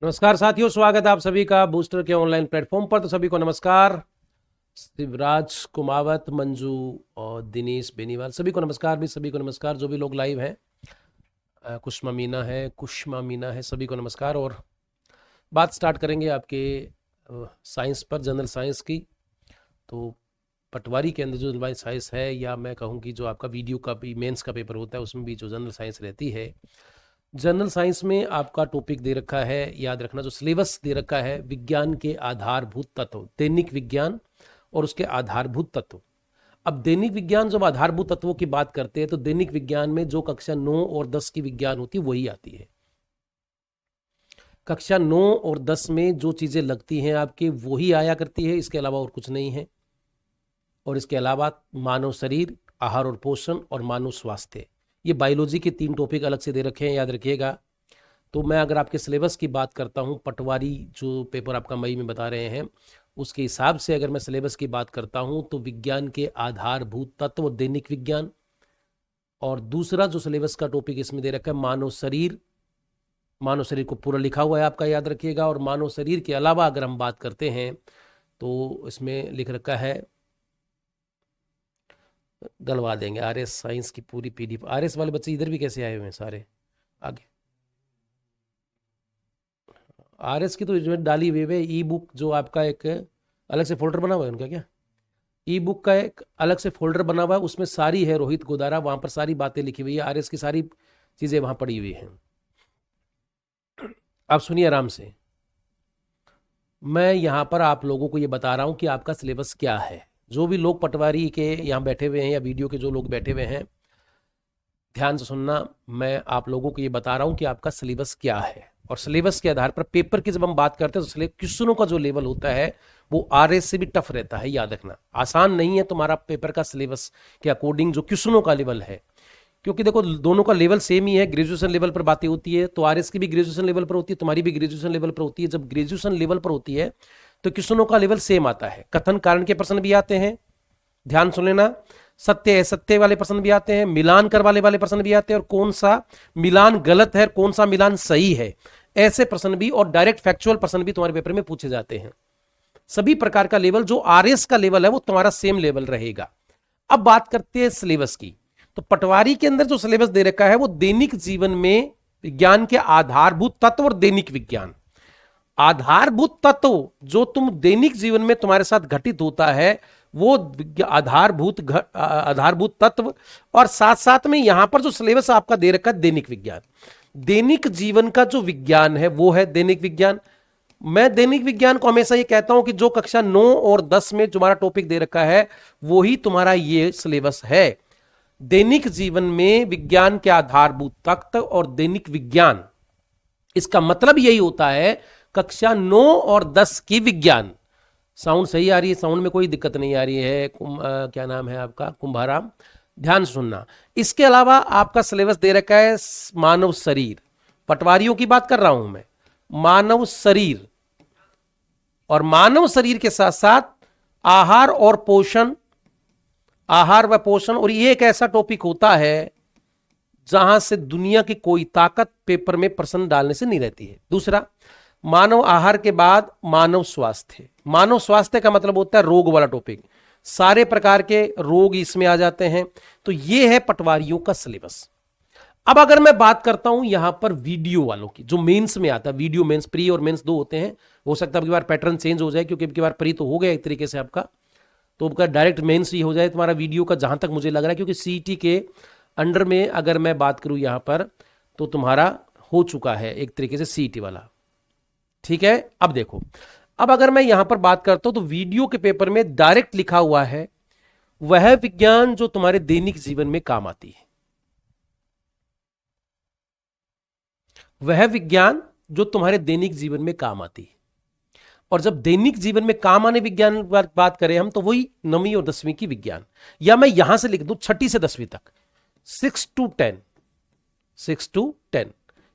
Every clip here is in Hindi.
नमस्कार साथियों, स्वागत है आप सभी का बूस्टर के ऑनलाइन प्लेटफॉर्म पर। तो सभी को नमस्कार। शिवराज कुमावत, मंजू और दिनेश बेनीवाल, सभी को नमस्कार। भी सभी को नमस्कार जो भी लोग लाइव हैं। कुष्मा मीना है, सभी को नमस्कार। और बात स्टार्ट करेंगे आपके साइंस पर, जनरल साइंस की। तो पटवारी के अंदर जो जनरल साइंस है, या मैं कहूँ कि जो आपका वीडियो का भी मेंस का पेपर होता है, उसमें भी जो जनरल साइंस रहती है, जनरल साइंस में आपका टॉपिक दे रखा है, याद रखना, जो सिलेबस दे रखा है, विज्ञान के आधारभूत तत्व, दैनिक विज्ञान और उसके आधारभूत तत्व। अब दैनिक विज्ञान जब आधारभूत तत्वों की बात करते हैं तो दैनिक विज्ञान में जो कक्षा 9 और 10 की विज्ञान होती है वही आती है। कक्षा 9 और 10 में जो चीज़ें लगती हैं आपके, वही आया करती है, इसके अलावा और कुछ नहीं है। और इसके अलावा मानव शरीर, आहार और पोषण और मानव स्वास्थ्य, ये बायोलॉजी के 3 टॉपिक अलग से दे रखे हैं, याद रखिएगा। तो मैं अगर आपके सिलेबस की बात करता हूँ, पटवारी जो पेपर आपका मई में बता रहे हैं, उसके हिसाब से अगर मैं सिलेबस की बात करता हूँ तो विज्ञान के आधारभूत तत्व दैनिक विज्ञान, और दूसरा जो सिलेबस का टॉपिक इसमें दे रखा है मानव शरीर। मानव शरीर को पूरा लिखा हुआ है आपका, याद रखिएगा। और मानव शरीर के अलावा अगर हम बात करते हैं तो इसमें लिख रखा है, डलवा देंगे आरएस साइंस की पूरी पीडीएफ। आरएस वाले बच्चे इधर भी कैसे आए हुए हैं सारे आगे। आरएस की तो इसमें डाली हुई है ई बुक, जो आपका एक अलग से फोल्डर बना हुआ है उनका, क्या ई बुक का एक अलग से फोल्डर बना हुआ है, उसमें सारी है रोहित गोदारा, वहां पर सारी बातें लिखी हुई है, आरएस की सारी चीजें वहां पड़ी हुई हैं। आप सुनिए आराम से। मैं यहाँ पर आप लोगों को ये बता रहा हूँ कि आपका सिलेबस क्या है। जो भी लोग पटवारी के यहाँ बैठे हुए हैं या वीडियो के जो लोग बैठे हुए हैं, ध्यान से सुनना। मैं आप लोगों को ये बता रहा हूँ कि आपका सिलेबस क्या है, और सिलेबस के आधार पर पेपर की जब हम बात करते हैं तो क्वेश्चनों का जो लेवल होता है वो आरएस से भी टफ रहता है, याद रखना। आसान नहीं है तुम्हारा पेपर का सिलेबस के अकॉर्डिंग जो क्वेश्चनों का लेवल है, क्योंकि देखो दोनों का लेवल सेम ही है। ग्रेजुएशन लेवल पर बातें होती है तो आरएस की भी ग्रेजुएशन लेवल पर होती है, तुम्हारी भी ग्रेजुएशन लेवल पर होती है। जब ग्रेजुएशन लेवल पर होती है तो क्वेश्चनों का लेवल सेम आता है। कथन कारण के प्रश्न भी आते हैं, ध्यान सुन लेना। सत्य असत्य वाले प्रश्न भी आते हैं, मिलान कर वाले प्रश्न भी आते हैं, और कौन सा मिलान गलत है, कौन सा मिलान सही है, ऐसे प्रश्न भी, और डायरेक्ट फैक्चुअल प्रश्न भी तुम्हारे पेपर में पूछे जाते हैं। सभी प्रकार का लेवल, जो आरएस का लेवल है वो तुम्हारा सेम लेवल रहेगा। अब बात करते हैं सिलेबस की। तो पटवारी के अंदर जो सिलेबस दे रखा है वो दैनिक जीवन में विज्ञान के आधारभूत तत्व और दैनिक विज्ञान। आधारभूत तत्व जो तुम दैनिक जीवन में तुम्हारे साथ घटित होता है वो आधारभूत तत्व, और साथ साथ में यहां पर जो सिलेबस आपका दे रखा है दैनिक विज्ञान। दैनिक जीवन का जो विज्ञान है वो है दैनिक विज्ञान। मैं दैनिक विज्ञान को हमेशा ये कहता हूं कि जो कक्षा 9 और 10 में तुम्हारा टॉपिक दे रखा है वो ही तुम्हारा ये सिलेबस है। दैनिक जीवन में विज्ञान के आधारभूत तत्व और दैनिक विज्ञान, इसका मतलब यही होता है कक्षा 9 और 10 की विज्ञान। साउंड सही आ रही है, साउंड में कोई दिक्कत नहीं आ रही है। क्या नाम है आपका? कुंभाराम। ध्यान सुनना। इसके अलावा आपका सिलेबस दे रखा है मानव शरीर। पटवारियों की बात कर रहा हूं मैं। मानव शरीर, और मानव शरीर के साथ साथ आहार और पोषण, आहार व पोषण। और ये एक ऐसा टॉपिक होता है जहां से दुनिया की कोई ताकत पेपर में प्रश्न डालने से नहीं रहती है। दूसरा, मानव आहार के बाद मानव स्वास्थ्य। मानव स्वास्थ्य का मतलब होता है रोग वाला टॉपिक, सारे प्रकार के रोग इसमें आ जाते हैं। तो ये है पटवारियों का सिलेबस। अब अगर मैं बात करता हूं यहां पर वीडियो वालों की, जो मेंस में आता है, वीडियो मेंस, प्री और मेंस 2 होते हैं। हो सकता है अब की बार पैटर्न चेंज हो जाए, क्योंकि अब की बार प्री तो हो गया एक तरीके से आपका, तो आपका डायरेक्ट मेंस ही हो जाए तुम्हारा वीडियो का, जहां तक मुझे लग रहा है। क्योंकि सीईटी के अंडर में अगर मैं बात करूं यहां पर तो तुम्हारा हो चुका है एक तरीके से सीईटी वाला, ठीक है। अब देखो, अब अगर मैं यहां पर बात करता हूं तो वीडियो के पेपर में डायरेक्ट लिखा हुआ है वह विज्ञान जो तुम्हारे दैनिक जीवन में काम आती है। वह विज्ञान जो तुम्हारे दैनिक जीवन में काम आती है। और जब दैनिक जीवन में काम आने विज्ञान बात करें हम, तो वही 9वीं और 10वीं की विज्ञान, या मैं यहां से लिख दूं 6ठी से 10वीं तक, 6 to 10, 6 to 10,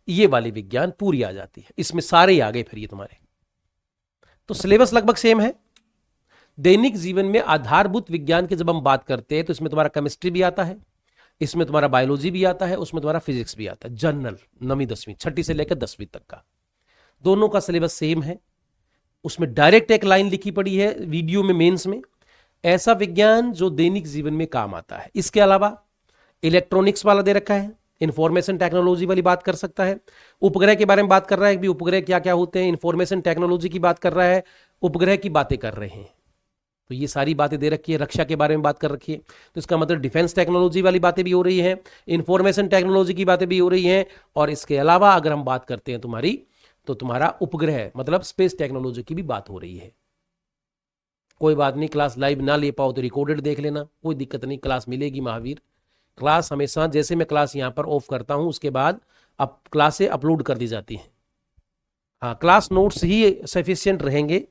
ये वाली विज्ञान पूरी आ जाती है। इसमें सारे ही आ गए फिर ये तुम्हारे। तो सिलेबस लगभग सेम है। दैनिक जीवन में आधारभूत विज्ञान की जब हम बात करते हैं तो इसमें तुम्हारा केमिस्ट्री भी आता है, इसमें तुम्हारा बायोलॉजी भी आता है, उसमें तुम्हारा फिजिक्स भी आता है। जनरल 9वीं 10वीं, 6ठी से लेकर 10वीं तक का। दोनों का सिलेबस सेम है, उसमें डायरेक्ट एक लाइन लिखी पड़ी है वीडियो में, मेंस में। ऐसा विज्ञान जो दैनिक जीवन में काम आता है। इसके अलावा इलेक्ट्रॉनिक्स वाला दे रखा है, इंफॉर्मेशन टेक्नोलॉजी वाली बात कर सकता है, उपग्रह के बारे में बात कर रहा है कि उपग्रह क्या क्या होते हैं, इंफॉर्मेशन टेक्नोलॉजी की बात कर रहा है, उपग्रह की बातें कर रहे हैं। तो ये सारी बातें दे रखी है, रक्षा के बारे में बात कर रखी है, तो इसका मतलब डिफेंस टेक्नोलॉजी वाली बातें भी हो रही हैं, इंफॉर्मेशन टेक्नोलॉजी की बातें भी हो रही हैं। और इसके अलावा अगर हम बात करते हैं तुम्हारी, तो तुम्हारा उपग्रह मतलब स्पेस टेक्नोलॉजी की भी बात हो रही है। कोई बात नहीं, क्लास लाइव ना ले पाओ तो रिकॉर्डेड देख लेना, कोई दिक्कत नहीं, क्लास मिलेगी महावीर। क्लास हमेशा, जैसे मैं क्लास यहाँ पर ऑफ करता हूँ उसके बाद अब क्लासें अपलोड कर दी जाती हैं। हाँ, क्लास नोट्स ही सफिशिएंट रहेंगे।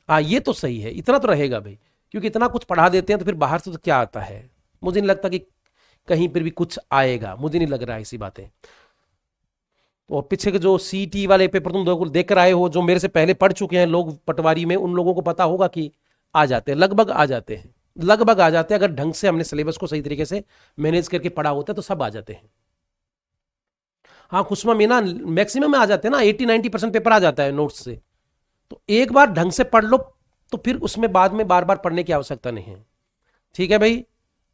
हाँ, ये तो सही है, इतना तो रहेगा भाई, क्योंकि इतना कुछ पढ़ा देते हैं तो फिर बाहर से तो क्या आता है। मुझे नहीं लगता कि कहीं पर भी कुछ आएगा, मुझे नहीं लग रहा है ऐसी बातें। और पीछे के जो सीटी वाले पेपर तुम देख कर आए हो, जो मेरे से पहले पढ़ चुके हैं लोग पटवारी में, उन लोगों को पता होगा कि आ जाते हैं, लगभग आ जाते हैं, लगभग आ जाते हैं। अगर ढंग से हमने सिलेबस को सही तरीके से मैनेज करके पढ़ा होता है तो सब आ जाते हैं। हाँ, खुशमा में ना मैक्सिमम में आ जाते हैं ना, 80-90% पेपर आ जाता है नोट्स से। तो एक बार ढंग से पढ़ लो तो फिर उसमें बाद में बार बार पढ़ने की आवश्यकता नहीं है। ठीक है भाई,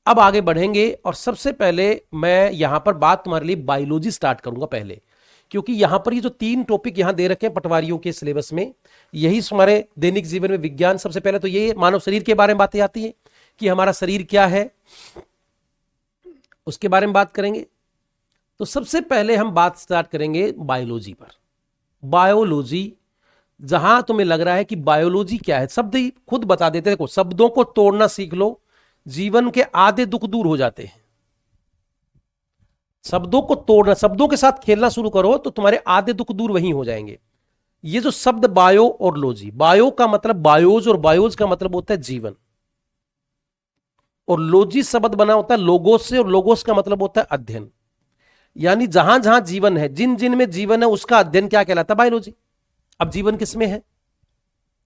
अब आगे बढ़ेंगे और सबसे पहले मैं यहां पर बात तुम्हारे लिए बायोलॉजी स्टार्ट करूंगा पहले, क्योंकि यहां पर ये जो 3 टॉपिक यहां दे रखे हैं पटवारियों के सिलेबस में, यही हमारे दैनिक जीवन में विज्ञान। सबसे पहले तो ये मानव शरीर के बारे में बातें आती है कि हमारा शरीर क्या है, उसके बारे में बात करेंगे। तो सबसे पहले हम बात स्टार्ट करेंगे बायोलॉजी पर। बायोलॉजी, जहां तुम्हें लग रहा है कि बायोलॉजी क्या है, शब्द ही खुद बता देते हैं। देखो, शब्दों को तोड़ना सीख लो, जीवन के आधे दुख दूर हो जाते हैं। शब्दों को तोड़ना, शब्दों के साथ खेलना शुरू करो तो तुम्हारे आधे दुख दूर वहीं हो जाएंगे। ये जो शब्द बायो और लॉजी, बायो का मतलब बायोज और बायोज का मतलब होता है जीवन, और लॉजी शब्द बना होता है लोगोस से, और लोगोस का मतलब होता है अध्ययन। यानी जहां जहां जीवन है, जिन जिन में जीवन है, उसका अध्ययन क्या कहलाता है? बायोलॉजी। अब जीवन किसमें है?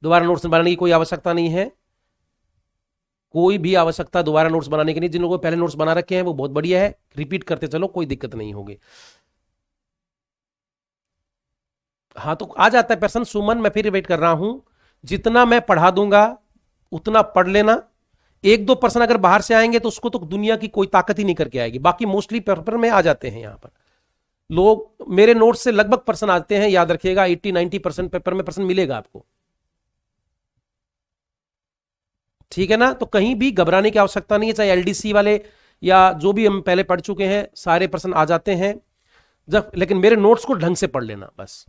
दोबारा नोट्स बनाने की कोई आवश्यकता नहीं है, कोई भी आवश्यकता दोबारा नोट्स बनाने की नहीं। जिन लोगों को पहले नोट्स बना रखे हैं वो बहुत बढ़िया है, रिपीट करते चलो, कोई दिक्कत नहीं होगी। हाँ, तो आ जाता है पर्सन सुमन, मैं फिर वेट कर रहा हूं। जितना मैं पढ़ा दूंगा उतना पढ़ लेना। 1-2% अगर बाहर से आएंगे तो उसको तो दुनिया की कोई ताकत ही नहीं करके आएगी, बाकी मोस्टली पेपर में आ जाते हैं। यहां पर लोग मेरे नोट्स से लगभग पर्सन आते हैं, याद रखिएगा 80-90% पेपर में पर्सन मिलेगा आपको। ठीक है ना? तो कहीं भी घबराने की आवश्यकता नहीं है, चाहे एलडीसी वाले या जो भी हम पहले पढ़ चुके हैं, सारे पर्सन आ जाते हैं जब। लेकिन मेरे नोट्स को ढंग से पढ़ लेना बस।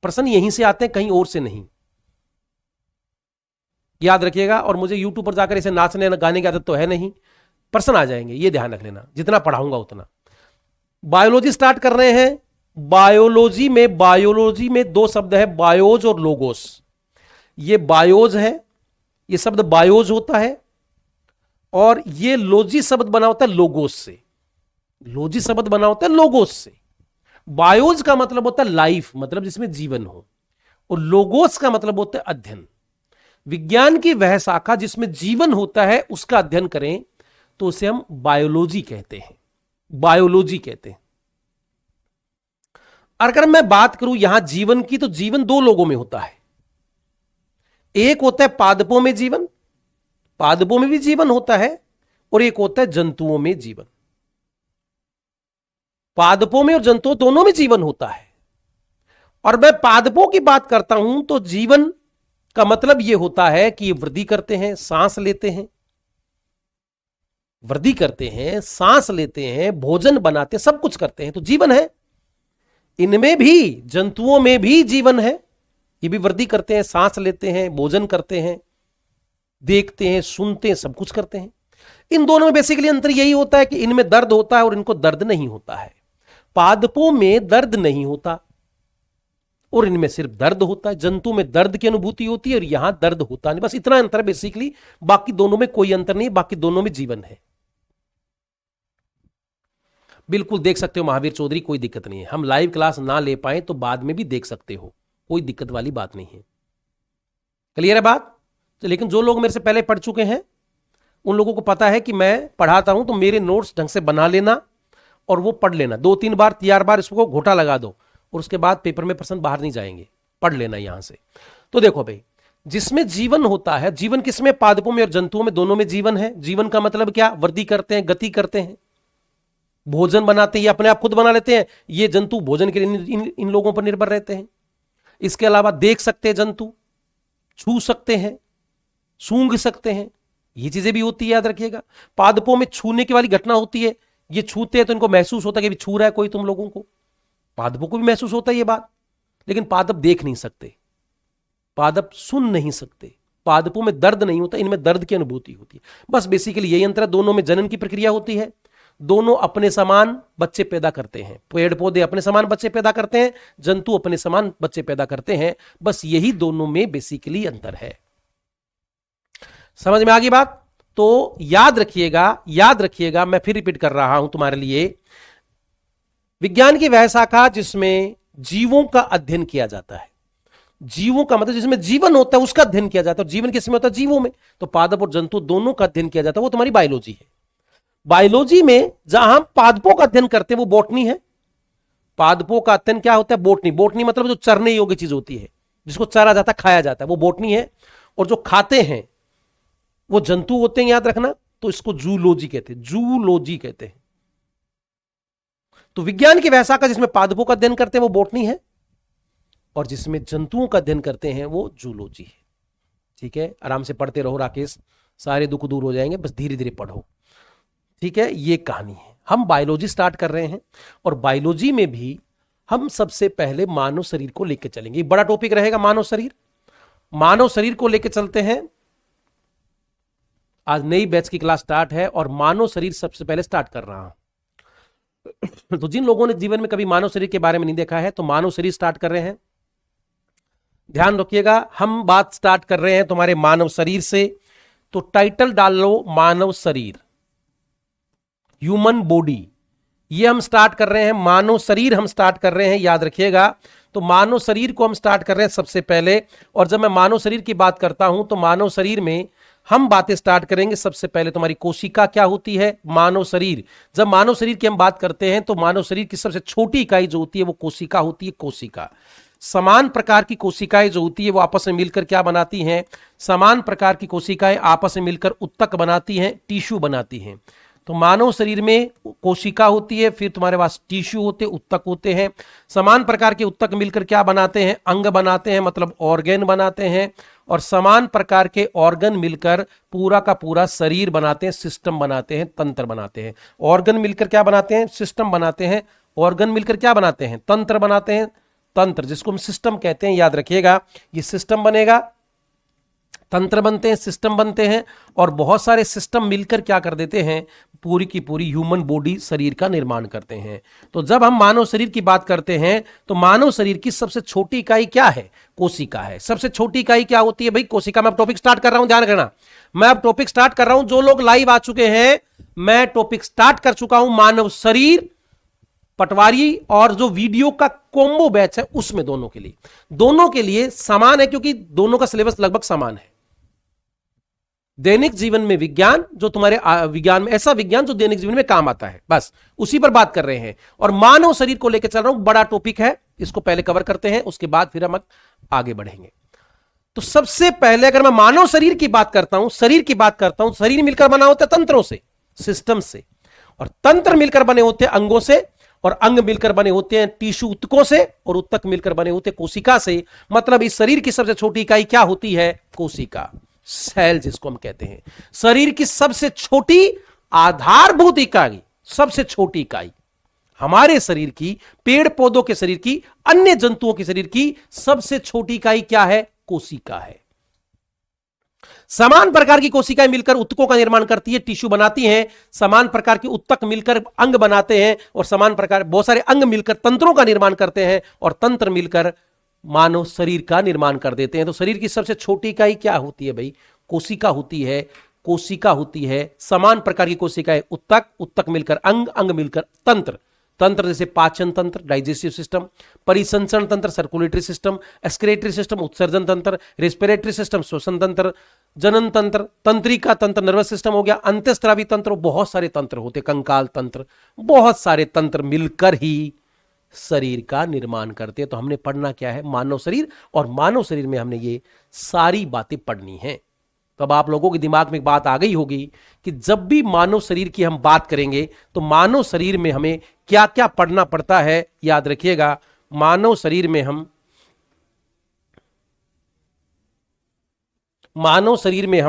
पर्सन यहीं से आते हैं, कहीं और से नहीं, याद रखिएगा। और मुझे यूट्यूब पर जाकर इसे नाचने गाने की आदत तो है नहीं, पर्सन आ जाएंगे, ये ध्यान रख लेना, जितना पढ़ाऊंगा उतना। बायोलॉजी स्टार्ट कर रहे हैं। बायोलॉजी में 2 शब्द है, बायोज और लोगोस। ये बायोज है, ये शब्द बायोज होता है, और ये लॉजी शब्द बना होता है लोगोस से। लॉजी शब्द बना होता है लोगोस से। बायोज का मतलब होता है लाइफ, मतलब जिसमें जीवन हो, और लोगोस का मतलब होता है अध्ययन। विज्ञान की वह शाखा जिसमें जीवन होता है उसका अध्ययन करें तो उसे हम बायोलॉजी कहते हैं, बायोलॉजी कहते हैं। अगर मैं बात करूं यहां जीवन की, तो जीवन 2 लोगों में होता है। एक होता है पादपों में जीवन, पादपों में भी जीवन होता है, और एक होता है जंतुओं में जीवन। पादपों में और जंतुओं दोनों में जीवन होता है। और मैं पादपों की बात करता हूं तो जीवन का मतलब यह होता है कि ये वृद्धि करते हैं, सांस लेते हैं, वृद्धि करते हैं, सांस लेते हैं, भोजन बनाते हैं, सब कुछ करते हैं, तो जीवन है। इनमें भी, जंतुओं में भी जीवन है, ये भी वृद्धि करते हैं, सांस लेते हैं, भोजन करते हैं, देखते हैं, सुनते हैं, सब कुछ करते हैं। इन दोनों में बेसिकली अंतर यही होता है कि इनमें दर्द होता है और इनको दर्द नहीं होता है। पादपों में दर्द नहीं होता और इनमें सिर्फ दर्द होता है। जंतु में दर्द की अनुभूति होती है और यहां दर्द होता नहीं। बस इतना अंतर है बेसिकली, बाकी दोनों में कोई अंतर नहीं, बाकी दोनों में जीवन है। बिल्कुल देख सकते हो महावीर चौधरी, कोई दिक्कत नहीं है। हम लाइव क्लास ना ले पाए तो बाद में भी देख सकते हो, कोई दिक्कत वाली बात नहीं है। क्लियर है बात? तो लेकिन जो लोग मेरे से पहले पढ़ चुके हैं उन लोगों को पता है कि मैं पढ़ाता हूं तो मेरे नोट्स ढंग से बना लेना और वो पढ़ लेना। 2-3 बार 4 बार इसको घोटा लगा दो और उसके बाद पेपर में पर्सन बाहर नहीं जाएंगे। पढ़ लेना यहां से। तो देखो भाई, जिसमें जीवन होता है, जीवन किसमें? पादपों में और जंतुओं में, दोनों में जीवन है। जीवन का मतलब क्या? वृद्धि करते हैं, गति करते हैं, भोजन बनाते हैं, ये अपने आप खुद बना लेते हैं। ये जंतु भोजन के लिए इन लोगों पर निर्भर रहते हैं। इसके अलावा देख सकते हैं जंतु, छू सकते हैं, सूंघ सकते हैं, ये चीजें भी होती है, याद रखिएगा। पादपों में छूने की वाली घटना होती है। ये छूते हैं तो इनको महसूस होता है कि छू रहा है कोई तुम लोगों को। पादपों को भी महसूस होता है ये बात, लेकिन पादप देख नहीं सकते, पादप सुन नहीं सकते, पादपों में दर्द नहीं होता, इनमें दर्द की अनुभूति होती है। बस बेसिकली यही अंतर है। दोनों में जनन की प्रक्रिया होती है, दोनों अपने समान बच्चे पैदा करते हैं। पेड़ पौधे अपने समान बच्चे पैदा करते हैं, जंतु अपने समान बच्चे पैदा करते हैं। बस यही दोनों में बेसिकली अंतर है। समझ में आ गई बात? तो याद रखिएगा, याद रखिएगा, मैं फिर रिपीट कर रहा हूं तुम्हारे लिए। विज्ञान की वह शाखा जिसमें जीवों का अध्ययन किया जाता है। जीवों का मतलब जिसमें जीवन होता है उसका अध्ययन किया जाता है। जीवन किसमें होता है? जीवों में। तो पादप और जंतु दोनों का अध्ययन किया जाता है, वो तुम्हारी बायोलॉजी है। बायोलॉजी में जहां हम पादपों का अध्ययन करते हैं वो बॉटनी है। पादपों का अध्ययन क्या होता है? बॉटनी। बॉटनी मतलब जो चरने योग्य चीज होती है, जिसको चरा जाता है, खाया जाता है, वो बॉटनी है। और जो खाते हैं वो जंतु होते हैं, याद रखना। तो इसको जूलॉजी कहते हैं, जूलॉजी कहते हैं। तो विज्ञान की वह शाखा जिसमें पादपों का अध्ययन करते हैं वो बॉटनी है, और जिसमें जंतुओं का अध्ययन करते हैं वो जूलॉजी है। ठीक है, आराम से पढ़ते रहो राकेश, सारे दुख दूर हो जाएंगे, बस धीरे धीरे पढ़ो। ठीक है, ये कहानी है। हम बायोलॉजी स्टार्ट कर रहे हैं, और बायोलॉजी में भी हम सबसे पहले मानव शरीर को लेकर चलेंगे। बड़ा टॉपिक रहेगा मानव शरीर। मानव शरीर को लेकर चलते हैं। आज नई बैच की क्लास स्टार्ट है और मानव शरीर सबसे पहले स्टार्ट कर रहा हूं। तो जिन लोगों ने जीवन में कभी मानव शरीर के बारे में नहीं देखा है, तो मानव शरीर स्टार्ट कर रहे हैं। ध्यान रखिएगा, हम बात स्टार्ट कर रहे हैं तुम्हारे मानव शरीर से। तो टाइटल डाल लो मानव शरीर, ह्यूमन बॉडी। ये हम स्टार्ट कर रहे हैं, मानव शरीर हम स्टार्ट कर रहे हैं, याद रखिएगा। तो मानव शरीर को हम स्टार्ट कर रहे हैं सबसे पहले। और जब मैं मानव शरीर की बात करता हूं तो मानव शरीर में हम बातें स्टार्ट करेंगे। सबसे पहले तुम्हारी कोशिका क्या होती है? मानव शरीर। जब मानव शरीर की हम बात करते हैं तो मानव शरीर की सबसे छोटी इकाई जो होती है वो कोशिका होती है। कोशिका, समान प्रकार की कोशिकाएं जो होती है वो आपस में मिलकर क्या बनाती हैं? समान प्रकार की कोशिकाएं आपस में मिलकर उत्तक बनाती हैं, टिश्यू बनाती हैं। तो मानव शरीर में कोशिका होती है, फिर तुम्हारे पास टिश्यू होते, उत्तक होते हैं। समान प्रकार के उत्तक मिलकर क्या बनाते हैं? अंग बनाते हैं, मतलब ऑर्गन बनाते हैं। और समान प्रकार के ऑर्गन मिलकर पूरा का पूरा शरीर बनाते हैं, सिस्टम बनाते हैं, तंत्र बनाते हैं। ऑर्गन मिलकर क्या बनाते हैं? सिस्टम बनाते हैं। ऑर्गन मिलकर क्या बनाते हैं? तंत्र बनाते हैं। तंत्र जिसको हम सिस्टम कहते हैं, याद रखिएगा। ये सिस्टम बनेगा, तंत्र बनते हैं, सिस्टम बनते हैं। और बहुत सारे सिस्टम मिलकर क्या कर देते हैं? पूरी की पूरी ह्यूमन बॉडी, शरीर का निर्माण करते हैं। तो जब हम मानव शरीर की बात करते हैं तो मानव शरीर की सबसे छोटी इकाई क्या है? कोशिका है। सबसे छोटी इकाई क्या होती है भाई? कोशिका। मैं अब टॉपिक स्टार्ट कर रहा हूं, ध्यान रखना। मैं अब टॉपिक स्टार्ट कर रहा हूं। जो लोग लाइव आ चुके हैं, मैं टॉपिक स्टार्ट कर चुका हूं। मानव शरीर, पटवारी और जो वीडियो का कॉम्बो बैच है उसमें दोनों के लिए समान है, क्योंकि दोनों का सिलेबस लगभग समान है। दैनिक जीवन में विज्ञान, जो तुम्हारे विज्ञान में ऐसा विज्ञान जो दैनिक जीवन में काम आता है, बस उसी पर बात कर रहे हैं। और मानव शरीर को लेकर चल रहा हूं, बड़ा टॉपिक है, इसको पहले कवर करते हैं, उसके बाद फिर हम आगे बढ़ेंगे। तो सबसे पहले अगर मैं मानव शरीर की बात करता हूं, शरीर की बात करता हूं, शरीर मिलकर बना होता है तंत्रों से, सिस्टम से। और तंत्र मिलकर बने होते हैं अंगों से, और अंग मिलकर बने होते हैं टिश्यू, उत्तकों से, और उत्तक मिलकर बने होते हैं कोशिका से। मतलब इस शरीर की सबसे छोटी इकाई क्या होती है? कोशिका, सेल जिसको हम कहते हैं। शरीर की सबसे छोटी आधारभूत इकाई, सबसे छोटी इकाई हमारे शरीर की, पेड़ पौधों के शरीर की, अन्य जंतुओं के शरीर की सबसे छोटी इकाई क्या है? कोशिका है। समान प्रकार की कोशिकाएं मिलकर उत्तकों का निर्माण करती है, टिश्यू बनाती हैं। समान प्रकार के उत्तक मिलकर अंग बनाते हैं, और समान प्रकार बहुत सारे अंग मिलकर तंत्रों का निर्माण करते हैं, और तंत्र मिलकर मानव शरीर का निर्माण कर देते हैं। तो शरीर की सबसे छोटी इकाई क्या होती है भाई? कोशिका होती है। कोशिका होती है, समान प्रकार की कोशिकाएं उत्तक, उत्तक मिलकर अंग, अंग मिलकर तंत्र, तंत्र जैसे पाचन तंत्र, डाइजेस्टिव सिस्टम, परिसंचरण तंत्र, सर्कुलेटरी सिस्टम, एक्सक्रेटरी सिस्टम, उत्सर्जन तंत्र, रेस्पिरेटरी सिस्टम, श्वसन तंत्र, जनन तंत्र, तंत्रिका तंत्र, नर्वस सिस्टम हो गया, अंतःस्रावी तंत्र, बहुत सारे तंत्र होते, कंकाल तंत्र, बहुत सारे तंत्र मिलकर ही शरीर का निर्माण करते हैं। तो हमने पढ़ना क्या है? मानव शरीर, और मानव शरीर में हमने ये सारी बातें पढ़नी है। तब आप लोगों के दिमाग में एक बात आ गई होगी कि जब भी मानव शरीर की हम बात करेंगे तो मानव शरीर में हमें क्या क्या पढ़ना पड़ता है। याद रखिएगा, मानव शरीर में हम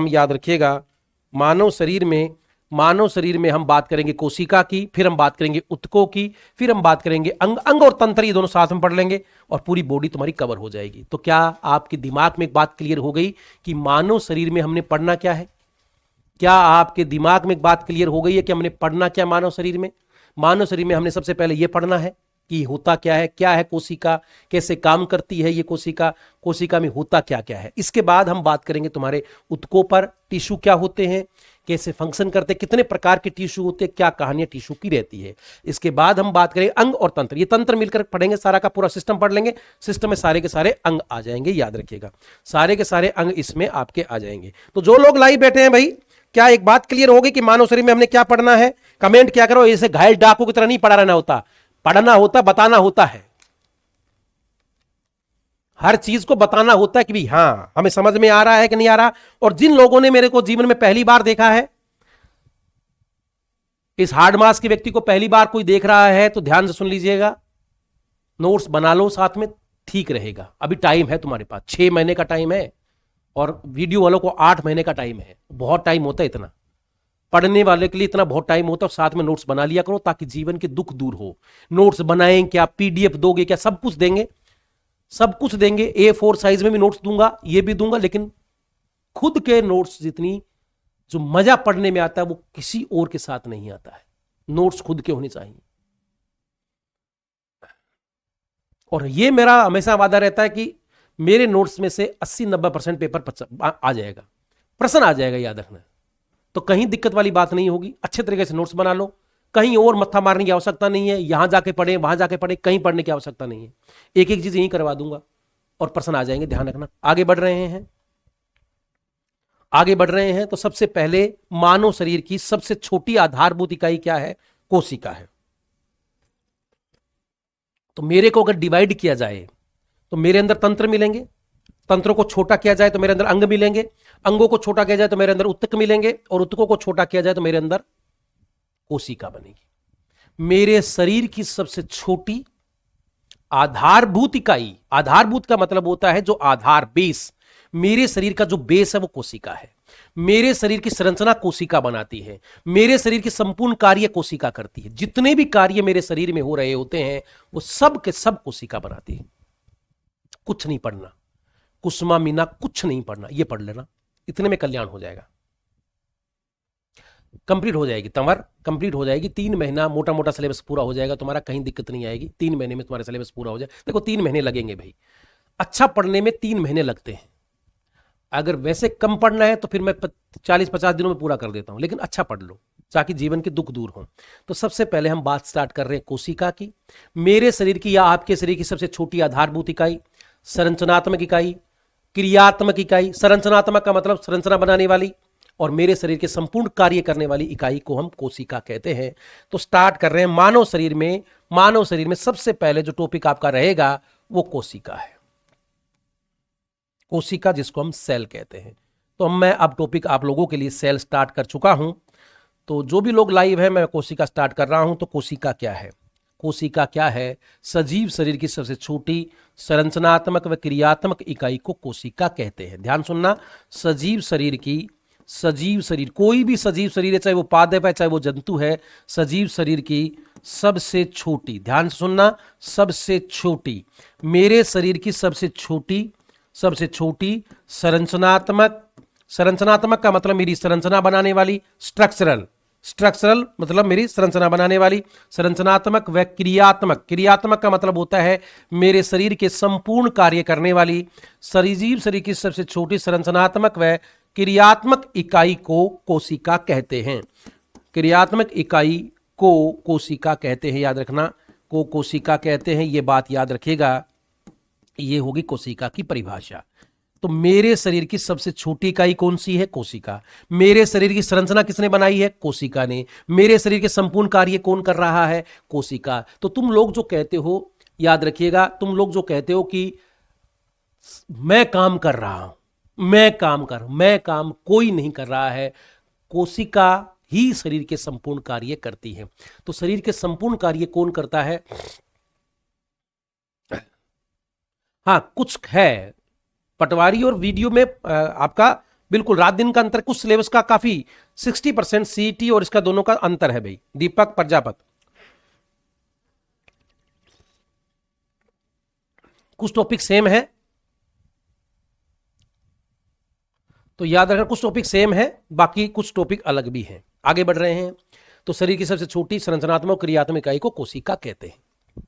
याद रखिएगा, मानव शरीर में हम बात करेंगे कोशिका की, फिर हम बात करेंगे ऊतकों की, फिर हम बात करेंगे अंग और तंत्र, ये दोनों साथ में पढ़ लेंगे और पूरी बॉडी तुम्हारी कवर हो जाएगी। तो क्या आपके दिमाग में एक बात क्लियर हो गई कि मानव शरीर में हमने पढ़ना क्या है? क्या आपके दिमाग में एक बात क्लियर हो गई है कि हमने पढ़ना क्या मानव शरीर में? मानव शरीर में हमने सबसे पहले यह पढ़ना है कि होता क्या है कोशिका, कैसे काम करती है ये कोशिका में होता क्या क्या है। इसके बाद हम बात करेंगे तुम्हारे ऊतकों पर, टिश्यू क्या होते हैं, कैसे फंक्शन करते हैं, कितने प्रकार के टिश्यू होते हैं, क्या कहानियां टिश्यू की रहती है। इसके बाद हम बात करेंगे अंग और तंत्र, ये तंत्र मिलकर पढ़ेंगे, सारा का पूरा सिस्टम पढ़ लेंगे। सिस्टम में सारे के सारे अंग आ जाएंगे, याद रखिएगा, सारे के सारे अंग इसमें आपके आ जाएंगे। तो जो लोग लाइव बैठे हैं भाई, क्या एक बात क्लियर होगी कि मानव शरीर में हमने क्या पढ़ना है? कमेंट क्या करो, ऐसे घायल डाकू की तरह नहीं पढ़ा रहना होता, पढ़ना होता, बताना होता है, हर चीज को बताना होता है कि भाई हाँ हमें समझ में आ रहा है कि नहीं आ रहा। और जिन लोगों ने मेरे को जीवन में पहली बार देखा है, इस हार्ड मास के व्यक्ति को पहली बार कोई देख रहा है तो ध्यान से सुन लीजिएगा, नोट्स बना लो साथ में, ठीक रहेगा। अभी टाइम है तुम्हारे पास, 6 महीने का टाइम है और वीडियो वालों को 8 महीने का टाइम है। बहुत टाइम होता है, इतना पढ़ने वाले के लिए इतना बहुत टाइम होता है। साथ में नोट्स बना लिया करो ताकि जीवन के दुख दूर हो। नोट्स बनाएं क्या, पीडीएफ दोगे क्या? सब कुछ देंगे, सब कुछ देंगे। A4 साइज में भी नोट्स दूंगा, ये भी दूंगा, लेकिन खुद के नोट्स जितनी जो मजा पढ़ने में आता है वो किसी और के साथ नहीं आता है। नोट्स खुद के होने चाहिए। और ये मेरा हमेशा वादा रहता है कि मेरे नोट्स में से 80-90% पेपर आ जाएगा, प्रश्न आ जाएगा, याद रखना। तो कहीं दिक्कत वाली बात नहीं होगी। अच्छे तरीके से नोट्स बना लो, कहीं और मत्था मारने की आवश्यकता नहीं है, यहां जाके पढ़े वहां जाके पढ़े, कहीं पढ़ने की आवश्यकता नहीं है। एक एक चीज यहीं करवा दूंगा और प्रश्न आ जाएंगे, ध्यान रखना। आगे बढ़ रहे हैं तो सबसे पहले मानव शरीर की सबसे छोटी आधारभूत इकाई क्या है? कोशिका है। तो मेरे को अगर डिवाइड किया जाए तो मेरे अंदर तंत्र मिलेंगे, तंत्रों को छोटा किया जाए तो मेरे अंदर अंग मिलेंगे, अंगों को छोटा किया जाए तो मेरे अंदर ऊतक मिलेंगे, और ऊतकों को छोटा किया जाए तो मेरे अंदर कोशिका बनेगी। मेरे शरीर की सबसे छोटी आधारभूत इकाई, आधारभूत का मतलब होता है जो आधार, बेस, मेरे शरीर का जो बेस है वो कोशिका है। मेरे शरीर की संरचना कोशिका बनाती है, मेरे शरीर की संपूर्ण कार्य कोशिका करती है। जितने भी कार्य मेरे शरीर में हो रहे होते हैं वो सब के सब कोशिका बनाती है। कुछ नहीं पढ़ना, कुसुमा मीना कुछ नहीं पढ़ना, ये पढ़ लेना, इतने में कल्याण हो जाएगा, कंप्लीट हो जाएगी, तंवर कंप्लीट हो जाएगी। 3 महीना मोटा मोटा सिलेबस पूरा हो जाएगा तुम्हारा, कहीं दिक्कत नहीं आएगी। 3 महीने में तुम्हारा सिलेबस पूरा हो जाए। देखो 3 महीने लगेंगे भाई, अच्छा पढ़ने में 3 महीने लगते हैं। अगर वैसे कम पढ़ना है तो फिर मैं 40-50 दिनों में पूरा कर देता हूं, लेकिन अच्छा पढ़ लो ताकि जीवन के दुख दूर हो। तो सबसे पहले हम बात स्टार्ट कर रहे हैं कोशिका की। मेरे शरीर की या आपके शरीर की सबसे छोटी आधारभूत इकाई, संरचनात्मक इकाई, क्रियात्मक इकाई। संरचनात्मक का मतलब संरचना बनाने वाली, और मेरे शरीर के संपूर्ण कार्य करने वाली इकाई को हम कोशिका कहते हैं। तो स्टार्ट कर रहे हैं मानव शरीर में। मानव शरीर में सबसे पहले जो टॉपिक आपका रहेगा वो कोशिका है, कोशिका जिसको हम सेल कहते हैं। तो मैं अब टॉपिक आप लोगों के लिए सेल स्टार्ट कर चुका हूं। तो जो भी लोग लाइव है, मैं कोशिका स्टार्ट कर रहा हूं। तो कोशिका क्या है? कोशिका क्या है? सजीव शरीर की सबसे छोटी संरचनात्मक व क्रियात्मक इकाई को कोशिका कहते हैं। ध्यान सुनना, सजीव शरीर, कोई भी सजीव शरीर है, चाहे वो पादप है चाहे वो जंतु है, सजीव शरीर की सबसे छोटी, ध्यान से सुनना, सबसे छोटी, मेरे शरीर की सबसे छोटी संरचनात्मक का मतलब मेरी संरचना बनाने वाली, स्ट्रक्चरल मतलब मेरी संरचना बनाने वाली, संरचनात्मक व क्रियात्मक का मतलब होता है मेरे शरीर के संपूर्ण कार्य करने वाली। सजीव शरीर की सबसे छोटी संरचनात्मक व क्रियात्मक इकाई को कोशिका कहते हैं। क्रियात्मक इकाई को कोशिका कहते हैं, याद रखना, को कोशिका कहते हैं, ये बात याद रखिएगा। ये होगी कोशिका की परिभाषा। तो मेरे शरीर की सबसे छोटी इकाई कौन सी है? कोशिका। मेरे शरीर की संरचना किसने बनाई है? कोशिका ने। मेरे शरीर के संपूर्ण कार्य कौन कर रहा है? कोशिका। तो तुम लोग जो कहते हो, याद रखिएगा, तुम लोग जो कहते हो कि मैं काम कर रहा हूं, मैं काम कोई नहीं कर रहा है, कोशिका ही शरीर के संपूर्ण कार्य करती है। तो शरीर के संपूर्ण कार्य कौन करता है? हाँ, कुछ है पटवारी और वीडियो में आपका बिल्कुल रात दिन का अंतर, कुछ सिलेबस का काफी 60% सीईटी और इसका दोनों का अंतर है भाई। दीपक प्रजापत, कुछ टॉपिक सेम है तो याद रखना, कुछ टॉपिक सेम है, बाकी कुछ टॉपिक अलग भी हैं। आगे बढ़ रहे हैं। तो शरीर की सबसे छोटी संरचनात्मक और क्रियात्मक इकाई को कोशिका कहते हैं।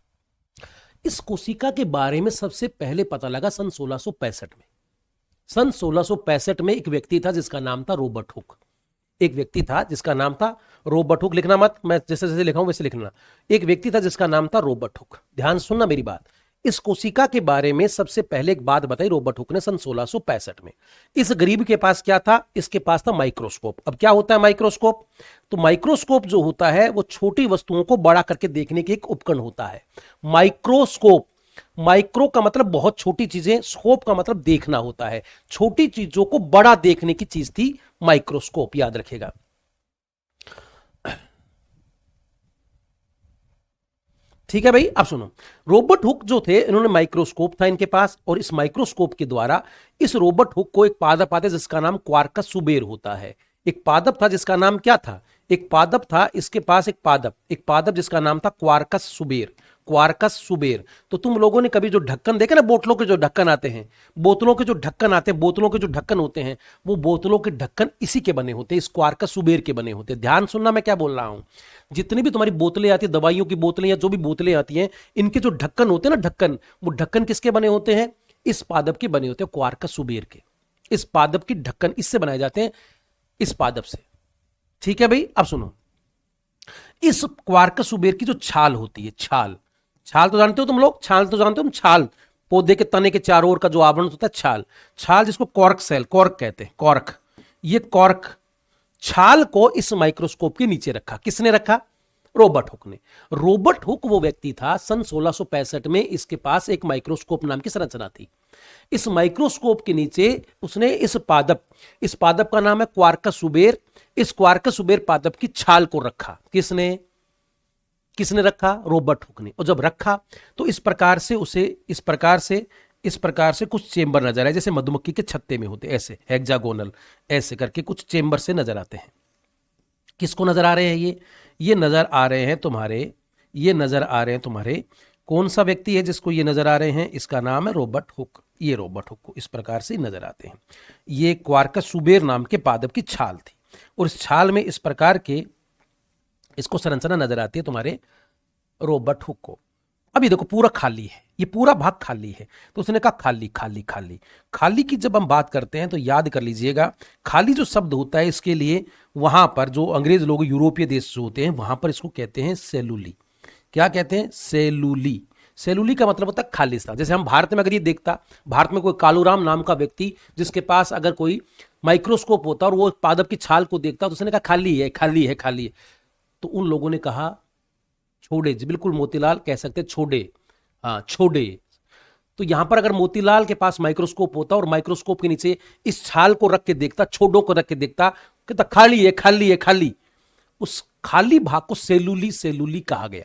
इस कोशिका के बारे में सबसे पहले पता लगा सन 1665 में। सन 1665 में एक व्यक्ति था जिसका नाम था रॉबर्ट हुक। एक व्यक्ति था जिसका नाम था रॉबर्ट हुक। लिखना मत, मैं जैसे जैसे लिखा हूं वैसे लिखना। एक व्यक्ति था जिसका नाम था रॉबर्ट हुक। ध्यान सुनना मेरी बात। इस कोशिका के बारे में सबसे पहले एक बात बताई रॉबर्ट हुक ने सन 1665 में। इस गरीब के पास क्या था? इसके पास था माइक्रोस्कोप। अब क्या होता है माइक्रोस्कोप? तो माइक्रोस्कोप जो होता है वो छोटी वस्तुओं को बड़ा करके देखने की एक उपकरण होता है। माइक्रोस्कोप, माइक्रो का मतलब बहुत छोटी चीजें, स्कोप का मतलब देखना होता है। छोटी चीजों को बड़ा देखने की चीज थी माइक्रोस्कोप, याद रखेगा। ठीक है भाई। अब सुनो, रॉबर्ट हुक जो थे, इन्होंने माइक्रोस्कोप था इनके पास, और इस माइक्रोस्कोप के द्वारा इस रॉबर्ट हुक को एक पादप आता है जिसका नाम क्वार्कस सुबेर होता है। एक पादप था जिसका नाम क्या था? एक पादप था इसके पास, एक पादप जिसका नाम था क्वार्कस सुबेर। क्वार्कस सुबेर। तो तुम लोगों ने कभी जो ढक्कन देखे ना, बोतलों के जो ढक्कन आते हैं, बोतलों के जो ढक्कन होते हैं, वो बोतलों के ढक्कन इसी के बने होते हैं, इस क्वार्कस सुबेर के बने होते हैं। ध्यान सुनना मैं क्या बोल रहा हूं। जितनी भी तुम्हारी बोतलें आती है, दवाइयों की बोतलें या जो भी बोतलें आती हैं, इनके जो ढक्कन होते हैं ना, ढक्कन, वो ढक्कन किसके बने होते हैं? इस पादप के बने होते हैं, क्वार्कस सुबेर के। इस पादप की ढक्कन इससे बनाए जाते हैं, इस पादप से। ठीक है भाई। अब सुनो, इस क्वार्कस सुबेर की जो छाल होती है, छाल तो जानते हो तुम लोग, छाल पौधे के तने के चारों ओर का जो आवरण होता है, छाल जिसको कॉर्क सेल, कॉर्क कहते हैं, कॉर्क। ये कॉर्क छाल को इस माइक्रोस्कोप के नीचे रखा। किसने रखा? रॉबर्ट हुक ने। रॉबर्ट हुक वो व्यक्ति था, सन 1665 में इसके पास एक माइक्रोस्कोप नाम की संरचना थी। इस माइक्रोस्कोप के नीचे उसने इस पादप का नाम है क्वार्कस सुबेर, इस क्वार्कस सुबेर पादप की छाल को रखा। किसने रखा? रॉबर्ट हुक ने। और जब रखा तो इस प्रकार से कुछ चेंबर नजर आए, जैसे मधुमक्खी के छत्ते में होते, ऐसे हेक्सागोनल, ऐसे करके कुछ चेंबर से नजर आते हैं। किसको नजर आ रहे हैं? ये नजर आ रहे हैं तुम्हारे कौन सा व्यक्ति है जिसको ये नजर आ रहे हैं? इसका नाम है रॉबर्ट हुक। ये रॉबर्ट हुक को इस प्रकार से नजर आते हैं। ये क्वार्कस सुबेर नाम के पादप की छाल थी, और इस छाल में इस प्रकार के इसको संरचना नजर आती है तुम्हारे रॉबर्ट हुक को। अब ये देखो पूरा खाली है, ये पूरा भाग खाली है। तो उसने कहा खाली खाली खाली। खाली की जब हम बात करते हैं तो याद कर लीजिएगा, खाली जो शब्द होता है इसके लिए वहां पर जो अंग्रेज लोग, यूरोपीय देश जो होते हैं, वहां पर इसको कहते हैं सेलुली। क्या कहते हैं? सेलुली। सेलुली का मतलब होता है खाली स्थान। जैसे हम भारत में अगर ये देखता, भारत में कोई कालूराम नाम का व्यक्ति जिसके पास अगर कोई माइक्रोस्कोप होता और वो पादप की छाल को देखता तो उसने कहा खाली है, खाली है, खाली है। तो उन लोगों ने कहा छोड़े, बिल्कुल मोतीलाल कह सकते छोड़े, हाँ छोड़े। तो यहां पर अगर मोतीलाल के पास माइक्रोस्कोप होता और माइक्रोस्कोप के नीचे इस छाल को रख के देखता, छोड़ों को रख के देखता, कहता खाली है, खाली है, खाली। उस खाली भाग को सेलुली कहा गया।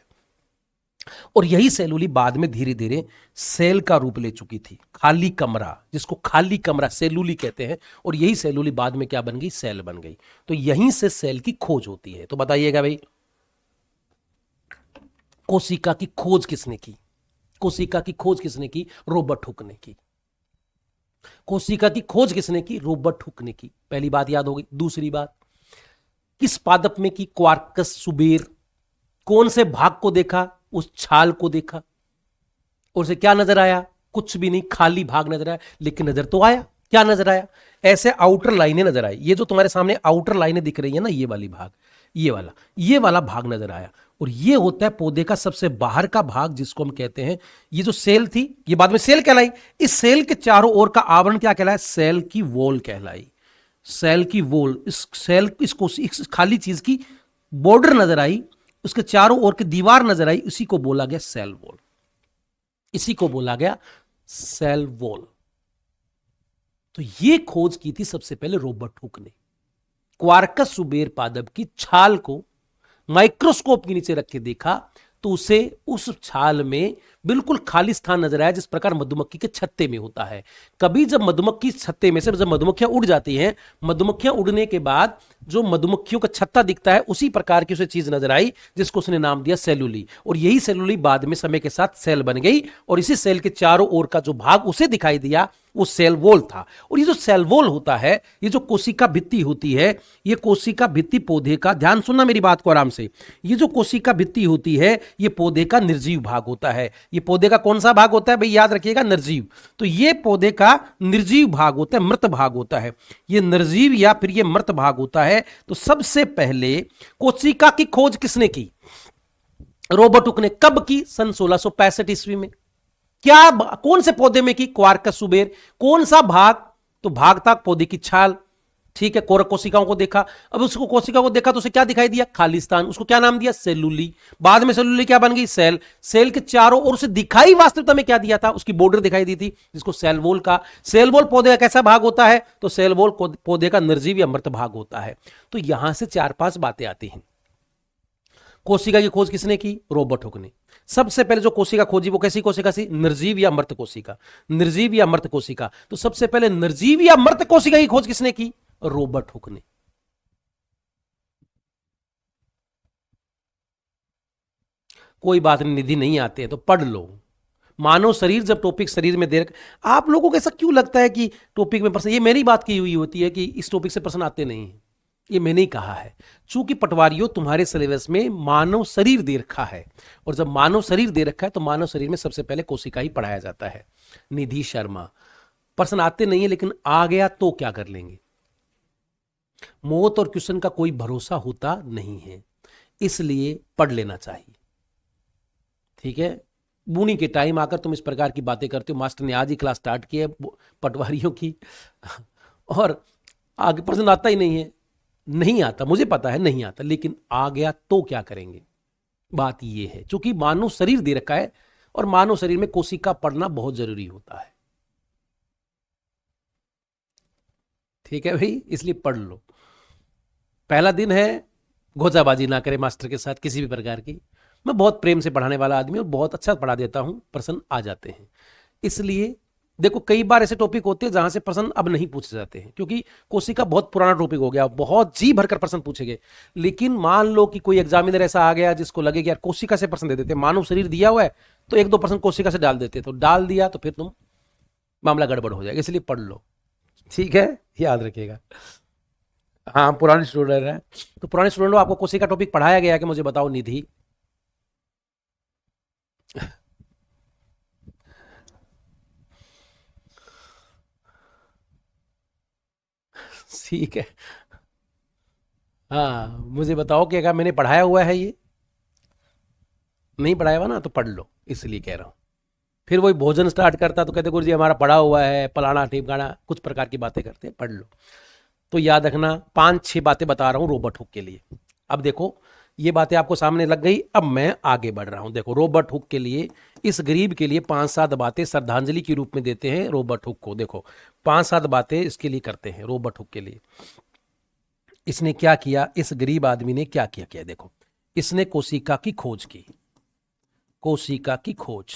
और यही सेलुली बाद में धीरे धीरे सेल का रूप ले चुकी थी। खाली कमरा, जिसको खाली कमरा सेलुली कहते हैं, और यही सेलुली बाद में क्या बन गई? सेल बन गई। तो यहीं से सेल की खोज होती है। तो बताइएगा भाई, कोशिका की खोज किसने की? रॉबर्ट हुक ने की। कोशिका की खोज किसने की? रॉबर्ट हुक ने की। पहली बात याद हो गई। दूसरी बात, किस पादप में की? क्वार्कस सुबेर। कौन से भाग को देखा? उस छाल को देखा, और उसे क्या नजर आया? कुछ भी नहीं, खाली भाग नजर आया। लेकिन नजर तो आया। क्या नजर आया? ऐसे आउटर लाइनें नजर आई। ये जो तुम्हारे सामने आउटर लाइनें दिख रही है ना, ये वाली भाग, ये वाला भाग नजर आया। और ये होता है पौधे का सबसे बाहर का भाग, जिसको हम कहते हैं, ये जो सेल थी ये बाद में सेल कहलाई, इस सेल के चारों ओर का आवरण क्या कहलाया? सेल की वॉल कहलाई। सेल की वॉल, इस सेल इस खाली चीज की बॉर्डर नजर आई, उसके चारों ओर की दीवार नजर आई, इसी को बोला गया सेल वॉल, इसी को बोला गया सेल वॉल। तो ये खोज की थी सबसे पहले रॉबर्ट हुक ने। क्वार्कस सुबेर पादप की छाल को माइक्रोस्कोप के नीचे रख के देखा तो उसे उस छाल में बिल्कुल खाली स्थान नजर आया, जिस प्रकार मधुमक्खी के छत्ते में होता है। कभी जब मधुमक्खी छत्ते में से जब मधुमक्खियां उड़ जाती हैं, मधुमक्खियां उड़ने के बाद जो मधुमक्खियों का छत्ता दिखता है, उसी प्रकार की उसे चीज नजर आई, जिसको उसने नाम दिया सेलुली। और यही सेलुली बाद में समय के साथ सेल बन गई, और इसी सेल के चारों ओर का जो भाग उसे दिखाई दिया वो सेल वॉल था। और ये जो सेल वॉल होता है, ये जो कोशिका भित्ति होती है, ये कोशिका भित्ति पौधे का, ध्यान सुनना मेरी बात को आराम से, ये जो कोशिका भित्ति होती है ये पौधे का निर्जीव भाग होता है। ये पौधे का कौन सा भाग होता है भाई? याद रखिएगा, निर्जीव। तो ये पौधे का निर्जीव भाग होता है, मृत भाग होता है। ये निर्जीव या फिर ये मृत भाग होता है। तो सबसे पहले कोशिका की खोज किसने की? रॉबर्ट हुक ने। कब की? सन 1665 ईस्वी में। क्या, कौन से पौधे में की? क्वार्कस सुबेर। कौन सा भाग? तो भाग था पौधे की छाल, ठीक है। कोरक कोशिकाओं को देखा। अब उसको कोशिका को देखा तो उसे क्या दिखाई दिया? खाली स्थान। उसको क्या नाम दिया? सेलुली। बाद में सेलुली क्या बन गई? सेल। सेल के चारों ओर उसे दिखाई वास्तविकता में क्या दिया था? उसकी बॉर्डर दिखाई दी थी, जिसको सेल वॉल का। सेल वॉल पौधे का कैसा भाग होता है? तो सेल वॉल पौधे का निर्जीव या मृत भाग होता है। तो यहां से 4-5 बातें आती हैं। कोशिका की खोज किसने की? रॉबर्ट हुक ने। सबसे पहले जो कोशिका खोजी वो कैसी कोशिका थी? निर्जीव या मृत कोशिका। निर्जीव या मृत कोशिका। तो सबसे पहले निर्जीव या मृत कोशिका की खोज किसने की? रॉबर्ट हुक ने। कोई बात नहीं, निधि नहीं आते हैं तो पढ़ लो। मानव शरीर, जब टॉपिक शरीर में देर, आप लोगों को ऐसा क्यों लगता है कि टॉपिक में प्रश्न, ये मेरी बात की हुई होती है कि इस टॉपिक से प्रश्न आते नहीं है, ये मैंने ही कहा है। चूंकि पटवारियों तुम्हारे सिलेबस में मानव शरीर दे रखा है, और जब मानव शरीर दे रखा है तो मानव शरीर में सबसे पहले कोशिका ही पढ़ाया जाता है। निधि शर्मा, प्रश्न आते नहीं है लेकिन आ गया तो क्या कर लेंगे? मौत और क्वेश्चन का कोई भरोसा होता नहीं है, इसलिए पढ़ लेना चाहिए, ठीक है। बूनी के टाइम आकर तुम इस प्रकार की बातें करते हो। मास्टर ने आज ही क्लास स्टार्ट की है पटवारियों की, और आगे प्रश्न आता ही नहीं है। नहीं आता, मुझे पता है नहीं आता, लेकिन आ गया तो क्या करेंगे? बात यह है, चूंकि मानव शरीर दे रखा है और मानव शरीर में कोशिका पढ़ना बहुत जरूरी होता है, ठीक है भाई, इसलिए पढ़ लो। पहला दिन है, घोचाबाजी ना करें मास्टर के साथ किसी भी प्रकार की। मैं बहुत प्रेम से पढ़ाने वाला आदमी और बहुत अच्छा पढ़ा देता हूं, प्रश्न आ जाते हैं। इसलिए देखो, कई बार ऐसे टॉपिक होते हैं जहां से प्रश्न अब नहीं पूछे जाते हैं, क्योंकि कोशिका बहुत पुराना टॉपिक हो गया, बहुत जी भरकर प्रश्न पूछे गए। लेकिन मान लो कि कोई एग्जामिनर ऐसा आ गया जिसको लगे कि यार कोशिका से प्रश्न दे देते, मानव शरीर दिया हुआ है तो 1-2 प्रश्न कोशिका से डाल देते, तो डाल दिया तो फिर तुम मामला गड़बड़ हो जाएगा। इसलिए पढ़ लो, ठीक है, याद रखिएगा। हाँ, पुराने स्टूडेंट हैं तो पुराने स्टूडेंट, आपको कोशिका टॉपिक पढ़ाया गया कि मुझे बताओ निधि? ठीक है, हाँ मुझे बताओ कि अगर मैंने पढ़ाया हुआ है, ये नहीं पढ़ाया हुआ ना तो पढ़ लो, इसलिए कह रहा हूं। फिर वही भोजन स्टार्ट करता तो कहते गुरुजी हमारा पढ़ा हुआ है, फलाना ठिकाना, कुछ प्रकार की बातें करते हैं, पढ़ लो। तो याद रखना, 5-6 बातें बता रहा हूं रॉबर्ट हुक के लिए। अब देखो, ये बातें आपको सामने लग गई, अब मैं आगे बढ़ रहा हूं। देखो, रॉबर्ट हुक के लिए, इस गरीब के लिए 5-7 बातें श्रद्धांजलि के रूप में देते हैं रॉबर्ट हुक को। देखो, 5-7 बातें इसके लिए करते हैं रॉबर्ट हुक के लिए। इसने क्या किया, इस गरीब आदमी ने क्या किया? देखो, इसने कोशिका की खोज की। कोशिका की खोज,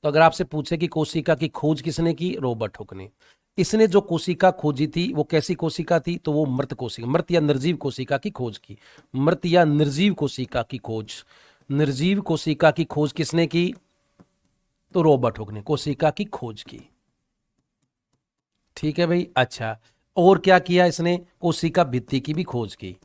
तो अगर आपसे पूछे कि कोशिका की खोज किसने की? रॉबर्ट हुक ने। इसने जो कोशिका खोजी थी वो कैसी कोशिका थी? तो वो मृत कोशिका, मृत या निर्जीव कोशिका की खोज की। मृत या निर्जीव कोशिका की खोज। निर्जीव कोशिका की खोज किसने की? तो रॉबर्ट हुक ने कोशिका की खोज की, ठीक है भाई। अच्छा, और क्या किया इसने? कोशिका भित्ति की भी खोज की।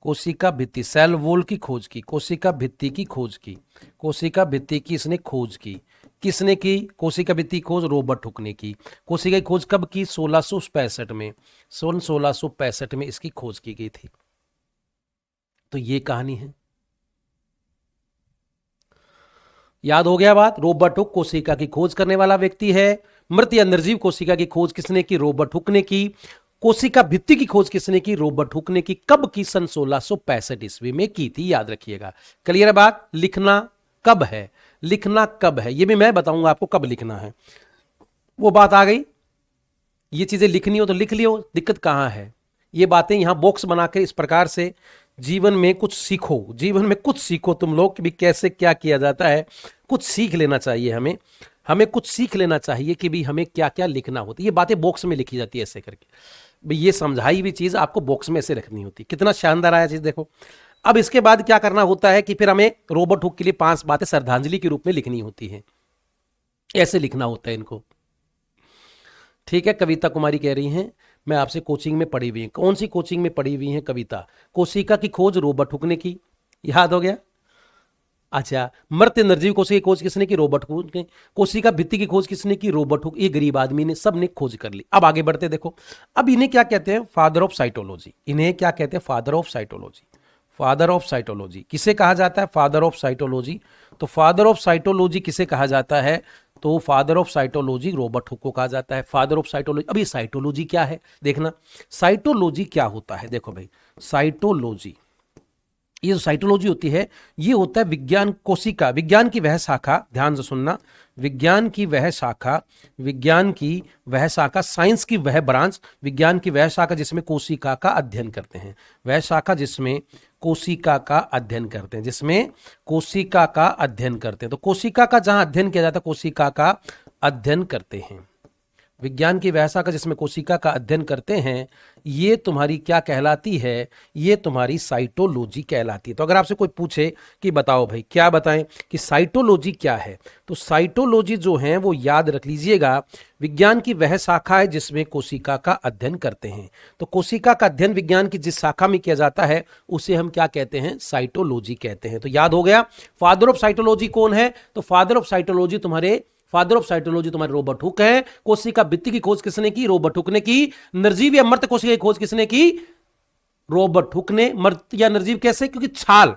कोशिका भित्ति, सेल वॉल की खोज की, कोशिका भित्ति की खोज की। कोशिका भित्ति की इसने खोज की। किसने की कोशिका भित्ति खोज? रॉबर्ट हुक ने की। कोशिका की खोज कब की? 1665 में। सन 1665 में इसकी खोज की गई थी। तो ये कहानी है। याद हो गया बात। रॉबर्ट हुक कोशिका की खोज करने वाला व्यक्ति है। मृत या निर्जीव कोशिका की खोज किसने की? रॉबर्ट हुक ने की। कोशिका भित्ति की खोज किसने की? रॉबर्ट हुक ने की। कब की? सन 1665 ईस्वी में की थी, याद रखिएगा। क्लियर है बात? लिखना कब है, लिखना कब है, ये भी मैं बताऊंगा आपको कब लिखना है। वो बात आ गई। ये चीजें लिखनी हो तो लिख लियो, दिक्कत कहां है। ये बातें यहां बॉक्स बनाकर इस प्रकार से जीवन में कुछ सीखो, जीवन में कुछ सीखो तुम लोग कि भी कैसे क्या किया जाता है। कुछ सीख लेना चाहिए हमें, हमें कुछ सीख लेना चाहिए कि भी हमें क्या क्या लिखना होता है। ये बातें बॉक्स में लिखी जाती है ऐसे करके, भाई ये समझाई हुई चीज आपको बॉक्स में ऐसे रखनी होती है। कितना शानदार आया चीज देखो। अब इसके बाद क्या करना होता है कि फिर हमें रॉबर्ट हुक के लिए 5 बातें श्रद्धांजलि के रूप में लिखनी होती है। ऐसे लिखना होता है इनको। ठीक है, कविता कुमारी कह रही हैं मैं आपसे कोचिंग में पढ़ी हुई है। कौन सी कोचिंग में पढ़ी हुई है कविता? कोशिका की खोज रॉबर्ट हुक ने की, याद हो गया। अच्छा, मृत निर्जीव कोशिका की खोज किसने की? रॉबर्ट हुक ने। कोशिका भित्ति की खोज किसने की? Robert Hooke. ये गरीब आदमी ने, सब ने खोज कर ली। अब आगे बढ़ते देखो। अब इन्हें क्या कहते हैं? Father of cytology. इन्हें क्या कहते हैं? Father of cytology. Father of cytology किसे कहा जाता है? Father of cytology. तो फादर ऑफ साइटोलॉजी किसे कहा जाता है? तो father of cytology Robert Hooke को कहा जाता है। Father of cytology. अब ये साइटोलॉजी क्या है देखना। साइटोलॉजी क्या होता है? देखो भाई, साइटोलॉजी, ये जो साइटोलॉजी होती है ये होता है विज्ञान, कोशिका विज्ञान की वह शाखा, ध्यान से सुनना, विज्ञान की वह शाखा, विज्ञान की वह शाखा, साइंस की वह ब्रांच, विज्ञान की वह शाखा जिसमें कोशिका का अध्ययन करते हैं। वह शाखा जिसमें कोशिका का अध्ययन करते हैं, जिसमें कोशिका का अध्ययन करते हैं। तो कोशिका का जहां अध्ययन किया जाता है, कोशिका का अध्ययन करते हैं। विज्ञान की वह शाखा जिसमें कोशिका का अध्ययन करते हैं, ये तुम्हारी क्या कहलाती है? ये तुम्हारी साइटोलॉजी कहलाती है। तो अगर आपसे कोई पूछे कि बताओ भाई क्या बताएं कि साइटोलॉजी क्या है, तो साइटोलॉजी जो है वो याद रख लीजिएगा, विज्ञान की वह शाखा है जिसमें कोशिका का अध्ययन करते हैं। तो कोशिका का अध्ययन विज्ञान की जिस शाखा में किया जाता है उसे हम क्या कहते हैं? साइटोलॉजी कहते हैं। तो याद हो गया। फादर ऑफ साइटोलॉजी कौन है? तो फादर ऑफ साइटोलॉजी तुम्हारे रॉबर्ट हुक है। कोशिका भित्ति की खोज किसने की? रॉबर्ट हुक ने की। निर्जीव या मृत कोशिका की खोज किसने की? रॉबर्ट हुक ने। मृत या निर्जीव कैसे? क्योंकि छाल,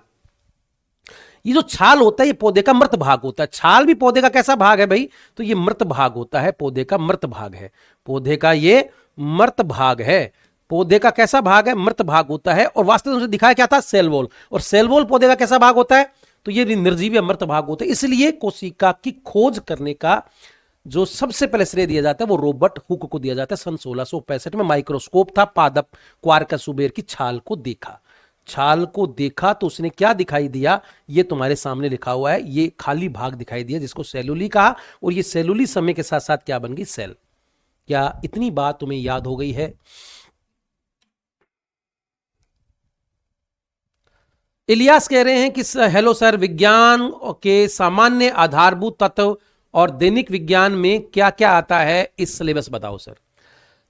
ये जो छाल होता है ये पौधे का मृत भाग होता है। छाल भी पौधे का कैसा भाग है भाई? तो ये मृत भाग होता है, पौधे का मृत भाग है। पौधे का ये मृत भाग है। पौधे का कैसा भाग है? मृत भाग होता है। और वास्तव में दिखाया क्या था? Cell wall. और सेल वॉल पौधे का कैसा भाग होता है? तो ये निर्जीव या मृत भाग होते हैं। इसलिए कोशिका की खोज करने का जो सबसे पहले श्रेय दिया जाता है वो रॉबर्ट हुक को दिया जाता है। सन 1665 में माइक्रोस्कोप था, पादप क्वार्कस सुबेर की छाल को देखा। छाल को देखा तो उसने क्या दिखाई दिया? ये तुम्हारे सामने लिखा हुआ है, ये खाली भाग दिखाई दिया जिसको सेलुली कहा। और ये सेलुली समय के साथ साथ क्या बन गई? सेल। क्या इतनी बात तुम्हें याद हो गई है? इलियास कह रहे हैं कि हेलो सर, विज्ञान के सामान्य आधारभूत तत्व और दैनिक विज्ञान में क्या क्या आता है, इस सिलेबस बताओ सर।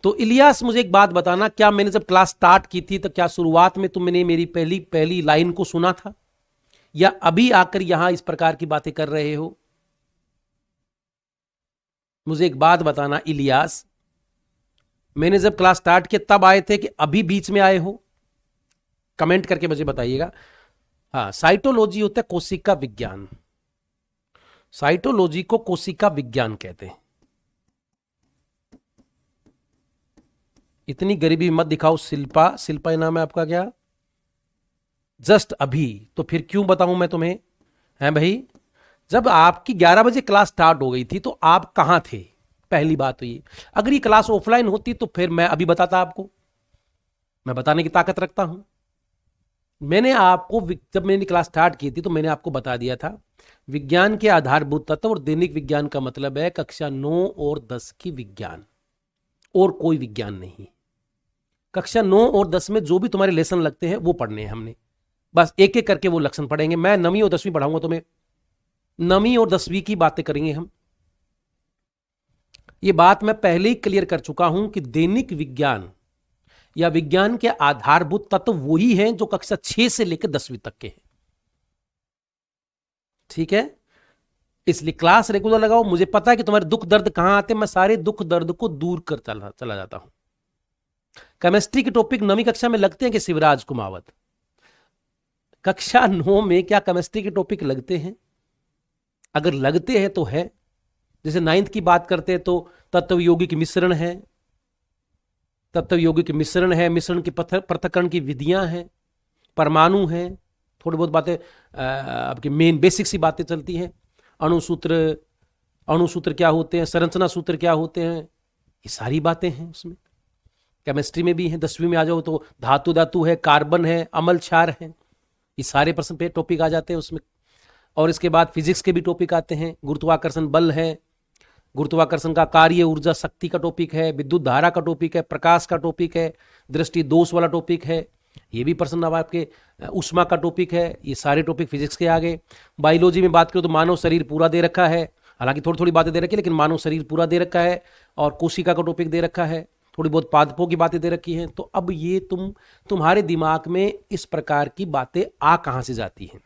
तो इलियास मुझे एक बात बताना, क्या मैंने जब क्लास स्टार्ट की थी तो क्या शुरुआत में तुमने मेरी पहली पहली लाइन को सुना था, या अभी आकर यहां इस प्रकार की बातें कर रहे हो? मुझे एक बात बताना इलियास, मैंने जब क्लास स्टार्ट किया तब आए थे कि अभी बीच में आए हो? कमेंट करके मुझे बताइएगा। हाँ, साइटोलॉजी होता है कोशिका विज्ञान। साइटोलॉजी को कोशिका विज्ञान कहते हैं। इतनी गरीबी मत दिखाओ शिल्पा। शिल्पा नाम है आपका क्या? जस्ट अभी, तो फिर क्यों बताऊं मैं तुम्हें? हैं भाई, जब आपकी 11 बजे क्लास स्टार्ट हो गई थी तो आप कहां थे? पहली बात तो ये। अगर ये क्लास ऑफलाइन होती तो फिर मैं अभी बताता आपको, मैं बताने की ताकत रखता हूं। मैंने आपको जब मैंने क्लास स्टार्ट की थी तो मैंने आपको बता दिया था विज्ञान के आधारभूत तत्व और दैनिक विज्ञान का मतलब है कक्षा 9 और 10 की विज्ञान, और कोई विज्ञान नहीं। कक्षा 9 और 10 में जो भी तुम्हारे लेसन लगते हैं वो पढ़ने हैं हमने, बस एक एक करके वो लेसन पढ़ेंगे। मैं 9वीं और 10वीं पढ़ाऊंगा तुम्हें, 9वीं और 10वीं की बातें करेंगे हम। ये बात मैं पहले ही क्लियर कर चुका हूं कि दैनिक विज्ञान या विज्ञान के आधारभूत तत्व वही हैं जो कक्षा 6 से लेकर 10वीं तक के हैं। ठीक है, इसलिए क्लास रेगुलर लगाओ। मुझे पता है कि तुम्हारे दुख दर्द कहां आते हैं, मैं सारे दुख दर्द को दूर कर चला जाता हूं। केमिस्ट्री के टॉपिक 9वीं कक्षा में लगते हैं कि शिवराज कुमावत? कक्षा 9 में क्या केमिस्ट्री के टॉपिक लगते हैं? अगर लगते हैं तो है। जैसे 9th की बात करते हैं तो तत्व यौगिक मिश्रण है, तत्व यौगिक मिश्रण है, मिश्रण की पृथक्करण की विधियां हैं, परमाणु हैं, थोड़ी बहुत बातें आपकी मेन बेसिक सी बातें चलती हैं। अणुसूत्र, अणुसूत्र क्या होते हैं, संरचना सूत्र क्या होते हैं, ये सारी बातें हैं उसमें। केमिस्ट्री में भी है, 10वीं में आ जाओ तो धातु धातु है, कार्बन है, अम्ल क्षार है, ये सारे प्रश्न पे टॉपिक आ जाते हैं उसमें। और इसके बाद फिजिक्स के भी टॉपिक आते हैं, गुरुत्वाकर्षण बल है, गुरुत्वाकर्षण का कार्य, ऊर्जा शक्ति का टॉपिक है, विद्युत धारा का टॉपिक है, प्रकाश का टॉपिक है, दृष्टि दोष वाला टॉपिक है, ये भी प्रश्न अब आपके ऊष्मा का टॉपिक है। ये सारे टॉपिक फिजिक्स के आगे। बायोलॉजी में बात करो तो मानव शरीर पूरा दे रखा है, हालांकि थोड़ी थोड़ी बातें दे रखी है, लेकिन मानव शरीर पूरा दे रखा है, और कोशिका का टॉपिक दे रखा है, थोड़ी बहुत पादपों की बातें दे रखी हैं। तो अब ये तुम्हारे दिमाग में इस प्रकार की बातें आ कहां से जाती हैं?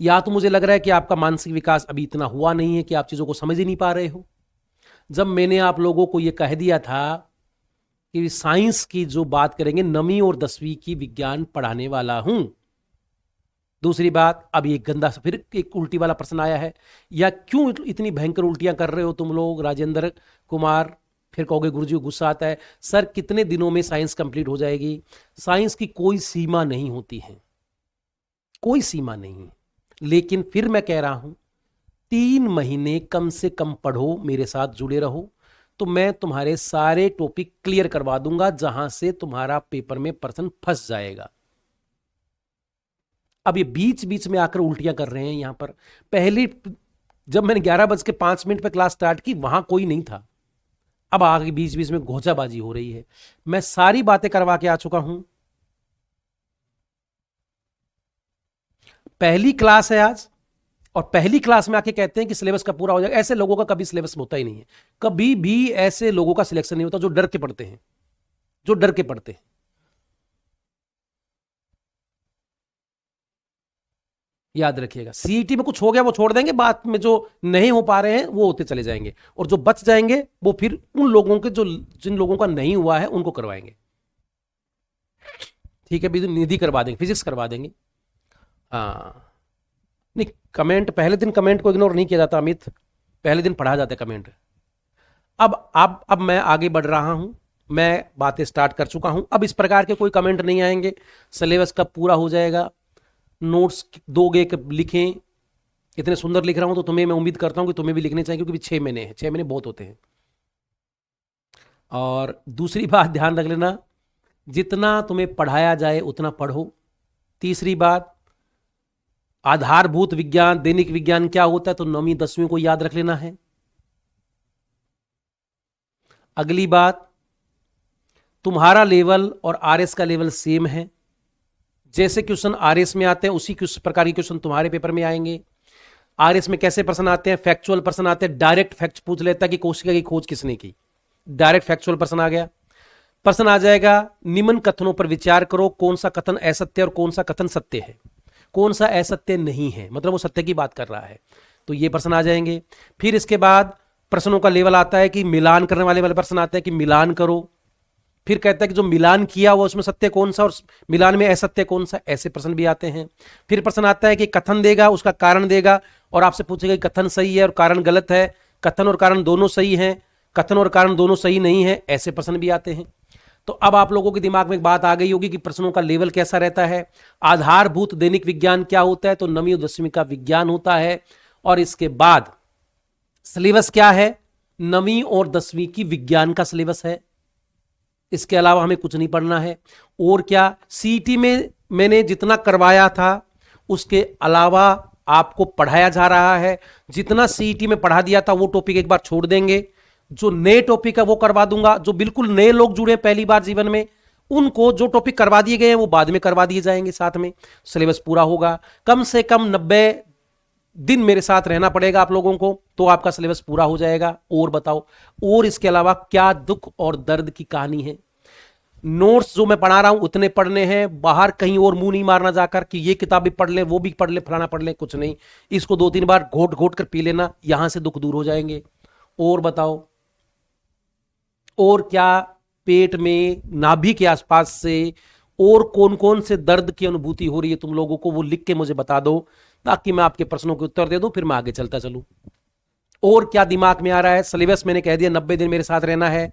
या तो मुझे लग रहा है कि आपका मानसिक विकास अभी इतना हुआ नहीं है कि आप चीजों को समझ ही नहीं पा रहे हो। जब मैंने आप लोगों को यह कह दिया था कि साइंस की जो बात करेंगे, 9वीं और 10वीं की विज्ञान पढ़ाने वाला हूं। दूसरी बात, अब ये गंदा फिर एक उल्टी वाला प्रश्न आया है, या क्यों इतनी भयंकर उल्टियां कर रहे हो तुम लोग राजेंद्र कुमार? फिर कहोगे गुरुजी को गुस्सा आता है, सर कितने दिनों में साइंस कंप्लीट हो जाएगी? साइंस की कोई सीमा नहीं होती है, कोई सीमा नहीं। लेकिन फिर मैं कह रहा हूं 3 महीने कम से कम पढ़ो, मेरे साथ जुड़े रहो, तो मैं तुम्हारे सारे टॉपिक क्लियर करवा दूंगा जहां से तुम्हारा पेपर में प्रश्न फंस जाएगा। अब ये बीच बीच में आकर उल्टियां कर रहे हैं यहां पर। पहले जब मैंने 11:05 पे क्लास स्टार्ट की वहां कोई नहीं था, अब आगे बीच बीच में घोचाबाजी हो रही है। मैं सारी बातें करवा के आ चुका हूं। पहली क्लास है आज, और पहली क्लास में आके कहते हैं कि सिलेबस का पूरा हो जाएगा। ऐसे लोगों का कभी सिलेबस होता ही नहीं है, कभी भी ऐसे लोगों का सिलेक्शन नहीं होता जो डर के पढ़ते हैं, जो डर के पढ़ते हैं। याद रखिएगा, सीईटी में कुछ हो गया वो छोड़ देंगे, बाद में जो नहीं हो पा रहे हैं वो होते चले जाएंगे, और जो बच जाएंगे वो फिर उन लोगों के जो जिन लोगों का नहीं हुआ है उनको करवाएंगे। ठीक है, निधि करवा देंगे, फिजिक्स करवा देंगे। हाँ नहीं, कमेंट पहले दिन कमेंट को इग्नोर नहीं किया जाता अमित, पहले दिन पढ़ा जाता है कमेंट। अब मैं आगे बढ़ रहा हूं, मैं बातें स्टार्ट कर चुका हूं। अब इस प्रकार के कोई कमेंट नहीं आएंगे, सिलेबस कब पूरा हो जाएगा, नोट्स दोगे कब लिखें। इतने सुंदर लिख रहा हूं तो तुम्हें मैं उम्मीद करता हूं कि तुम्हें भी लिखने चाहिए, क्योंकि 6 महीने हैं, 6 महीने बहुत होते हैं। और दूसरी बात ध्यान रख लेना, जितना तुम्हें पढ़ाया जाए उतना पढ़ो। तीसरी बात, आधारभूत विज्ञान, दैनिक विज्ञान क्या होता है तो 9वीं 10वीं को याद रख लेना है। अगली बात, तुम्हारा लेवल और आरएस का लेवल सेम है। जैसे क्वेश्चन आरएस में आते हैं उसी प्रकार के क्वेश्चन तुम्हारे पेपर में आएंगे। आरएस में कैसे प्रश्न आते हैं? फैक्चुअल प्रश्न आते हैं, डायरेक्ट फैक्ट पूछ लेता है कि कोशिका की खोज किसने की, डायरेक्ट फैक्चुअल प्रश्न आ गया। प्रश्न आ जाएगा, निम्न कथनों पर विचार करो, कौन सा कथन असत्य और कौन सा कथन सत्य है, कौन सा असत्य नहीं है, मतलब वो सत्य की बात कर रहा है, तो ये प्रश्न आ जाएंगे। फिर इसके बाद प्रश्नों का लेवल आता है कि मिलान करने वाले प्रश्न आते हैं कि मिलान करो। फिर कहता है कि जो मिलान किया हुआ उसमें सत्य कौन सा और मिलान में असत्य कौन सा, ऐसे प्रश्न भी आते हैं। फिर प्रश्न आता है कि कथन देगा, उसका कारण देगा, और आपसे पूछेगा कि कथन सही है और कारण गलत है, कथन और कारण दोनों सही हैं, कथन और कारण दोनों सही नहीं है, ऐसे प्रश्न भी आते हैं। तो अब आप लोगों के दिमाग में एक बात आ गई होगी कि प्रश्नों का लेवल कैसा रहता है। आधारभूत दैनिक विज्ञान क्या होता है तो 9वीं और 10वीं का विज्ञान होता है, और इसके बाद सिलेबस क्या है, 9वीं और 10वीं की विज्ञान का सिलेबस है। इसके अलावा हमें कुछ नहीं पढ़ना है। और क्या, सीईटी में मैंने जितना करवाया था उसके अलावा आपको पढ़ाया जा रहा है। जितना सीईटी में पढ़ा दिया था वो टॉपिक एक बार छोड़ देंगे, जो नए टॉपिक है वो करवा दूंगा। जो बिल्कुल नए लोग जुड़े पहली बार जीवन में, उनको जो टॉपिक करवा दिए गए हैं वो बाद में करवा दिए जाएंगे, साथ में सिलेबस पूरा होगा। कम से कम 90 दिन मेरे साथ रहना पड़ेगा आप लोगों को, तो आपका सिलेबस पूरा हो जाएगा। और बताओ, और इसके अलावा क्या दुख और दर्द की कहानी है? नोट्स जो मैं पढ़ा रहा हूं उतने पढ़ने हैं, बाहर कहीं और मुंह नहीं मारना जाकर कि ये किताब भी पढ़ ले, वो भी पढ़ ले, फलाना पढ़ ले, कुछ नहीं। इसको 2-3 बार घोट घोट कर पी लेना, यहां से दुख दूर हो जाएंगे। और बताओ, और क्या पेट में, नाभि के आसपास से और कौन कौन से दर्द की अनुभूति हो रही है तुम लोगों को, वो लिख के मुझे बता दो, ताकि मैं आपके प्रश्नों के उत्तर दे दूं, फिर मैं आगे चलता चलूं। और क्या दिमाग में आ रहा है? सिलेबस मैंने कह दिया 90 दिन मेरे साथ रहना है,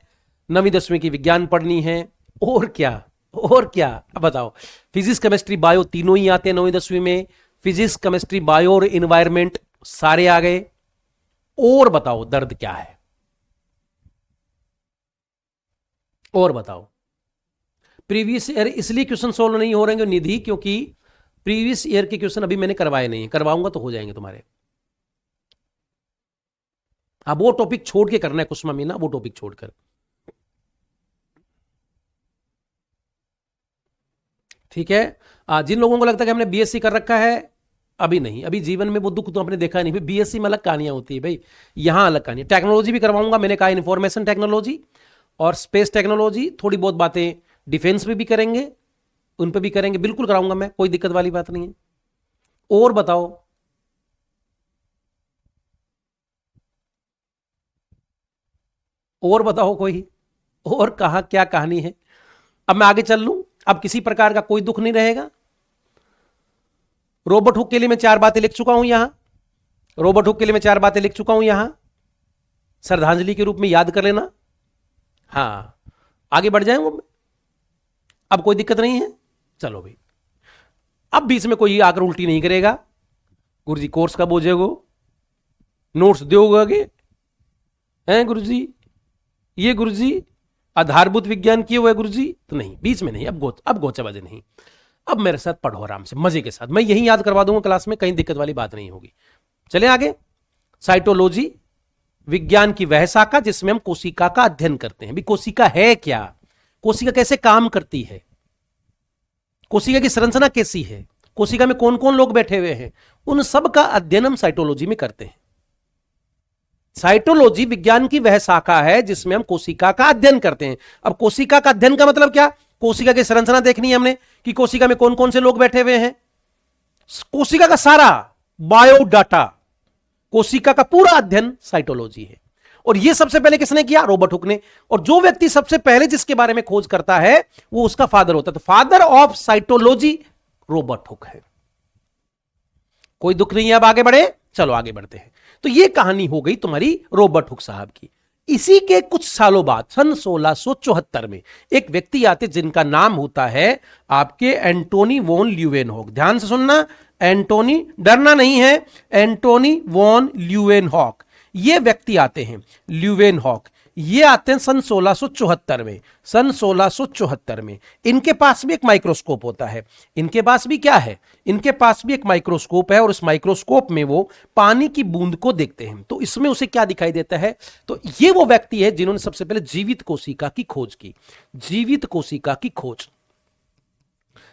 9वीं 10वीं की विज्ञान पढ़नी है, और क्या, और क्या? अब बताओ, फिजिक्स केमिस्ट्री बायो तीनों ही आते हैं 9वीं 10वीं में, फिजिक्स केमिस्ट्री बायो और इन्वायरमेंट सारे आ गए। और बताओ दर्द क्या है? और बताओ। प्रीवियस ईयर इसलिए क्वेश्चन सोल्व नहीं हो रहे हैं निधि, क्योंकि प्रीवियस ईयर के क्वेश्चन अभी मैंने करवाए नहीं, करवाऊंगा तो हो जाएंगे तुम्हारे। अब वो टॉपिक छोड़ के करना है कुसुमा मीना, वो टॉपिक छोड़कर। ठीक है। जिन लोगों को लगता है कि हमने बीएससी कर रखा है, अभी नहीं, अभी जीवन में वो दुख तो आपने देखा नहीं। बीएससी में अलग कहानियां होती है भाई, यहां अलग कहानी। टेक्नोलॉजी भी करवाऊंगा, मैंने कहा इन्फॉर्मेशन टेक्नोलॉजी और स्पेस टेक्नोलॉजी, थोड़ी बहुत बातें डिफेंस में भी करेंगे, उन पर भी करेंगे, बिल्कुल कराऊंगा मैं, कोई दिक्कत वाली बात नहीं है। और बताओ। और बताओ कोई, और कहा क्या कहानी है? अब मैं आगे चल लूं, अब किसी प्रकार का कोई दुख नहीं रहेगा। रॉबर्ट हुक के लिए मैं 4 बातें लिख चुका हूं यहां, रॉबर्ट हुक के लिए मैं 4 बातें लिख चुका हूं यहां, श्रद्धांजलि के रूप में याद कर लेना। हाँ, आगे बढ़ जाएंगे, अब कोई दिक्कत नहीं है। चलो भाई, अब बीच में कोई आकर उल्टी नहीं करेगा, गुरुजी कोर्स कब हो जाएगा, नोट्स दोगे हैं गुरुजी, ये गुरुजी आधारभूत विज्ञान किए हुए गुरुजी, तो नहीं, बीच में नहीं, अब गोचाबाजी नहीं। अब मेरे साथ पढ़ो आराम से, मजे के साथ, मैं यही याद करवा दूंगा क्लास में, कहीं दिक्कत वाली बात नहीं होगी। चले आगे। साइटोलॉजी विज्ञान की वह शाखा जिसमें हम कोशिका का अध्ययन करते हैं। भी कोशिका है क्या, कोशिका कैसे काम करती है, कोशिका की संरचना कैसी है, कोशिका में कौन कौन लोग बैठे हुए हैं, उन सब का अध्ययन हम साइटोलॉजी में करते हैं। साइटोलॉजी विज्ञान की वह शाखा है जिसमें हम कोशिका का अध्ययन करते हैं। अब कोशिका का अध्ययन का मतलब क्या? कोशिका की संरचना देखनी है हमने कि कोशिका में कौन कौन से लोग बैठे हुए हैं, कोशिका का सारा बायोडाटा, कोशिका का पूरा अध्ययन साइटोलॉजी है। और यह सबसे पहले किसने किया? रॉबर्ट हुक ने। और जो व्यक्ति सबसे पहले जिसके बारे में खोज करता है वो उसका फादर होता है। तो father of cytology Robert Hooke है। कोई दुख नहीं है। अब आगे बढ़े, चलो आगे बढ़ते हैं। तो यह कहानी हो गई तुम्हारी रॉबर्ट हुक साहब की। इसी के कुछ सालों बाद सन 1674 में एक व्यक्ति आते जिनका नाम होता है आपके एंटोनी वॉन ल्यूवेनहॉक। ध्यान से सुनना, एंटोनी, डरना नहीं है, एंटोनी वॉन ल्यूवेनहॉक। ये व्यक्ति आते हैं ल्यूवेनहॉक, ये आते हैं सन 1674 में। सन 1674 में इनके पास भी एक माइक्रोस्कोप होता है। इनके पास भी क्या है? इनके पास भी एक माइक्रोस्कोप है और उस माइक्रोस्कोप में वो पानी की बूंद को देखते हैं। तो इसमें उसे क्या दिखाई देता है? तो ये वो व्यक्ति है जिन्होंने सबसे पहले जीवित कोशिका की खोज की। जीवित कोशिका की खोज,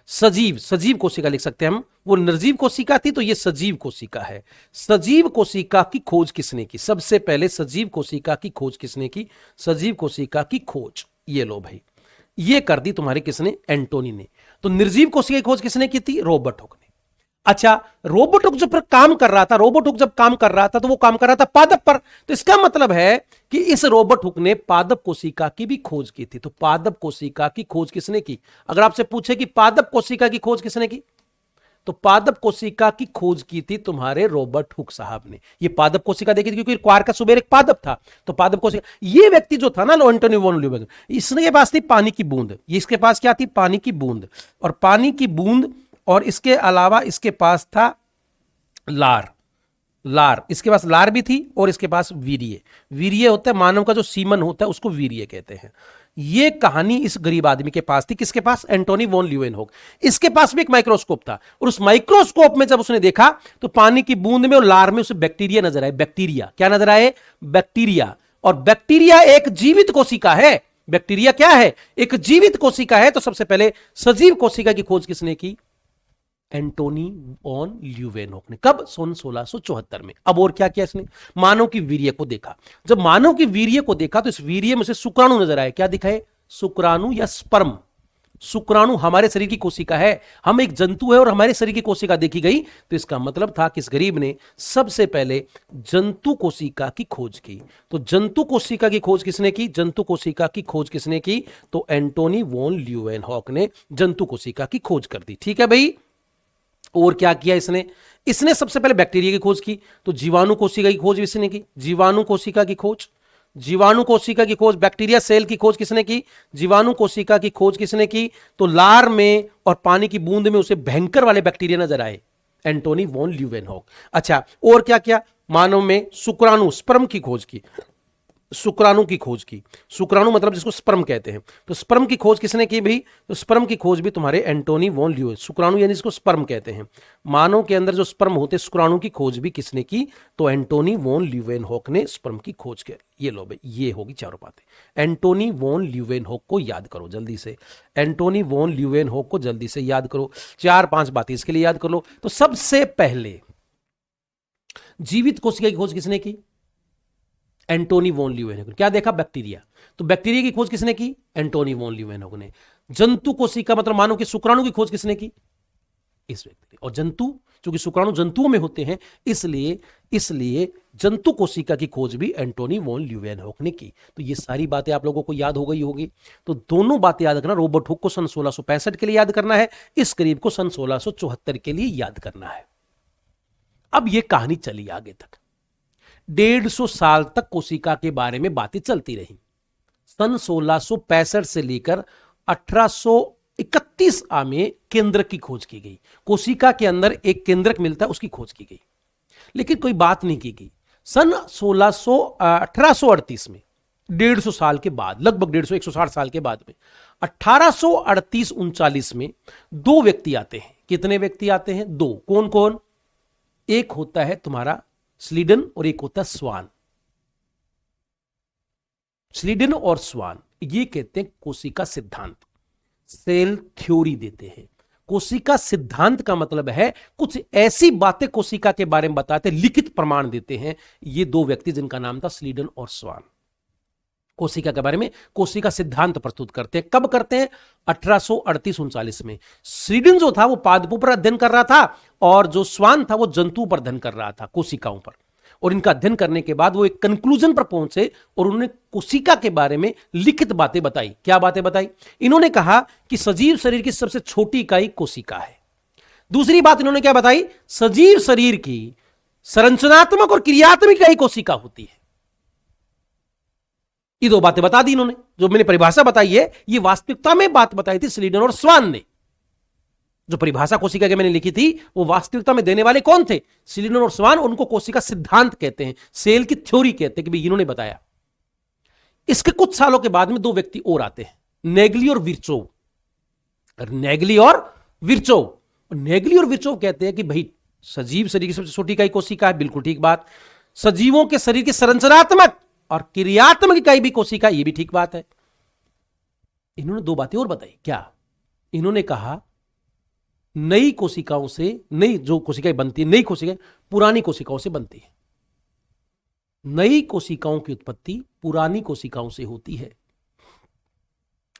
सजीव कोशिका लिख सकते हैं हम। वो निर्जीव कोशिका थी, तो ये सजीव कोशिका है। सजीव कोशिका की खोज किसने की? सबसे पहले सजीव कोशिका की खोज किसने की? सजीव कोशिका की खोज ये लो भाई, ये कर दी तुम्हारे किसने? एंटोनी ने। तो निर्जीव कोशिका की खोज किसने की थी? रॉबर्ट हुक ने। अच्छा, रॉबर्ट हुक जब काम कर रहा था, रॉबर्ट हुक जब काम कर रहा था तो वो काम कर रहा था पादप पर। तो इसका मतलब है कि इस रॉबर्ट हुक ने पादप कोशिका की भी खोज की थी। तो पादप कोशिका की खोज किसने की? अगर आपसे पूछे कि पादप कोशिका की खोज किसने की, तो पादप कोशिका की खोज की थी तुम्हारे रॉबर्ट हुक साहब ने। ये पादप कोशिका देखी थी क्योंकि क्वार्क का सुबेर एक पादप था। तो पादप कोशिका, ये व्यक्ति जो था ना एंटोनी वॉन ल्यूवेनहॉक, इसके पास थी पानी की बूंद। ये इसके पास क्या थी? पानी की बूंद। और पानी की बूंद, और इसके अलावा इसके पास था लार, इसके पास लार भी थी, और इसके पास वीर्य होता है मानव का जो सीमन होता है उसको वीर्य कहते हैं। ये कहानी इस गरीब आदमी के पास थी। किसके पास? Antony von Leeuwenhoek. इसके पास भी एक माइक्रोस्कोप था, और उस माइक्रोस्कोप में जब उसने देखा तो पानी की बूंद में और लार में उसे बैक्टीरिया नजर आए। बैक्टीरिया क्या नजर आए? बैक्टीरिया। और बैक्टीरिया एक जीवित कोशिका है। बैक्टीरिया क्या है? एक जीवित कोशिका है। तो सबसे पहले सजीव कोशिका की खोज किसने की? एंटोनी वॉन ल्यूवेनहॉक ने। कब? सन 1674 में। अब और क्या किया इसने? मानव की वीर्य को देखा। जब मानव की वीर्य को देखा तो इस वीर्य में से शुक्राणु नजर आए। क्या दिखाए? शुक्राणु या स्पर्म। शुक्राणु हमारे शरीर की कोशिका है, हम एक जंतु है और हमारे शरीर की कोशिका देखी गई। तो इसका मतलब था कि इस गरीब ने सबसे पहले जंतु कोशिका की खोज की। तो जंतु कोशिका की खोज किसने की? जंतु कोशिका की खोज किसने की? तो एंटोनी वॉन ल्यूवेनहॉक ने जंतु कोशिका की खोज कर दी। ठीक है भाई, और क्या किया इसने, इसने सबसे पहले बैक्टीरिया की खोज की, तो जीवाणु कोशिका की खोज इसने की, जीवाणु कोशिका की खोज, जीवाणु कोशिका की खोज, बैक्टीरिया सेल की खोज किसने की, जीवाणु कोशिका की खोज किसने की, तो लार में और पानी की बूंद में उसे भयंकर वाले बैक्टीरिया नजर आए, एंटोनी वॉन ल्यूवेनहॉक। अच्छा, और क्या क्या, मानव में शुक्राणु स्पर्म की खोज की, शुक्राणु की खोज की, शुक्राणु मतलब जिसको स्पर्म कहते हैं, तो स्पर्म की खोज किसने की भाई, तो स्पर्म की खोज भी तुम्हारे एंटोनी वॉन ल्यूवेन, शुक्राणु यानी जिसको स्पर्म कहते हैं, मानव के अंदर जो स्पर्म होते हैं शुक्राणु की खोज भी किसने की, तो एंटोनी वॉन ल्यूवेनहॉक ने स्पर्म की खोज की। ये लो भाई, ये होगी चारों बातें। एंटोनी वॉन ल्यूवेनहॉक को याद करो जल्दी से, एंटोनी वॉन ल्यूवेनहॉक को जल्दी से याद करो, 4-5 बातें इसके लिए याद कर लो। तो सबसे पहले जीवित कोशिका की खोज किसने की, एंटोनी वॉन ल्यूवेनहॉक। क्या देखा, बैक्टीरिया, तो बैक्टीरिया की खोज किसने की, एंटोनी वॉन ल्यूवेनहॉक ने। जंतु कोशिका मतलब मानव के शुक्राणु की खोज किसने की, इस व्यक्ति ने। और जंतु, क्योंकि शुक्राणु जंतुओं में होते हैं, इसलिए जंतु कोशिका की खोज भी एंटोनी वॉन ल्यूवेनहॉक ने की। तो ये सारी बातें आप लोगों को याद हो गई होगी। तो दोनों बातें याद रखना, रॉबर्ट हुक को सन 1665 के लिए याद करना है, इस करीब को सन 1674 के लिए याद करना है। अब ये कहानी चली आगे तक, 150 साल तक कोशिका के बारे में बातें चलती रही। सन 1665 से लेकर 1831 में केंद्रक की खोज की गई, कोशिका के अंदर एक केंद्रक मिलता है उसकी खोज की गई, लेकिन कोई बात नहीं की गई। सन 1838 में, 150 साल के बाद, लगभग 150-160 साल के बाद में, 1838-39 में 2 व्यक्ति आते हैं। कितने व्यक्ति आते हैं, 2। कौन कौन, एक होता है तुम्हारा स्लीडन और एक होता है स्वान। स्लीडन और स्वान ये कहते हैं कोशिका सिद्धांत, सेल थ्योरी देते हैं। कोशिका सिद्धांत का मतलब है कुछ ऐसी बातें कोशिका के बारे में बताते, लिखित प्रमाण देते हैं। ये 2 व्यक्ति जिनका नाम था स्लीडन और स्वान, कोशिका के बारे में कोशिका सिद्धांत प्रस्तुत करते हैं। कब करते हैं, 1838-39 में। स्लीडन जो था वो पादपों पर अध्ययन कर रहा था, और जो स्वान था वो जंतु पर अध्ययन कर रहा था, कोशिकाओं पर। और इनका अध्ययन करने के बाद वो एक कंक्लूजन पर पहुंचे और उन्होंने कोशिका के बारे में लिखित बातें बताई। क्या बातें बताई, इन्होंने कहा कि सजीव शरीर की सबसे छोटी इकाई कोशिका है। दूसरी बात इन्होंने क्या बताई, सजीव शरीर की संरचनात्मक और क्रियात्मक इकाई कोशिका होती है। ये 2 बातें बता दी इन्होंने। जो मैंने परिभाषा बताई है, ये वास्तविकता में बात बताई थी स्लीडन और स्वान ने। जो परिभाषा कोशिका के मैंने लिखी थी, वो वास्तविकता में देने वाले कौन थे, स्लीडन और स्वान। उनको कोशिका सिद्धांत कहते हैं, सेल की थ्योरी कहते हैं कि भाई इन्होंने बताया। इसके कुछ सालों के बाद में 2 व्यक्ति और आते हैं, नेगली और विर्चोव। नेगली और विर्चोव, नेगली और विर्चोव कहते हैं कि भाई सजीव शरीर की सबसे छोटी इकाई कोशिका है, बिल्कुल ठीक बात। सजीवों के शरीर की संरचनात्मक और क्रियात्मक इकाई भी कोशिका, ये भी ठीक बात है। इन्होंने 2 बातें और बताई। क्या, इन्होंने कहा नई कोशिकाओं से, नई जो कोशिकाएं बनती है, नई कोशिकाएं पुरानी कोशिकाओं से बनती है। नई कोशिकाओं की उत्पत्ति पुरानी कोशिकाओं से होती है।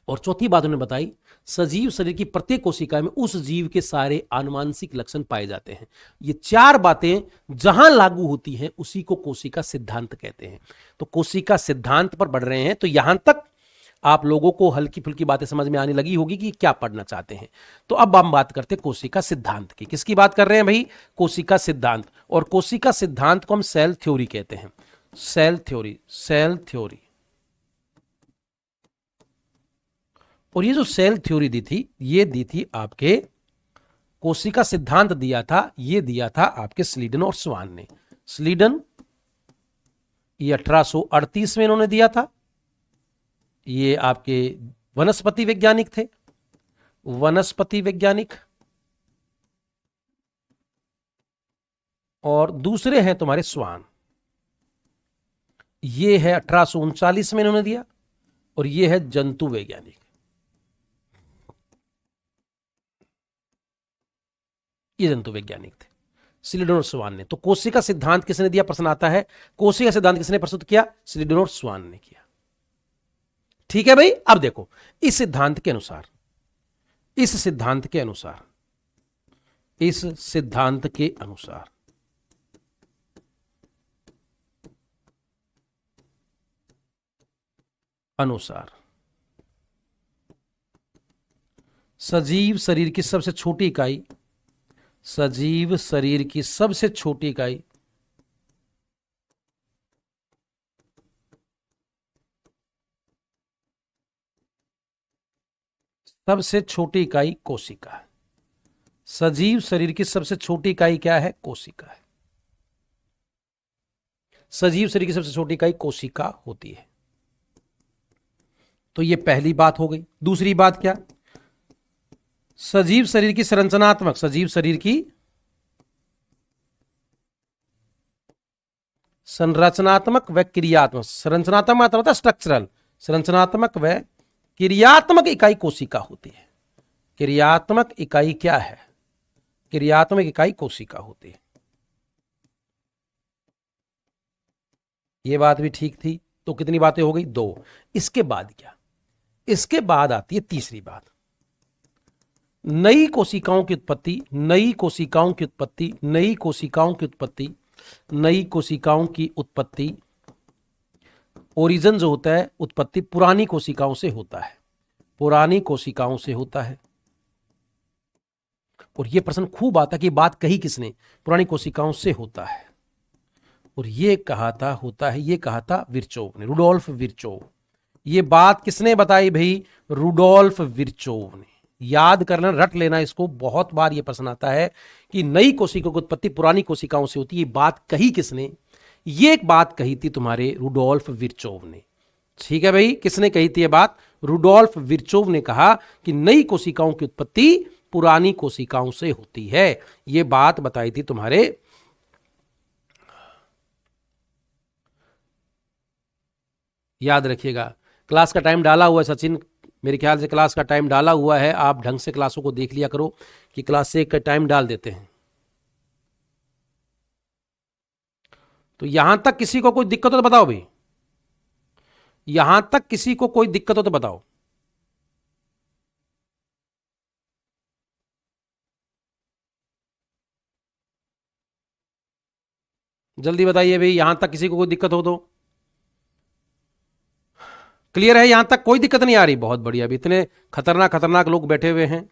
और चौथी बात उन्होंने बताई, सजीव शरीर की प्रत्येक कोशिका में उस जीव के सारे आनुवांशिक लक्षण पाए जाते हैं। ये 4 बातें जहां लागू होती हैं उसी को कोशिका सिद्धांत कहते हैं। तो कोशिका सिद्धांत पर बढ़ रहे हैं, तो यहां तक आप लोगों को हल्की फुल्की बातें समझ में आने लगी होगी कि क्या पढ़ना चाहते हैं। तो अब हम बात करते हैं कोशिका सिद्धांत की। किसकी बात कर रहे हैं भाई, कोशिका सिद्धांत। और कोशिका सिद्धांत को हम सेल थ्योरी कहते हैं, सेल थ्योरी, सेल थ्योरी। और ये जो सेल थ्योरी दी थी, ये दी थी आपके, कोशिका सिद्धांत दिया था, ये दिया था आपके स्लीडन और स्वान ने। स्लीडन ये 1838 में इन्होंने दिया था। ये आपके वनस्पति वैज्ञानिक थे, वनस्पति वैज्ञानिक। और दूसरे हैं तुम्हारे स्वान, ये है 1839 में इन्होंने दिया। और ये है जंतु वैज्ञानिक, ये जंतु वैज्ञानिक थे, स्लीडन और स्वान ने। तो कोशिका सिद्धांत किसने दिया, प्रश्न आता है, कोशिका सिद्धांत किसने प्रस्तुत किया, स्लीडन और स्वान ने किया। ठीक है भाई। अब देखो, इस सिद्धांत के अनुसार, इस सिद्धांत के अनुसार, इस सिद्धांत के अनुसार अनुसार सजीव शरीर की सबसे छोटी इकाई सजीव शरीर की सबसे छोटी इकाई कोशिका है। सजीव शरीर की सबसे छोटी इकाई क्या है? कोशिका है। सजीव शरीर की सबसे छोटी इकाई कोशिका होती है। तो ये पहली बात हो गई। दूसरी बात क्या? सजीव शरीर की संरचनात्मक, सजीव शरीर की संरचनात्मक व क्रियात्मक, संरचनात्मक मतलब होता है स्ट्रक्चरल, संरचनात्मक व क्रियात्मक इकाई कोशिका होती है। क्रियात्मक इकाई क्या है? क्रियात्मक इकाई कोशिका होती है। ये बात भी ठीक थी। तो कितनी बातें हो गई? 2। इसके बाद क्या? इसके बाद आती है तीसरी बात, नई कोशिकाओं की उत्पत्ति, नई कोशिकाओं की उत्पत्ति, नई कोशिकाओं की उत्पत्ति, नई कोशिकाओं की उत्पत्ति। ओरिजिन जो होता है, उत्पत्ति पुरानी कोशिकाओं से होता है, पुरानी कोशिकाओं से होता है। और यह प्रश्न खूब आता है कि बात कही किसने? पुरानी कोशिकाओं से होता है। और ये कहा था, होता है, ये कहा था विर्चोव ने, रुडोल्फ विर्चोव। ये बात किसने बताई भाई? रुडोल्फ विर्चोव ने। याद करना, रट लेना इसको, बहुत बार ये प्रश्न आता है कि नई कोशिकाओं की उत्पत्ति पुरानी कोशिकाओं से होती है। ये बात कही किसने? ये एक बात कही थी तुम्हारे रुडोल्फ विर्चोव ने। ठीक है भाई, किसने कही थी ये बात? रुडोल्फ विर्चोव ने कहा कि नई कोशिकाओं की उत्पत्ति पुरानी कोशिकाओं से होती है। ये बात बताई थी तुम्हारे याद रखिएगा। क्लास का टाइम डाला हुआ है सचिन, मेरे ख्याल से क्लास का टाइम डाला हुआ है। आप ढंग से क्लासों को देख लिया करो कि क्लास से का टाइम डाल देते हैं। तो यहां तक किसी को कोई दिक्कत हो तो बताओ भाई, यहां तक किसी को कोई दिक्कत हो तो बताओ। जल्दी बताइए भाई, यहां तक किसी को कोई दिक्कत हो तो। क्लियर है? यहां तक कोई दिक्कत नहीं आ रही? बहुत बढ़िया। अभी इतने खतरनाक खतरनाक लोग बैठे हुए हैं,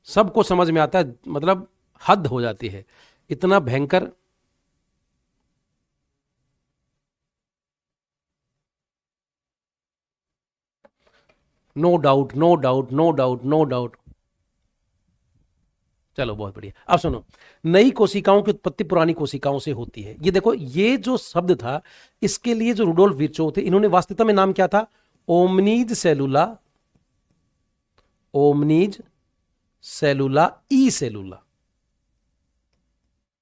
सबको समझ में आता है, मतलब हद हो जाती है, इतना भयंकर। No doubt, no doubt, no doubt, no doubt. चलो बहुत बढ़िया। अब सुनो, नई कोशिकाओं की उत्पत्ति पुरानी कोशिकाओं से होती है। ये देखो, ये जो शब्द था, इसके लिए जो रुडोल्फ विर्चोव थे, इन्होंने वास्तविकता में नाम क्या था? ओमनीज सेलुला, ओमनीज सेलुला ई सेलुला,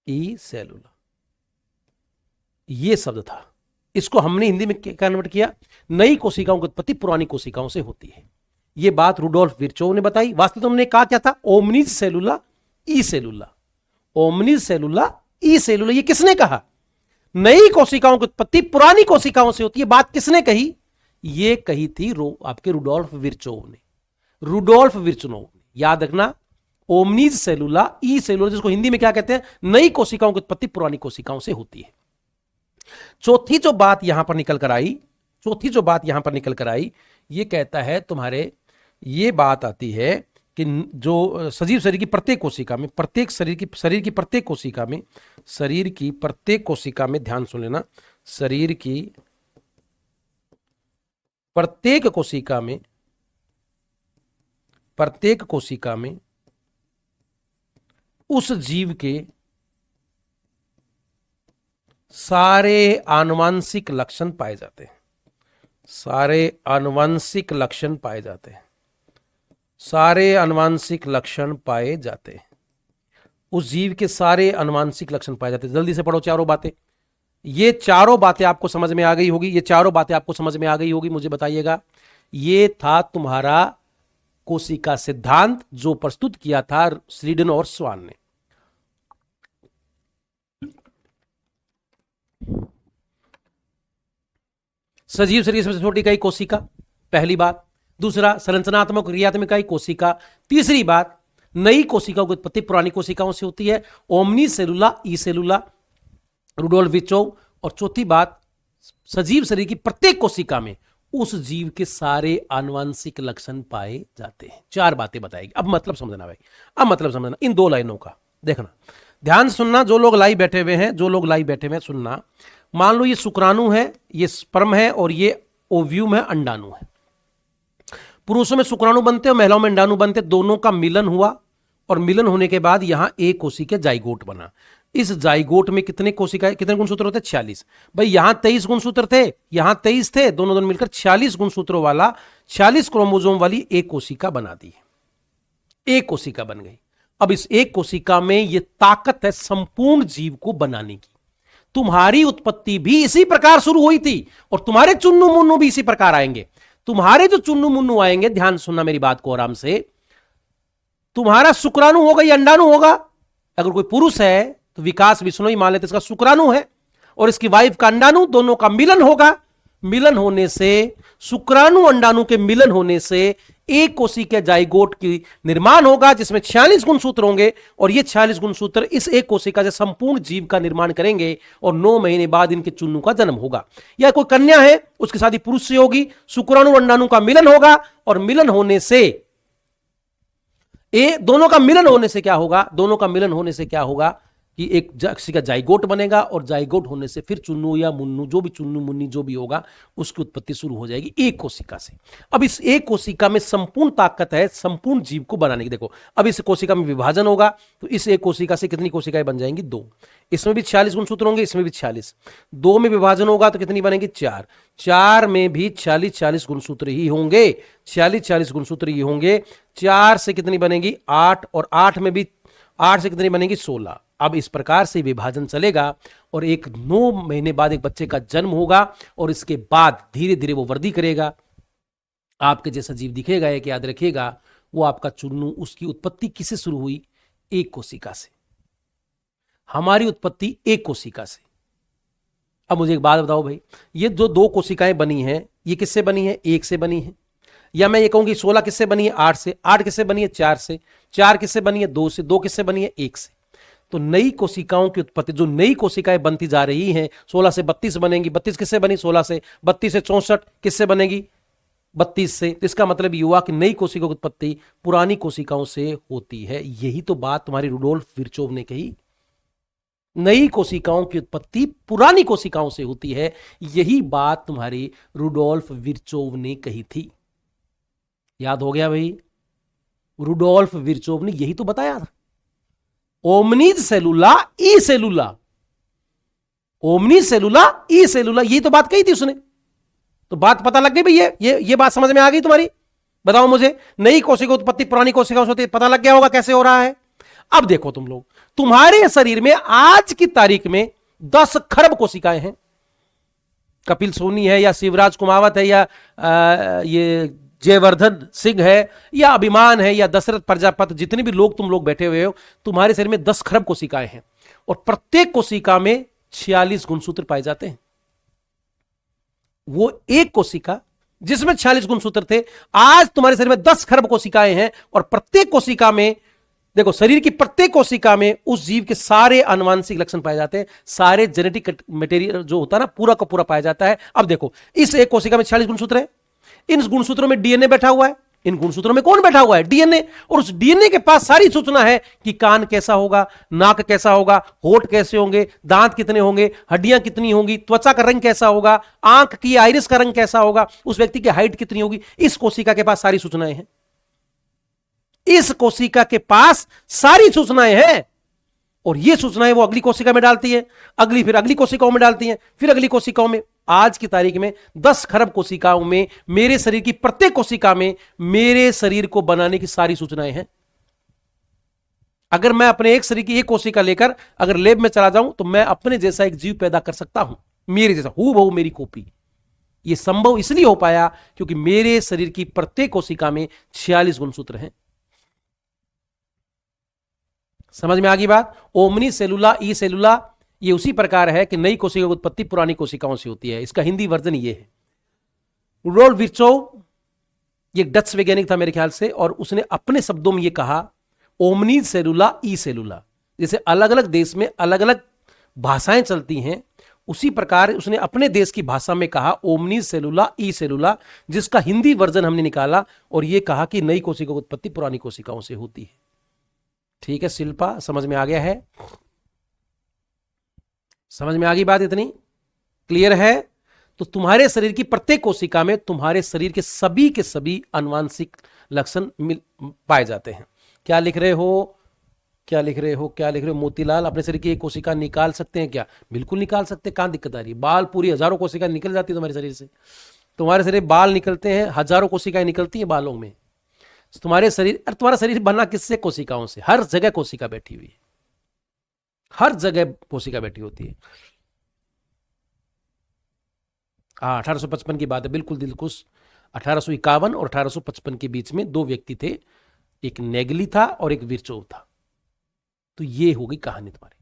ई सेलुला, ये शब्द था। इसको हमने हिंदी में कन्वर्ट किया, नई कोशिकाओं की उत्पत्ति पुरानी कोशिकाओं से होती है। ये बात रुडोल्फ विर्चोव ने बताई। वास्तविकता में उन्होंने कहा क्या था? ओमनीज सेलुला ई सेलुला, ओमनीज सेलुला ई सेलुला। ये किसने कहा? नई कोशिकाओं की उत्पत्ति पुरानी कोशिकाओं से होती है। बात किसने कही? ये कही थी आपके रुडोल्फ विर्चोव ने, रुडोल्फ विर्चोव ने। याद रखना, ओमनीज सेलुला ई सेलुला, जिसको हिंदी में क्या कहते हैं? नई कोशिकाओं की उत्पत्ति पुरानी कोशिकाओं से होती है। चौथी जो बात यहां पर निकल कर आई, चौथी जो बात यहां पर निकल कर आई, ये कहता है तुम्हारे, ये बात आती है कि जो सजीव शरीर की प्रत्येक कोशिका में, प्रत्येक शरीर की प्रत्येक कोशिका में, शरीर की प्रत्येक कोशिका में, ध्यान सुन लेना, शरीर की प्रत्येक कोशिका में, प्रत्येक कोशिका में उस जीव के सारे आनुवंशिक लक्षण पाए जाते हैं, सारे आनुवंशिक लक्षण पाए जाते हैं, सारे आनुवंशिक लक्षण पाए जाते हैं। उस जीव के सारे आनुवंशिक लक्षण पाए जाते हैं। जल्दी से पढ़ो चारों बातें। ये चारों बातें आपको समझ में आ गई होगी, ये चारों बातें आपको समझ में आ गई होगी, मुझे बताइएगा। ये था तुम्हारा कोशिका सिद्धांत, जो प्रस्तुत किया था स्लीडन और स्वान ने। सजीव शरीर सबसे छोटी इकाई कोशिका, पहली बात। दूसरा, संरचनात्मक क्रियात्मक इकाई कोशिका। तीसरी बात, नई कोशिकाओं की उत्पत्ति पुरानी कोशिकाओं से होती है, ओमनी सेलुला ई सेलुला, रुडोल्फ विर्चोव। और चौथी बात, सजीव शरीर की प्रत्येक कोशिका में उस जीव के सारे आनुवंशिक लक्षण पाए जाते हैं। 4 बातें बताएगी। अब मतलब समझना भाई, अब मतलब समझना इन 2 लाइनों का। देखना, ध्यान सुनना, जो लोग लाइव बैठे हुए हैं, जो लोग लाइव बैठे हुए हैं सुनना। मान लो ये शुक्राणु है, ये स्पर्म है और ये ओव्यूम है, अंडाणु है। पुरुषों में शुक्राणु बनते हैं और महिलाओं में अंडाणु बनते हैं। दोनों का मिलन हुआ और मिलन होने के बाद यहां एक कोशिका जाइगोट बना। इस जाइगोट में कितने कोशिकाएं, कितने गुणसूत्र होते हैं? 46। भाई यहां 23 गुणसूत्र थे, यहां 23 थे, दोनों मिलकर 46 गुणसूत्रों वाला, 46 क्रोमोसोम वाली एक कोशिका बना दी। एक कोशिका बन गई। अब इस एक कोशिका में यह ताकत है संपूर्ण जीव को बनाने की। तुम्हारी उत्पत्ति भी इसी प्रकार शुरू हुई थी और तुम्हारे चुन्नू मुन्नू भी इसी प्रकार आएंगे। तुम्हारे जो चुन्नू मुन्नू आएंगे, ध्यान सुनना मेरी बात को आराम से, तुम्हारा शुक्राणु होगा या अंडाणु होगा। अगर कोई पुरुष है तो विकास विष्णु मान लेते इसका शुक्राणु है और इसकी वाइफ का अंडाणु, दोनों का मिलन होगा। मिलन होने से, शुक्राणु अंडाणु के मिलन होने से एक कोशिका जाइगोट की निर्माण होगा जिसमें 46 गुणसूत्र होंगे और ये 46 गुणसूत्र इस एक कोशिका से संपूर्ण जीव का निर्माण करेंगे और 9 महीने बाद इनके चुन्नू का जन्म होगा। या कोई कन्या है, उसकी शादी पुरुष से होगी, शुक्राणु अंडाणु का मिलन होगा और मिलन होने से दोनों का मिलन होने से क्या होगा? दोनों का मिलन होने से क्या होगा कि एक कोशिका जाइगोट बनेगा और जाइगोट होने से फिर चुन्नू या मुन्नू, जो भी चुन्नू मुन्नी जो भी होगा, उसकी उत्पत्ति शुरू हो जाएगी एक कोशिका से। अब इस एक कोशिका में संपूर्ण ताकत है संपूर्ण जीव को बनाने की। देखो, अब इस कोशिका में विभाजन होगा तो इस एक कोशिका से कितनी कोशिकाएं बन जाएंगी? 2। इसमें भी 46 गुणसूत्र होंगे, इसमें भी 46। 2 में विभाजन होगा तो कितनी बनेगी? 4। 4 में भी 46 गुणसूत्र ही होंगे, 46 गुणसूत्र ही होंगे। 4 से कितनी बनेगी? 8। और 8 में भी 8 से कितनी बनेगी? 16। अब इस प्रकार से विभाजन चलेगा और एक 9 महीने बाद एक बच्चे का जन्म होगा और इसके बाद धीरे धीरे वो वृद्धि करेगा, आपके जैसा जीव दिखेगा। एक याद रखिएगा, वो आपका चुन्नू, उसकी उत्पत्ति किससे शुरू हुई? एक कोशिका से। हमारी उत्पत्ति एक कोशिका से। अब मुझे एक बात बताओ भाई, ये जो 2 कोशिकाएं बनी हैं, ये किससे बनी है? 1 से बनी है। या मैं ये कहूंगी 16 किससे बनी है? 8 से। 8 किससे बनी है? 4 से। 4 किससे बनी है? 2 से। 2 किससे बनी है? 1 से। तो नई कोशिकाओं की उत्पत्ति, जो नई कोशिकाएं बनती जा रही हैं, 16 से 32 बनेंगी। 32 किससे बनी? 16 से। 32 से 64 किससे बनेगी? 32 से। तो इसका मतलब ये हुआ कि नई कोशिकाओं की उत्पत्ति पुरानी कोशिकाओं से होती है। यही तो बात तुम्हारी रुडोल्फ विर्चोव ने कही, नई कोशिकाओं की उत्पत्ति पुरानी कोशिकाओं से होती है। यही बात तुम्हारी रुडोल्फ विर्चोव ने कही थी। याद हो गया भाई? रुडोल्फ विर्चोव ने यही तो बताया था। ओमनीज सेलुला ई सेलुला, ओमनीज सेलुला ई सेलुला, यही तो बात कही थी उसने। तो बात पता लग गई भाई, ये बात समझ में आ गई तुम्हारी? बताओ मुझे, नई कोशिका उत्पत्ति पुरानी कोशिकाओं से होती है, पता लग गया होगा कैसे हो रहा है। अब देखो तुम लोग, तुम्हारे शरीर में आज की तारीख में 10 खरब कोशिकाएं हैं। कपिल सोनी है या शिवराज कुमावत है या ये जयवर्धन सिंह है या अभिमान है या दशरथ प्रजापति, जितने भी लोग तुम लोग बैठे हुए हो, तुम्हारे शरीर में 10 खरब कोशिकाएं हैं और प्रत्येक कोशिका में 46 गुणसूत्र पाए जाते हैं। वो एक कोशिका जिसमें 46 गुणसूत्र थे, आज तुम्हारे शरीर में 10 खरब कोशिकाएं हैं और प्रत्येक कोशिका में, देखो शरीर की प्रत्येक कोशिका में उस जीव के सारे आनुवंशिक लक्षण पाए जाते हैं, सारे जेनेटिक मटेरियल जो होता है ना, पूरा का पूरा पाया जाता है। अब देखो, इस एक कोशिका में 46 गुणसूत्र है, इन गुणसूत्रों में डीएनए बैठा हुआ है। इन गुणसूत्रों में कौन बैठा हुआ है? डीएनए। और उस डीएनए के पास सारी सूचना है कि कान कैसा होगा, नाक कैसा होगा, होठ कैसे होंगे, दांत कितने होंगे, हड्डियां कितनी होंगी, त्वचा का रंग कैसा होगा, आंख की आइरिस का रंग कैसा होगा, उस व्यक्ति की हाइट कितनी होगी। इस कोशिका के पास सारी सूचनाएं हैं। इस कोशिका के पास सारी सूचनाएं हैं और ये सूचनाएं वो अगली कोशिका में डालती है, अगली फिर अगली कोशिकाओं में डालती है, फिर अगली कोशिकाओं में। आज की तारीख में 10 खरब कोशिकाओं में, मेरे शरीर की प्रत्येक कोशिका में मेरे शरीर को बनाने की सारी सूचनाएं हैं। अगर मैं अपने एक शरीर की एक कोशिका लेकर अगर लैब में चला जाऊं तो मैं अपने जैसा एक जीव पैदा कर सकता हूं, मेरे जैसा हूबहू मेरी कॉपी। यह संभव इसलिए हो पाया क्योंकि मेरे शरीर की प्रत्येक कोशिका में 46 गुणसूत्र हैं। समझ में आ गई बात? ओमनी सेलुला ई सेलुला, ये उसी प्रकार है कि नई कोशिका की उत्पत्ति पुरानी कोशिकाओं से होती है। इसका हिंदी वर्जन ये है। रुडोल्फ विर्चोव ये डच वैज्ञानिक था मेरे ख्याल से, और उसने अपने शब्दों में ये कहा ओमनी सेलुला ई सेलुला। जैसे अलग अलग देश में अलग अलग भाषाएं चलती हैं, उसी प्रकार उसने अपने देश की भाषा में कहा ओमनी सेलुला ई सेलुला, जिसका हिंदी वर्जन हमने निकाला और यह कहा कि नई कोशिका की उत्पत्ति पुरानी कोशिकाओं से होती है। ठीक है शिल्पा, समझ में आ गया है? समझ में आ गई बात? इतनी क्लियर है? तो तुम्हारे शरीर की प्रत्येक कोशिका में तुम्हारे शरीर के सभी आनुवांशिक लक्षण पाए जाते हैं। क्या लिख रहे हो? क्या लिख रहे हो? क्या लिख रहे हो? मोतीलाल, अपने शरीर की एक कोशिका निकाल सकते हैं क्या? बिल्कुल निकाल सकते हैं, कहां दिक्कत आ रही है? बाल पूरी हजारों कोशिका निकल जाती है तुम्हारे शरीर से। तुम्हारे शरीर बाल निकलते हैं, हजारों कोशिकाएं निकलती हैं बालों में। तुम्हारे शरीर, तुम्हारा शरीर बना किससे? कोशिकाओं से। हर जगह कोशिका बैठी हुई है, हर जगह कोशिका बैठी होती है। हाँ, 1855 की बात है, बिल्कुल दिलकुश। 1851 और 1855 के बीच में दो व्यक्ति थे, एक नेगली था और एक विरचोव था। तो ये होगी कहानी तुम्हारी।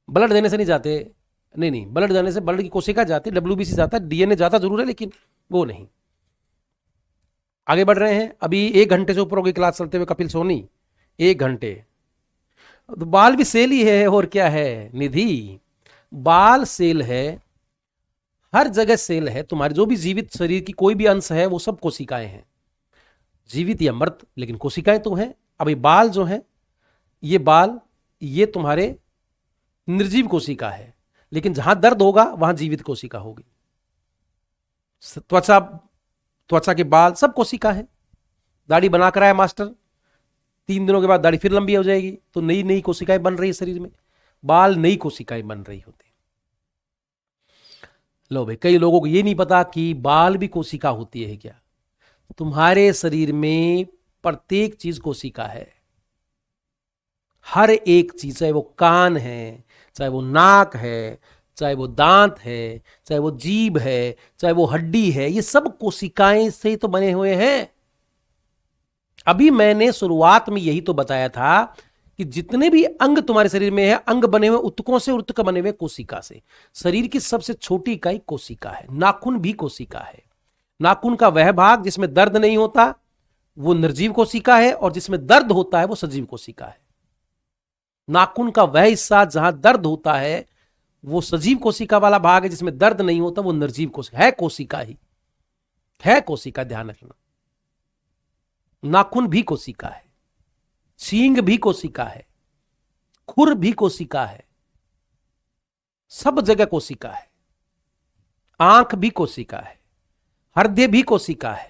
ब्लड देने से नहीं जाते, नहीं, ब्लड देने से ब्लड की कोशिका जाती, WBC जाता है, DNA जाता जरूर है, लेकिन वो नहीं। आगे बढ़ रहे हैं। अभी 1 घंटे से ऊपर होगी क्लास चलते हुए कपिल सोनी, 1 घंटे। तो बाल भी सेल ही है, और क्या है निधि? बाल सेल है, हर जगह सेल है। तुम्हारे जो भी जीवित शरीर की कोई भी अंश है वो सब कोशिकाएं हैं, जीवित या मृत, लेकिन कोशिकाएं तो हैं। अभी बाल जो हैं, ये बाल, ये तुम्हारे निर्जीव कोशिका है, लेकिन जहां दर्द होगा वहां जीवित कोशिका होगी। त्वचा, त्वचा के बाल सब कोशिका है। दाढ़ी बना कर आया मास्टर, 3 दिनों के बाद दाढ़ी फिर लंबी हो जाएगी, तो नई नई कोशिकाएं बन रही है शरीर में। बाल नई कोशिकाएं बन रही होती। लो भाई, कई लोगों को ये नहीं पता कि बाल भी कोशिका होती है क्या। तुम्हारे शरीर में प्रत्येक चीज कोशिका है, हर एक चीज, चाहे वो कान है, चाहे वो नाक है, चाहे वो दांत है, चाहे वो जीभ है, चाहे वो हड्डी है, ये सब कोशिकाएं से तो बने हुए हैं। अभी मैंने शुरुआत में यही तो बताया था कि जितने भी अंग तुम्हारे शरीर में है, अंग बने हुए उत्तकों से, उत्तक बने हुए कोशिका से। शरीर की सबसे छोटी इकाई कोशिका है। नाखून भी कोशिका है। नाखून का वह भाग जिसमें दर्द नहीं होता वो निर्जीव कोशिका है, और जिसमें दर्द होता है वो सजीव कोशिका है। नाखून का वह हिस्सा जहां दर्द होता है वो सजीव कोशिका वाला भाग है, जिसमें दर्द नहीं होता वो निर्जीव कोशिका है। कोशिका ही है, कोशिका, ध्यान रखना। नाखून भी कोशिका है, सींग भी कोशिका है, खुर भी कोशिका है, सब जगह कोशिका है। आंख भी कोशिका है, हृदय भी कोशिका है,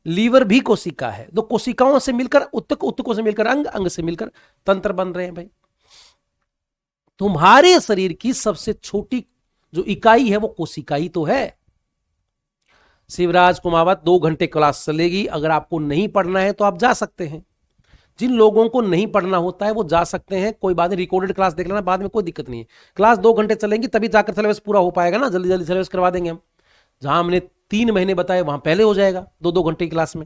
लीवर भी कोशिका है। तो कोशिकाओं से मिलकर उत्तक, उत्तकों से मिलकर अंग, अंग से मिलकर तंत्र बन रहे हैं भाई। तुम्हारे शरीर की सबसे छोटी जो इकाई है वो कोशिका ही तो है। शिवराज कुमावत, 2 घंटे क्लास चलेगी। अगर आपको नहीं पढ़ना है तो आप जा सकते हैं। जिन लोगों को नहीं पढ़ना होता है वो जा सकते हैं, कोई बात नहीं, रिकॉर्डेड क्लास देख लेना, बाद में कोई दिक्कत नहीं है। क्लास 2 घंटे चलेंगी तभी जाकर सिलेबस पूरा हो पाएगा ना, जल्दी जल्दी सिलेबस करवा देंगे हम। जहां हमने 3 महीने बताए वहां पहले हो जाएगा 2-2 घंटे की क्लास में,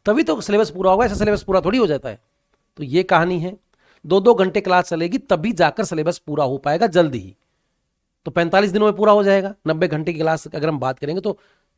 तभी तो सिलेबस पूरा होगा। ऐसा सिलेबस पूरा थोड़ी हो जाता है। तो ये कहानी है, 2-2 घंटे क्लास चलेगी तभी जाकर सिलेबस पूरा हो पाएगा जल्दी ही। तो 45 दिनों में पूरा हो जाएगा। 90 घंटे की क्लास अगर हम बात करेंगे तो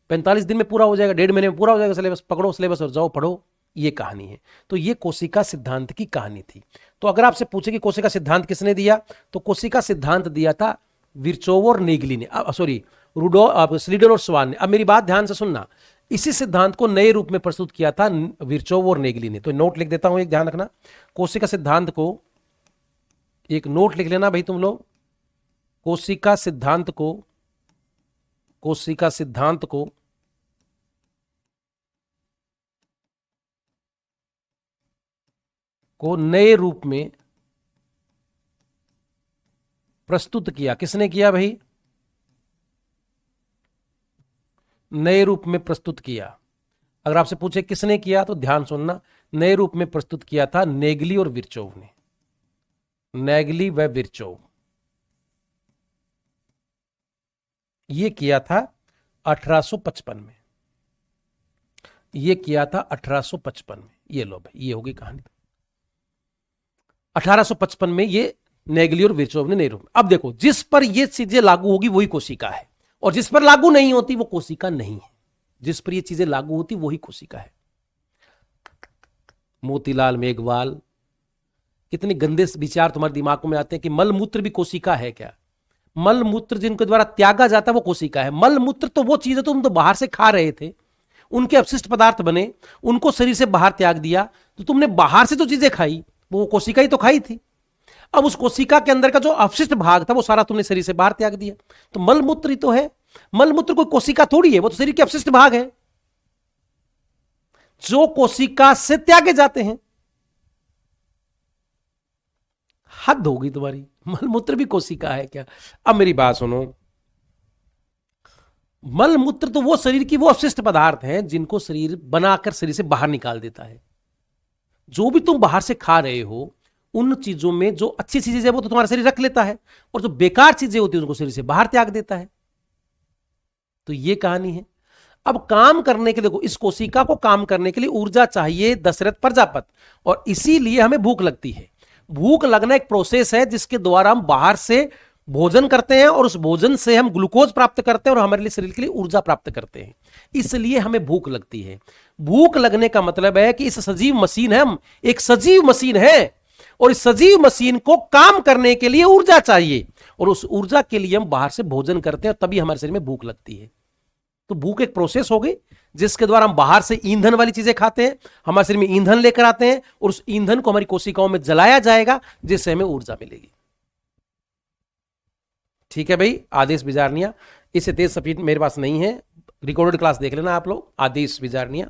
45 दिन में पूरा हो जाएगा, 1.5 महीने में पूरा हो जाएगा सिलेबस। पकड़ो सिलेबस और जाओ पढ़ो, ये कहानी है। तो ये कोशिका सिद्धांत की कहानी थी। तो अगर आपसे पूछे कि कोशिका सिद्धांत किसने दिया, तो कोशिका सिद्धांत दिया था विर्चोव और नेगली ने, सॉरी स्लीडर और स्वान ने। अब मेरी बात ध्यान से सुनना, इसी सिद्धांत को नए रूप में प्रस्तुत किया था विर्चोव और नेगली ने। तो नोट लिख देता हूं, एक ध्यान रखना, कोशिका सिद्धांत को एक नोट लिख लेना भाई तुम लोग। कोशिका सिद्धांत को नए रूप में प्रस्तुत किया। किसने किया भाई? नए रूप में प्रस्तुत किया। अगर आपसे पूछे किसने किया तो ध्यान सुनना, नए रूप में प्रस्तुत किया था नेगली और विर्चोव ने। नेगली व विर्चोव, ये किया था 1855 में। ये किया था 1855 में। ये लो भाई, ये होगी कहानी। 1855 में ये नेगली और विर्चोव ने नए रूप। अब देखो, जिस पर ये चीजें लागू होगी वही कोशिका है, और जिस पर लागू नहीं होती वो कोशिका नहीं है। जिस पर ये चीजें लागू होती वही कोशिका है। मोतीलाल मेघवाल, कितने गंदे विचार तुम्हारे दिमाग में आते हैं कि मल मूत्र भी कोशिका है क्या? मल मूत्र जिनके द्वारा त्यागा जाता है वो कोशिका है। मल मूत्र तो वो चीज है तुम तो बाहर से खा रहे थे, उनके अपशिष्ट पदार्थ बने, उनको शरीर से बाहर त्याग दिया, तो तुमने बाहर से जो चीजें खाई वो कोशिका ही तो खाई थी। अब उस कोशिका के अंदर का जो अपशिष्ट भाग था वो सारा तुमने शरीर से बाहर त्याग दिया। तो मल मूत्र ही तो है। मल मूत्र कोई कोशिका थोड़ी है, वो तो शरीर के अपशिष्ट भाग है जो कोशिका से त्यागे जाते हैं। हद होगी तुम्हारी, मलमूत्र भी कोशिका है क्या? अब मेरी बात सुनो, मलमूत्र तो वो शरीर की वो अपशिष्ट पदार्थ हैं जिनको शरीर बनाकर शरीर से बाहर निकाल देता है। जो भी तुम बाहर से खा रहे हो उन चीजों में जो अच्छी चीजें है वो तो तुम्हारा शरीर रख लेता है, और जो बेकार चीजें होती है उनको शरीर से बाहर त्याग देता है। तो ये कहानी है। अब काम करने के लिए, देखो, इस कोशिका को काम करने के लिए ऊर्जा चाहिए दशरथ प्रजापत, और इसीलिए हमें भूख लगती है। भूख लगना एक प्रोसेस है जिसके द्वारा हम बाहर से भोजन करते हैं और उस भोजन से हम ग्लूकोज प्राप्त करते हैं और हमारे लिए शरीर के लिए ऊर्जा प्राप्त करते हैं। इसलिए हमें भूख लगती है। भूख लगने का मतलब है कि इस सजीव मशीन है, हम एक सजीव मशीन है, और इस सजीव मशीन को काम करने के लिए ऊर्जा चाहिए, और उस ऊर्जा के लिए हम बाहर से भोजन करते हैं और तभी हमारे शरीर में भूख लगती है। तो भूख एक प्रोसेस हो गई जिसके द्वारा हम बाहर से ईंधन वाली चीजें खाते हैं, हमारे शरीर में ईंधन लेकर आते हैं, और उस ईंधन को हमारी कोशिकाओं में जलाया जाएगा जिससे हमें ऊर्जा मिलेगी। ठीक है भाई। आदेश बिजारनिया, इससे तेज स्पीड मेरे पास नहीं है, रिकॉर्डेड क्लास देख लेना आप लोग। आदेश बिजारनिया,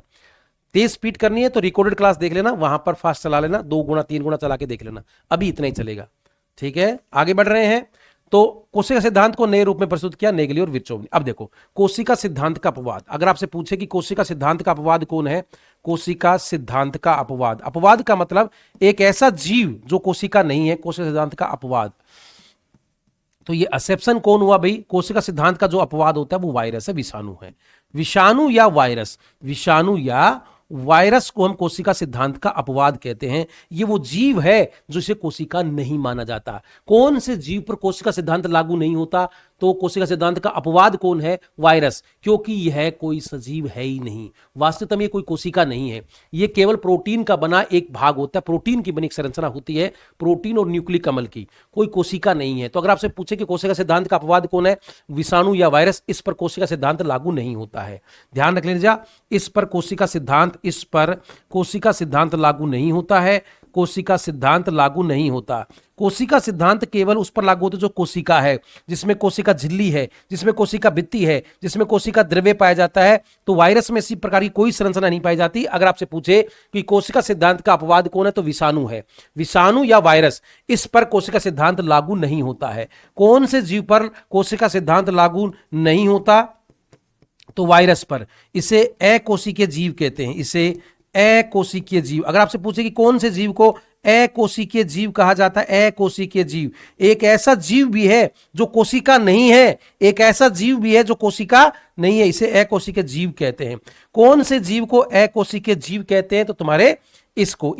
तेज स्पीड करनी है तो रिकॉर्डेड क्लास देख लेना, वहां पर फास्ट चला लेना, 2 गुना 3 गुना चला के देख लेना, अभी इतना ही चलेगा। ठीक है, आगे बढ़ रहे हैं। तो कोशिका सिद्धांत को नए रूप में प्रस्तुत किया नेगली और विर्चोव ने। अब देखो, कोशिका सिद्धांत का अपवाद, अगर आपसे पूछे कि कोशिका सिद्धांत का अपवाद कौन है, कोशिका सिद्धांत का अपवाद, अपवाद का मतलब एक ऐसा जीव जो कोशिका नहीं है, कोशिका सिद्धांत का अपवाद। तो ये एक्सेप्शन कौन हुआ भाई? कोशिका सिद्धांत का जो अपवाद होता है वो वायरस है, विषाणु है। विषाणु या वायरस, विषाणु या वायरस को हम कोशिका सिद्धांत का अपवाद कहते हैं। ये वो जीव है जो इसे कोशिका नहीं माना जाता। कौन से जीव पर कोशिका सिद्धांत लागू नहीं होता? तो कोशिका सिद्धांत का अपवाद कौन है? वायरस, क्योंकि यह कोई सजीव है ही नहीं, वास्तविकता में ये कोई कोशिका नहीं है, ये केवल प्रोटीन का बना एक भाग होता है, प्रोटीन की बनी एक संरचना होती है, प्रोटीन और न्यूक्लिक अम्ल की, कोई कोशिका नहीं है। तो अगर आपसे पूछे कि कोशिका सिद्धांत का अपवाद कौन है, विषाणु या वायरस, इस पर कोशिका सिद्धांत लागू नहीं होता है। ध्यान रख लीजिए, इस पर कोशिका सिद्धांत लागू नहीं होता है, कोशिका सिद्धांत लागू नहीं होता। कोशिका सिद्धांत केवल उस पर लागू होता है जो कोशिका है, जिसमें कोशिका झिल्ली है, जिसमें कोशिका भित्ति है, जिसमें कोशिका द्रव्य पाया जाता है। तो वायरस में इसी प्रकार की कोई संरचना नहीं पाई जाती। अगर आपसे पूछे कि कोशिका सिद्धांत का अपवाद कौन है, तो विषाणु है। विषाणु या वायरस, इस पर कोशिका सिद्धांत लागू नहीं होता है। कौन से जीव पर कोशिका सिद्धांत लागू नहीं होता? तो वायरस पर। इसे अकोशिकीय जीव कहते हैं, इसे अकोशिकीय जीव। अगर आपसे पूछे कि कौन से जीव को अकोशिकीय जीव कहा जाता है, अकोशिकीय जीव एक ऐसा जीव भी है जो कोशिका नहीं है, एक ऐसा जीव भी है जो कोशिका नहीं है, इसे अकोशिकीय जीव कहते हैं। कौन से जीव को अकोशिकीय जीव कहते हैं? तो तुम्हारे इसको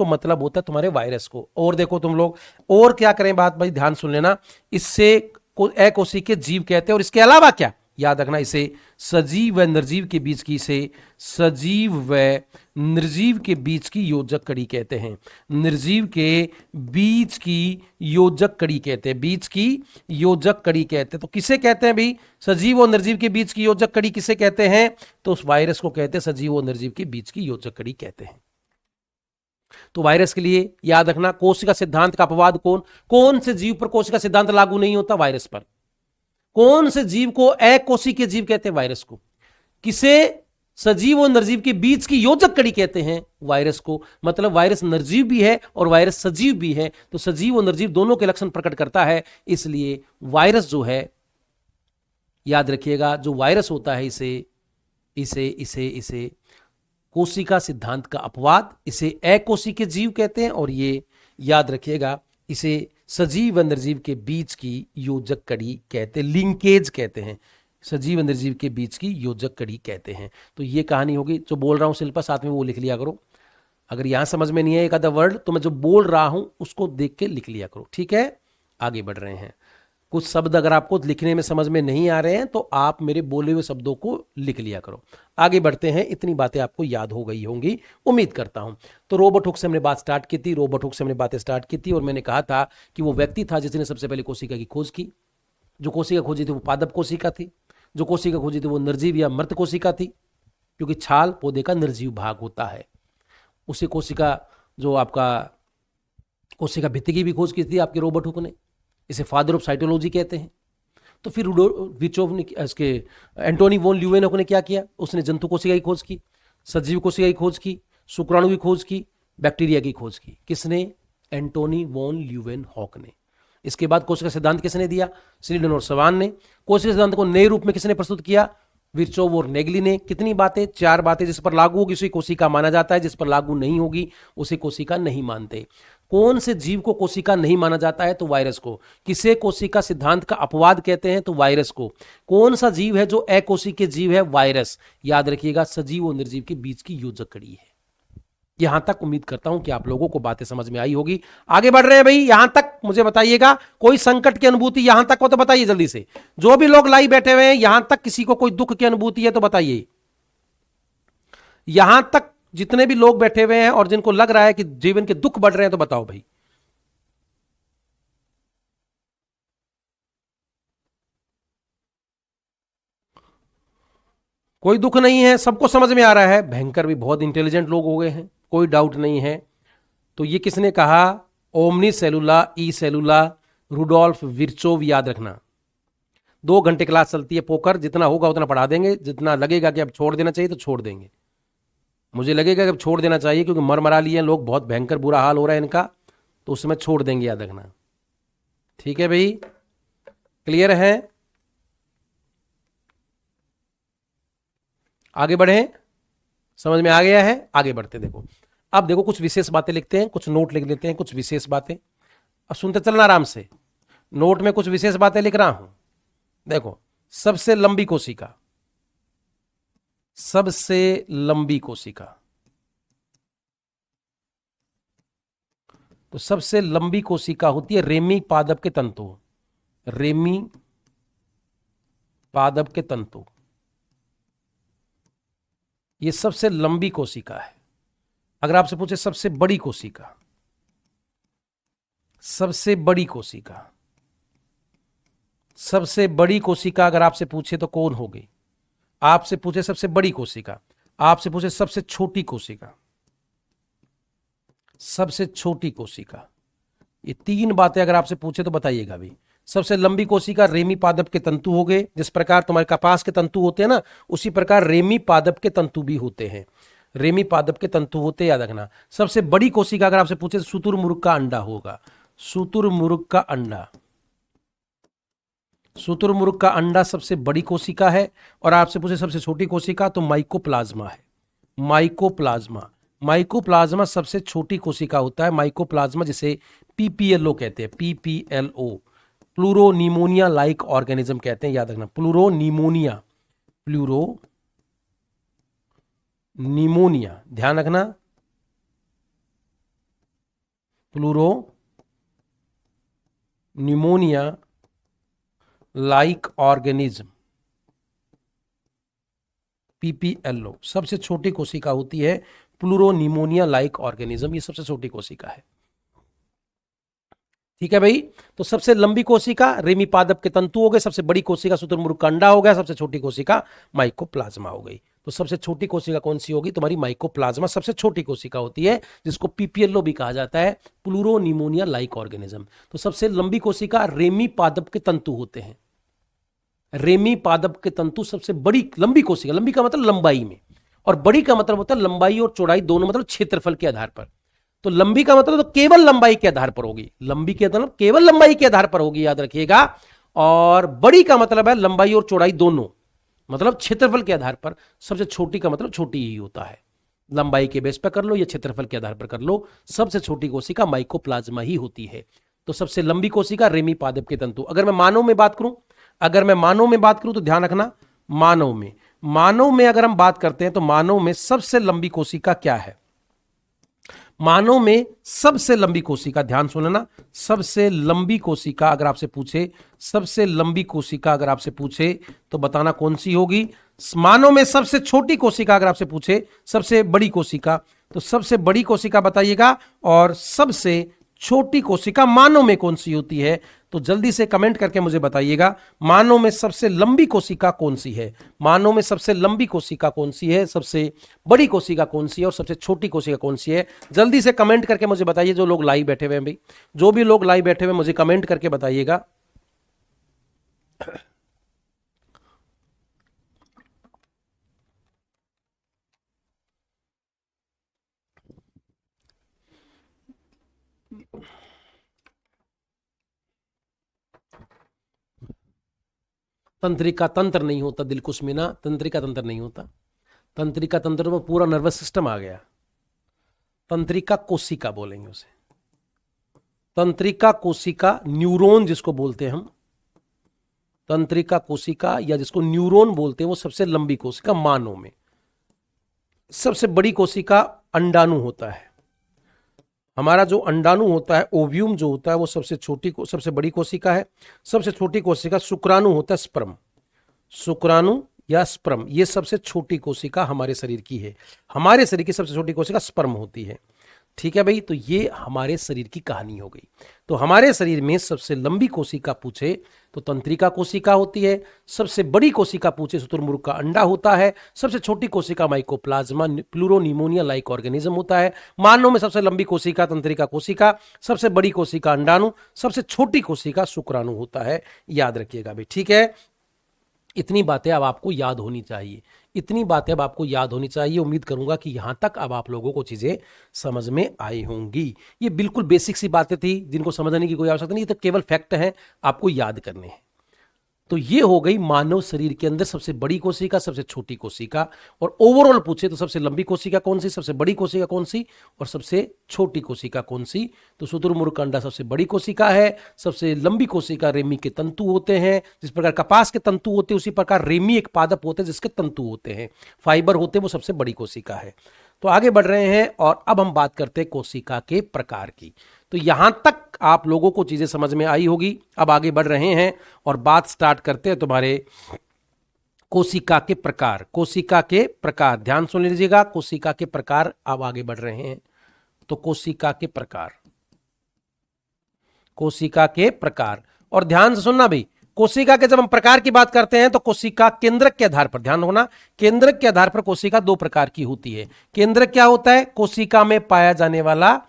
मतलब होता है तुम्हारे वायरस को। और देखो तुम लोग और क्या करें बात भाई, ध्यान सुन लेना, इससे अकोशिकीय जीव कहते हैं। और इसके अलावा क्या याद रखना, इसे सजीव व निर्जीव के बीच की, इसे सजीव व निर्जीव के बीच की योजक कड़ी कहते हैं। निर्जीव के बीच की योजक कड़ी कहते हैं, बीच की योजक कड़ी कहते हैं। तो किसे कहते हैं भाई? सजीव और निर्जीव के बीच की योजक कड़ी किसे कहते हैं? तो उस वायरस को कहते हैं सजीव और निर्जीव के बीच की योजक कड़ी कहते हैं। तो वायरस के लिए याद रखना, कोशिका सिद्धांत का अपवाद कौन से जीव पर कोशिका सिद्धांत लागू नहीं होता? वायरस पर। कौन से जीव को अकोशिकीय जीव कहते हैं? वायरस को। किसे सजीव और निर्जीव के बीच की योजक कड़ी कहते हैं? वायरस को। मतलब वायरस निर्जीव भी है और वायरस सजीव भी है, तो सजीव और निर्जीव दोनों के लक्षण प्रकट करता है। इसलिए वायरस जो है, याद रखिएगा, जो वायरस होता है इसे कोशिका सिद्धांत का अपवाद, इसे अकोशिकीय जीव कहते हैं। और ये याद रखिएगा, इसे सजीव व निर्जीव के बीच की योजक कड़ी कहते हैं, लिंकेज कहते हैं, सजीव व निर्जीव के बीच की योजक कड़ी कहते हैं। तो ये कहानी होगी। जो बोल रहा हूं शिल्पा, साथ में वो लिख लिया करो। अगर यहां समझ में नहीं है एक आधा वर्ड, तो मैं जो बोल रहा हूं उसको देख के लिख लिया करो। ठीक है, आगे बढ़ रहे हैं। कुछ शब्द अगर आपको लिखने में समझ में नहीं आ रहे हैं तो आप मेरे बोले हुए शब्दों को लिख लिया करो। आगे बढ़ते हैं, इतनी बातें आपको याद हो गई होंगी उम्मीद करता हूं। तो रॉबर्ट हुक से हमने बात स्टार्ट की थी, रॉबर्ट हुक से हमने बातें स्टार्ट की थी और मैंने कहा था कि वो व्यक्ति था जिसने सबसे पहले कोशिका की खोज की। जो कोशिका खोजी थी वो पादप कोशिका थी, जो कोशिका खोजी थी वो निर्जीव या मृत कोशिका थी, क्योंकि छाल पौधे का निर्जीव भाग होता है। उसी कोशिका जो आपका कोशिका भित्ति की भी खोज की थी आपके रॉबर्ट हुक ने, इसे फादर ऑफ साइटोलॉजी कहते हैं। तो फिर विचोव ने इसके एंटोनी वॉन ल्यूवेनहॉक ने क्या किया, उसने जंतु कोशिका की खोज की, सजीव कोशिका की खोज की, शुक्राणु की खोज की, बैक्टीरिया की खोज की। किसने? एंटोनी वॉन ल्यूवेनहॉक ने। इसके बाद कोशिका सिद्धांत किसने दिया? स्नीडन और सवान ने। कोशिका सिद्धांत को नए रूप में किसने प्रस्तुत किया? विर्चोव और नेगली ने। कितनी बातें? 4 बातें। जिस पर लागू होगी उसे कोशिका माना जाता है, जिस पर लागू नहीं होगी उसे कोशिका नहीं मानते। कौन से जीव को कोशिका नहीं माना जाता है? तो वायरस को। किसे कोशिका सिद्धांत का अपवाद कहते हैं? तो वायरस को। कौन सा जीव है जो अकोशिकीय जीव है? वायरस। याद रखिएगा, सजीव और निर्जीव के बीच की योजक कड़ी है। यहां तक उम्मीद करता हूं कि आप लोगों को बातें समझ में आई होगी। आगे बढ़ रहे हैं भाई, यहां तक मुझे बताइएगा कोई संकट की अनुभूति यहां तक हो तो बताइए जल्दी से। जो भी लोग लाइव बैठे हुए हैं यहां तक किसी को कोई दुख की अनुभूति है तो बताइए। यहां तक जितने भी लोग बैठे हुए हैं और जिनको लग रहा है कि जीवन के दुख बढ़ रहे हैं तो बताओ भाई। कोई दुख नहीं है, सबको समझ में आ रहा है। भयंकर भी बहुत इंटेलिजेंट लोग हो गए हैं, कोई डाउट नहीं है। तो ये किसने कहा? ओमनी सेलुला ई सेलुला, रुडोल्फ विर्चोव। याद रखना, 2 घंटे क्लास चलती है पोकर, जितना होगा उतना पढ़ा देंगे। जितना लगेगा कि अब छोड़ देना चाहिए तो छोड़ देंगे। मुझे लगेगा कि अब छोड़ देना चाहिए क्योंकि मरा लिए हैं लोग, बहुत भयंकर बुरा हाल हो रहा है इनका, तो उसमें छोड़ देंगे, याद रखना। ठीक है भाई, क्लियर है? आगे बढ़े, समझ में आ गया है? आगे बढ़ते। देखो अब देखो, कुछ विशेष बातें लिखते हैं, कुछ नोट लिख लेते हैं, कुछ विशेष बातें। अब सुनते चलना आराम से, नोट में कुछ विशेष बातें लिख रहा हूं। देखो, सबसे लंबी कोशिका, सबसे लंबी कोशिका, तो सबसे लंबी कोशिका होती है रेमी पादप के तंतु। रेमी पादप के तंतु, ये सबसे लंबी कोशिका है। अगर आपसे पूछे सबसे बड़ी कोशिका, सबसे बड़ी कोशिका, सबसे बड़ी कोशिका अगर आपसे पूछे तो कौन होगी? आपसे पूछे सबसे बड़ी कोशिका, आपसे पूछे सबसे छोटी कोशिका, सबसे छोटी कोशिका, ये 3 बातें अगर आपसे पूछे तो बताइएगा भी। सबसे लंबी कोशिका रेमी पादप के तंतु हो गए। जिस प्रकार तुम्हारे कपास के तंतु होते हैं ना, उसी प्रकार रेमी पादप के तंतु भी होते हैं। रेमी पादप के तंतु होते हैं, याद रखना। सबसे बड़ी कोशिका अगर आपसे पूछे तो शुतुरमुर्ग का अंडा होगा। शुतुरमुर्ग का अंडा, शुतुरमुर्ग का अंडा सबसे बड़ी कोशिका है। और आपसे पूछे सबसे छोटी कोशिका तो माइकोप्लाज्मा है। माइकोप्लाज्मा, माइकोप्लाज्मा सबसे छोटी कोशिका होता है। माइकोप्लाज्मा जिसे पीपीएलओ कहते हैं, पीपीएलओ, प्लूरोनिमोनिया लाइक ऑर्गेनिज्म कहते हैं, याद रखना। प्लूरोनिमोनिया, प्लूरोनिमोनिया, ध्यान रखना। प्लूरोनिमोनिया लाइक ऑर्गेनिज्म, पीपीएलओ, सबसे छोटी कोशिका होती है प्लूरोनिमोनिया लाइक ऑर्गेनिज्म, ये सबसे छोटी कोशिका है। ठीक है भाई, तो सबसे लंबी कोशिका रेमी पादप के तंतु हो गए, सबसे बड़ी कोशिका शुतुरमुर्ग का अंडा हो गया, सबसे छोटी कोशिका माइकोप्लाज्मा हो गई। तो सबसे छोटी कोशिका कौन सी होगी? तुम्हारी माइकोप्लाज्मा सबसे छोटी कोशिका होती है, जिसको पीपीएलओ भी कहा जाता है, प्लूरोनिमोनिया लाइक ऑर्गेनिज्म। तो सबसे लंबी कोशिका रेमी पादप के तंतु होते हैं। रेमी पादप के तंतु सबसे बड़ी लंबी कोशिका, लंबी का मतलब लंबाई में, और बड़ी का मतलब होता है लंबाई और चौड़ाई दोनों, मतलब क्षेत्रफल के आधार पर। तो लंबी का मतलब तो केवल लंबाई के आधार पर होगी, लंबी के मतलब केवल लंबाई के आधार पर होगी, याद रखिएगा। और बड़ी का मतलब है लंबाई और चौड़ाई दोनों, मतलब क्षेत्रफल के आधार पर। सबसे छोटी का मतलब छोटी ही होता है, लंबाई के बेस पर कर लो या क्षेत्रफल के आधार पर कर लो, सबसे छोटी कोशिका माइकोप्लाज्मा ही होती है। तो सबसे लंबी कोशिका रेमी पादप के तंतु। अगर मैं मानव में बात करूं, अगर मैं मानव में बात करूं तो ध्यान रखना, मानव में अगर हम बात करते हैं तो मानव में सबसे लंबी कोशिका क्या है? मानव में सबसे लंबी कोशिका, ध्यान सुनना, सबसे लंबी कोशिका अगर आपसे पूछे, सबसे लंबी कोशिका अगर आपसे पूछे तो बताना कौन सी होगी। मानव में सबसे छोटी कोशिका अगर आपसे पूछे, सबसे बड़ी कोशिका, तो सबसे बड़ी कोशिका बताइएगा, और सबसे छोटी कोशिका मानव में कौन सी होती है। तो जल्दी से कमेंट करके मुझे बताइएगा, मानव में सबसे लंबी कोशिका कौन सी है, मानव में सबसे लंबी कोशिका कौन सी है, सबसे बड़ी कोशिका कौन सी है, और सबसे छोटी कोशिका कौन सी है। जल्दी से कमेंट करके मुझे बताइए, जो लोग लाइव बैठे हुए हैं भाई, जो भी लोग लाइव बैठे हुए मुझे कमेंट करके बताइएगा। तंत्रिका तंत्र नहीं होता दिलकुश मीना, तंत्रिका तंत्र नहीं होता। तंत्रिका तंत्र में पूरा नर्वस सिस्टम आ गया। तंत्रिका कोशिका बोलेंगे उसे, तंत्रिका कोशिका, न्यूरॉन जिसको बोलते हैं हम, तंत्रिका कोशिका या जिसको न्यूरॉन बोलते हैं, वो सबसे लंबी कोशिका मानव में। सबसे बड़ी कोशिका अंडाणु होता है। हमारा जो अंडाणु होता है, ओव्यूम जो होता है, वो सबसे बड़ी कोशिका है। सबसे छोटी कोशिका शुक्राणु होता है, स्पर्म, शुक्राणु या स्पर्म, ये सबसे छोटी कोशिका हमारे शरीर की है। हमारे शरीर की सबसे छोटी कोशिका स्पर्म होती है। ठीक है भाई, तो ये हमारे शरीर की कहानी हो गई। तो हमारे शरीर में सबसे लंबी कोशिका पूछे तो तंत्रिका कोशिका होती है, सबसे बड़ी कोशिका पूछे शुतुरमुर्ग का अंडा होता है, सबसे छोटी कोशिका माइकोप्लाज्मा प्लूरोनिमोनिया लाइक ऑर्गेनिज्म होता है। मानव में सबसे लंबी कोशिका तंत्रिका कोशिका, सबसे बड़ी कोशिका अंडाणु, सबसे छोटी कोशिका शुक्राणु होता है। याद रखिएगा भाई, ठीक है। इतनी बातें अब आपको याद होनी चाहिए, इतनी बातें अब आपको याद होनी चाहिए। उम्मीद करूंगा कि यहां तक अब आप लोगों को चीजें समझ में आई होंगी। ये बिल्कुल बेसिक सी बातें थी, जिनको समझने की कोई आवश्यकता नहीं, ये तो केवल फैक्ट है, आपको याद करने हैं। तो ये हो गई मानव शरीर के अंदर सबसे बड़ी कोशिका, सबसे छोटी कोशिका, और ओवरऑल पूछे तो सबसे लंबी कोशिका कौन सी, सबसे बड़ी कोशिका कौन सी, और सबसे छोटी कोशिका कौन सी। तो शुतुरमुर्ग का अंडा सबसे बड़ी कोशिका है। सबसे लंबी कोशिका रेमी के तंतु होते हैं। जिस प्रकार कपास के तंतु होते हैं, उसी प्रकार रेमी एक पादप होते हैं जिसके तंतु होते हैं, फाइबर होते हैं, वो सबसे बड़ी कोशिका है। तो आगे बढ़ रहे हैं और अब हम बात करते हैं कोशिका के प्रकार की। तो यहां तक आप लोगों को चीजें समझ में आई होगी। अब आगे बढ़ रहे हैं और बात स्टार्ट करते हैं तुम्हारे कोशिका के प्रकार। कोशिका के प्रकार ध्यान सुन लीजिएगा, कोशिका के प्रकार अब आगे बढ़ रहे हैं। तो कोशिका के प्रकार, कोशिका के प्रकार, और ध्यान से सुनना भाई, कोशिका के जब हम प्रकार की बात करते हैं तो कोशिका केंद्रक के आधार पर, ध्यान रखना, केंद्रक के आधार पर कोशिका दो प्रकार की होती है। केंद्रक क्या होता है? कोशिका में पाया जाने वाला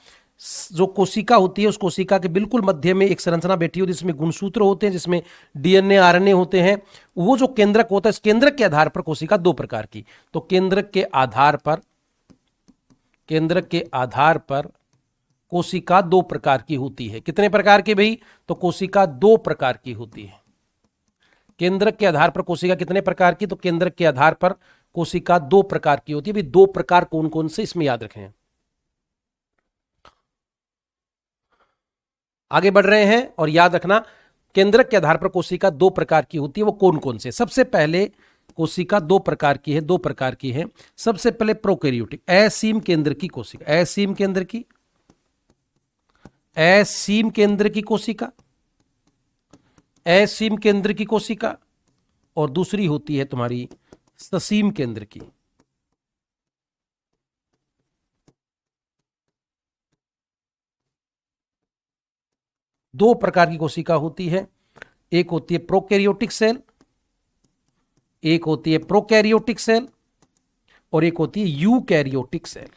जो कोशिका होती है, उस कोशिका के बिल्कुल मध्य में एक संरचना बैठी होती है जिसमें गुणसूत्र होते हैं, जिसमें डीएनए आरएनए होते हैं। वो जो केंद्रक होता है, इस केंद्रक के आधार पर कोशिका दो प्रकार की। तो केंद्रक के आधार पर, केंद्रक के आधार पर कोशिका दो प्रकार की होती है। कितने प्रकार की भाई? तो कोशिका दो प्रकार की होती है। केंद्रक के आधार पर कोशिका कितने प्रकार की? तो केंद्रक के आधार पर कोशिका दो प्रकार की होती है। भाई दो प्रकार कौन कौन से, इसमें याद रखें। आगे बढ़ रहे हैं और याद रखना, केंद्रक के आधार पर कोशिका दो प्रकार की होती है। वो कौन कौन से? सबसे पहले कोशिका दो प्रकार की है, दो प्रकार की है। सबसे पहले प्रोकैरियोटिक, असीम केंद्र की कोशिका, असीम केंद्र की, असीम केंद्र की कोशिका, असीम केंद्र की कोशिका, और दूसरी होती है तुम्हारी ससीम केंद्र की। दो प्रकार की कोशिका होती है, एक होती है प्रोकैरियोटिक सेल, एक होती है प्रोकैरियोटिक सेल, और एक होती है यूकैरियोटिक सेल।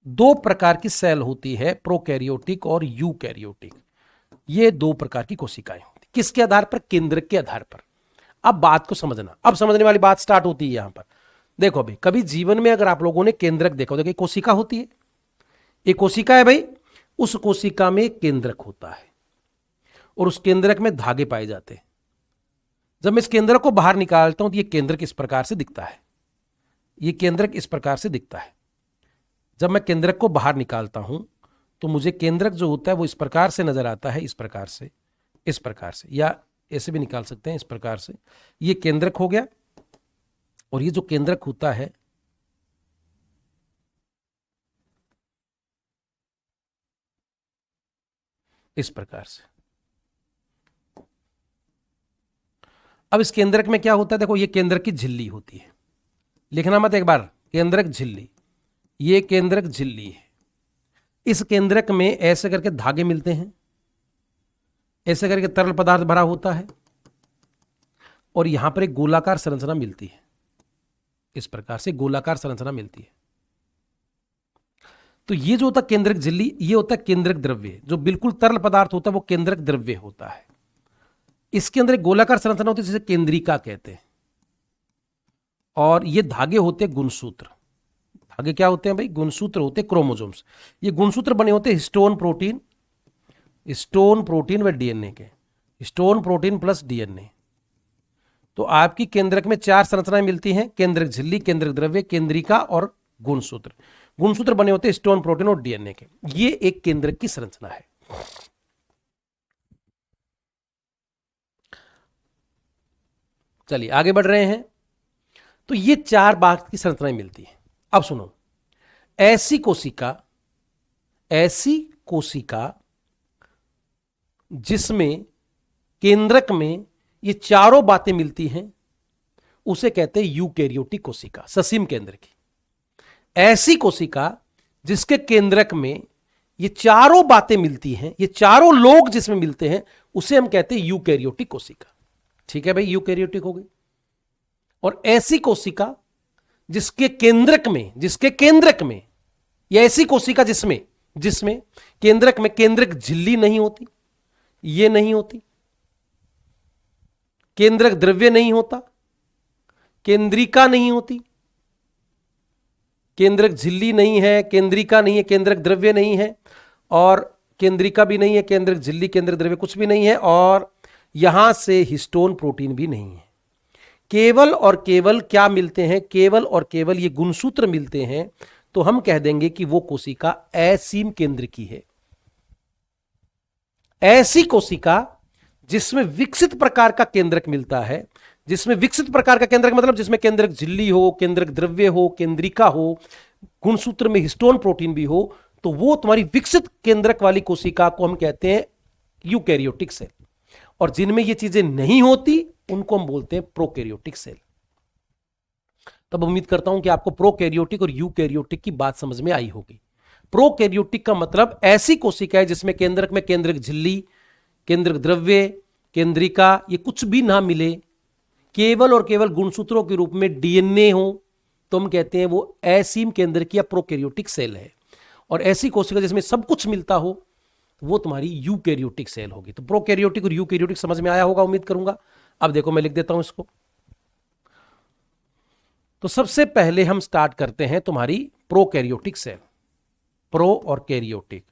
दो प्रकार की सेल होती है, प्रोकैरियोटिक और यूकैरियोटिक। ये दो प्रकार की कोशिकाएं होती। किसके आधार पर? केंद्रक के आधार पर। अब बात को समझना, अब समझने वाली बात स्टार्ट होती है यहां पर। देखो भाई, कभी जीवन में अगर आप लोगों ने केंद्रक देखा, देखो कोशिका होती है, एक कोशिका है भाई, उस कोशिका में केंद्रक होता है और उस केंद्रक में धागे पाए जाते हैं। जब मैं इस केंद्रक को बाहर निकालता हूं तो ये केंद्रक इस प्रकार से दिखता है, ये केंद्रक इस प्रकार से दिखता है। जब मैं केंद्रक को बाहर निकालता हूं तो मुझे केंद्रक जो होता है वो इस प्रकार से नजर आता है, इस प्रकार से, इस प्रकार से, या ऐसे भी निकाल सकते हैं, इस प्रकार से। ये केंद्रक हो गया, और ये जो केंद्रक होता है इस प्रकार से। अब इस केंद्रक में क्या होता है, देखो ये केंद्रक की झिल्ली होती है, लिखना मत एक बार, केंद्रक झिल्ली, ये केंद्रक झिल्ली है। इस केंद्रक में ऐसे करके धागे मिलते हैं, ऐसे करके तरल पदार्थ भरा होता है, और यहां पर एक गोलाकार संरचना मिलती है, इस प्रकार से गोलाकार संरचना मिलती है। तो ये जो होता है केंद्रक झिल्ली, ये होता है केंद्रक द्रव्य, जो बिल्कुल तरल पदार्थ होता है वो केंद्रक द्रव्य होता है। इसके अंदर एक गोलाकार संरचना होती है जिसे केंद्रिका कहते हैं, और ये धागे होते हैं गुणसूत्र। धागे क्या होते हैं भाई, गुणसूत्र होते हैं, क्रोमोसोम्स। ये गुणसूत्र बने होते हैं हिस्टोन प्रोटीन व डीएनए के, हिस्टोन प्रोटीन प्लस डीएनए। तो आपकी केंद्रक में 4 संरचनाएं मिलती हैं, केंद्रक झिल्ली, केंद्रक द्रव्य, केंद्रिका और गुणसूत्र। गुणसूत्र बने होते हैं हिस्टोन प्रोटीन और डीएनए के। ये एक केंद्रक की संरचना है। चलिए आगे बढ़ रहे हैं। तो ये 4 भाग की संरचनाएं मिलती हैं। अब सुनो, ऐसी कोशिका जिसमें केंद्रक में ये चारों बातें मिलती हैं, उसे कहते हैं यूकैरियोटिक कोशिका, ससीम केंद्र की। ऐसी कोशिका जिसके केंद्रक में ये चारों बातें मिलती हैं, ये चारों लोग जिसमें मिलते हैं, उसे हम कहते हैं यूकैरियोटिक कोशिका। ठीक है भाई, यूकैरियोटिक हो गई। और ऐसी कोशिका जिसके केंद्रक में या ऐसी कोशिका जिसमें केंद्रक में केंद्रक झिल्ली नहीं होती, ये नहीं होती, केंद्रक द्रव्य नहीं होता, केंद्रिका नहीं होती, केंद्रक झिल्ली नहीं है, केंद्रिका नहीं है, केंद्रक द्रव्य नहीं है, और केंद्रिका भी नहीं है, केंद्रक झिल्ली, केंद्रक द्रव्य कुछ भी नहीं है, और यहां से हिस्टोन प्रोटीन भी नहीं है। केवल और केवल क्या मिलते हैं, केवल और केवल ये गुणसूत्र मिलते हैं। तो हम कह देंगे कि वो कोशिका असीम केंद्र की है। ऐसी कोशिका जिसमें विकसित प्रकार का केंद्रक मिलता है, जिसमें विकसित प्रकार का केंद्रक मतलब जिसमें केंद्रक झिल्ली हो, केंद्रक द्रव्य हो, केंद्रिका हो, गुणसूत्र में हिस्टोन प्रोटीन भी हो, तो वो तुम्हारी विकसित केंद्रक वाली कोशिका को हम कहते हैं यूकैरियोटिक सेल। और जिनमें ये चीजें नहीं होती उनको हम बोलते हैं प्रोकैरियोटिक सेल। तब उम्मीद करता हूं कि आपको प्रोकैरियोटिक और यूकैरियोटिक की बात समझ में आई होगी। प्रोकैरियोटिक का मतलब ऐसी कोशिका है जिसमें केंद्रक में केंद्रक झिल्ली, केंद्रक द्रव्य, केंद्रिका ये कुछ भी ना मिले, केवल और केवल गुणसूत्रों के रूप में डीएनए हो, तो हम कहते हैं वो असीम केंद्र की या प्रोकैरियोटिक सेल है। और ऐसी कोशिका जिसमें सब कुछ मिलता हो, वो तुम्हारी यूकैरियोटिक सेल होगी। तो प्रोकैरियोटिक और यूकैरियोटिक समझ में आया होगा उम्मीद करूंगा। अब देखो मैं लिख देता हूं इसको। तो सबसे पहले हम स्टार्ट करते हैं तुम्हारी प्रोकैरियोटिक सेल, प्रो और कैरियोटिक।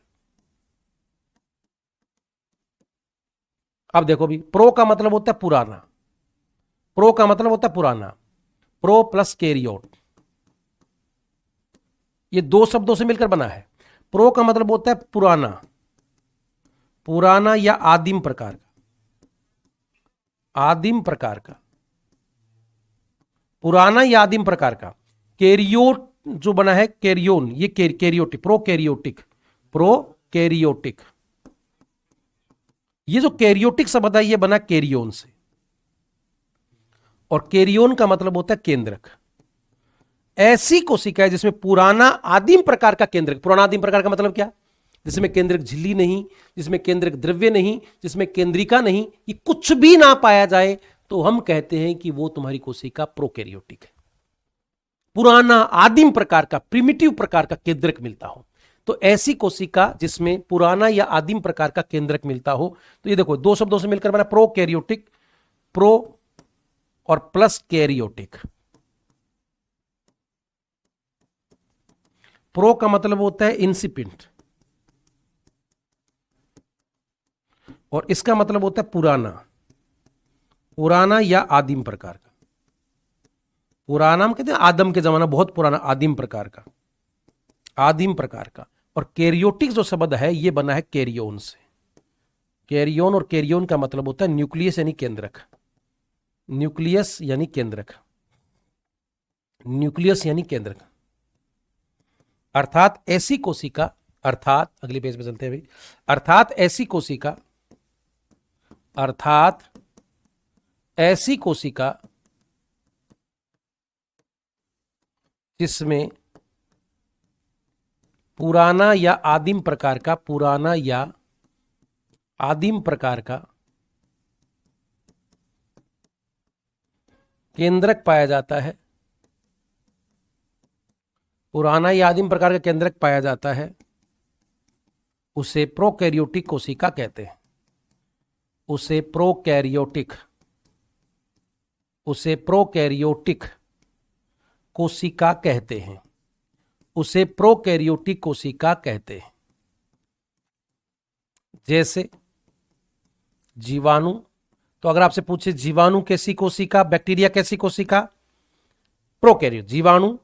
अब देखो भी, प्रो का मतलब होता है पुराना, प्रो का मतलब होता है पुराना, प्रो प्लस कैरियोट, ये 2 शब्दों से मिलकर बना है। प्रो का मतलब होता है पुराना, पुराना या आदिम प्रकार का, आदिम प्रकार का, पुराना या आदिम प्रकार का। कैरियोट जो बना है कैरियोन, ये कैरियोटिक, प्रोकैरियोटिक, प्रोकैरियोटिक। ये जो कैरियोटिक शब्द है ये बना कैरियोन से, और कैरियोन का मतलब होता है केंद्रक। ऐसी कोशिका है जिसमें पुराना आदिम प्रकार का केंद्रक, पुराना आदिम प्रकार का मतलब क्या, जिसमें केंद्रक झिल्ली नहीं, जिसमें केंद्रक द्रव्य नहीं, जिसमें केंद्रिका नहीं, ये कुछ भी ना पाया जाए, तो हम कहते हैं कि वो तुम्हारी कोशिका प्रोकैरियोटिक है। पुराना आदिम प्रकार का, प्रिमिटिव प्रकार का केंद्रक मिलता हो, तो ऐसी कोशिका जिसमें पुराना या आदिम प्रकार का केंद्रक मिलता हो। तो ये देखो 2 शब्दों से मिलकर बना प्रोकैरियोटिक, प्रो और प्लस कैरियोटिक। प्रो का मतलब होता है इंसिपिएंट, और इसका मतलब होता है पुराना, पुराना या आदिम प्रकार का। पुराना हम कहते हैं आदम के जमाना, बहुत पुराना, आदिम प्रकार का, आदिम प्रकार का। और कैरियोटिक जो शब्द है ये बना है कैरियोन से, कैरियोन, और कैरियोन का मतलब होता है न्यूक्लियस यानी केंद्रक, न्यूक्लियस यानी केंद्रक, न्यूक्लियस यानी केंद्रक। अर्थात ऐसी कोशिका अर्थात अगले पेज पे चलते हैं भाई। अर्थात ऐसी कोशिका जिसमें पुराना या आदिम प्रकार का केंद्रक पाया जाता है, पुराना या आदिम प्रकार का केंद्रक पाया जाता है, उसे प्रोकैरियोटिक कोशिका कहते हैं। उसे प्रोकैरियोटिक कोशिका कहते हैं। उसे प्रोकैरियोटिक कोशिका कहते हैं। जैसे जीवाणु, तो अगर आपसे पूछे जीवाणु कैसी कोशिका, बैक्टीरिया कैसी कोशिका, प्रोकैरियोट। जीवाणु,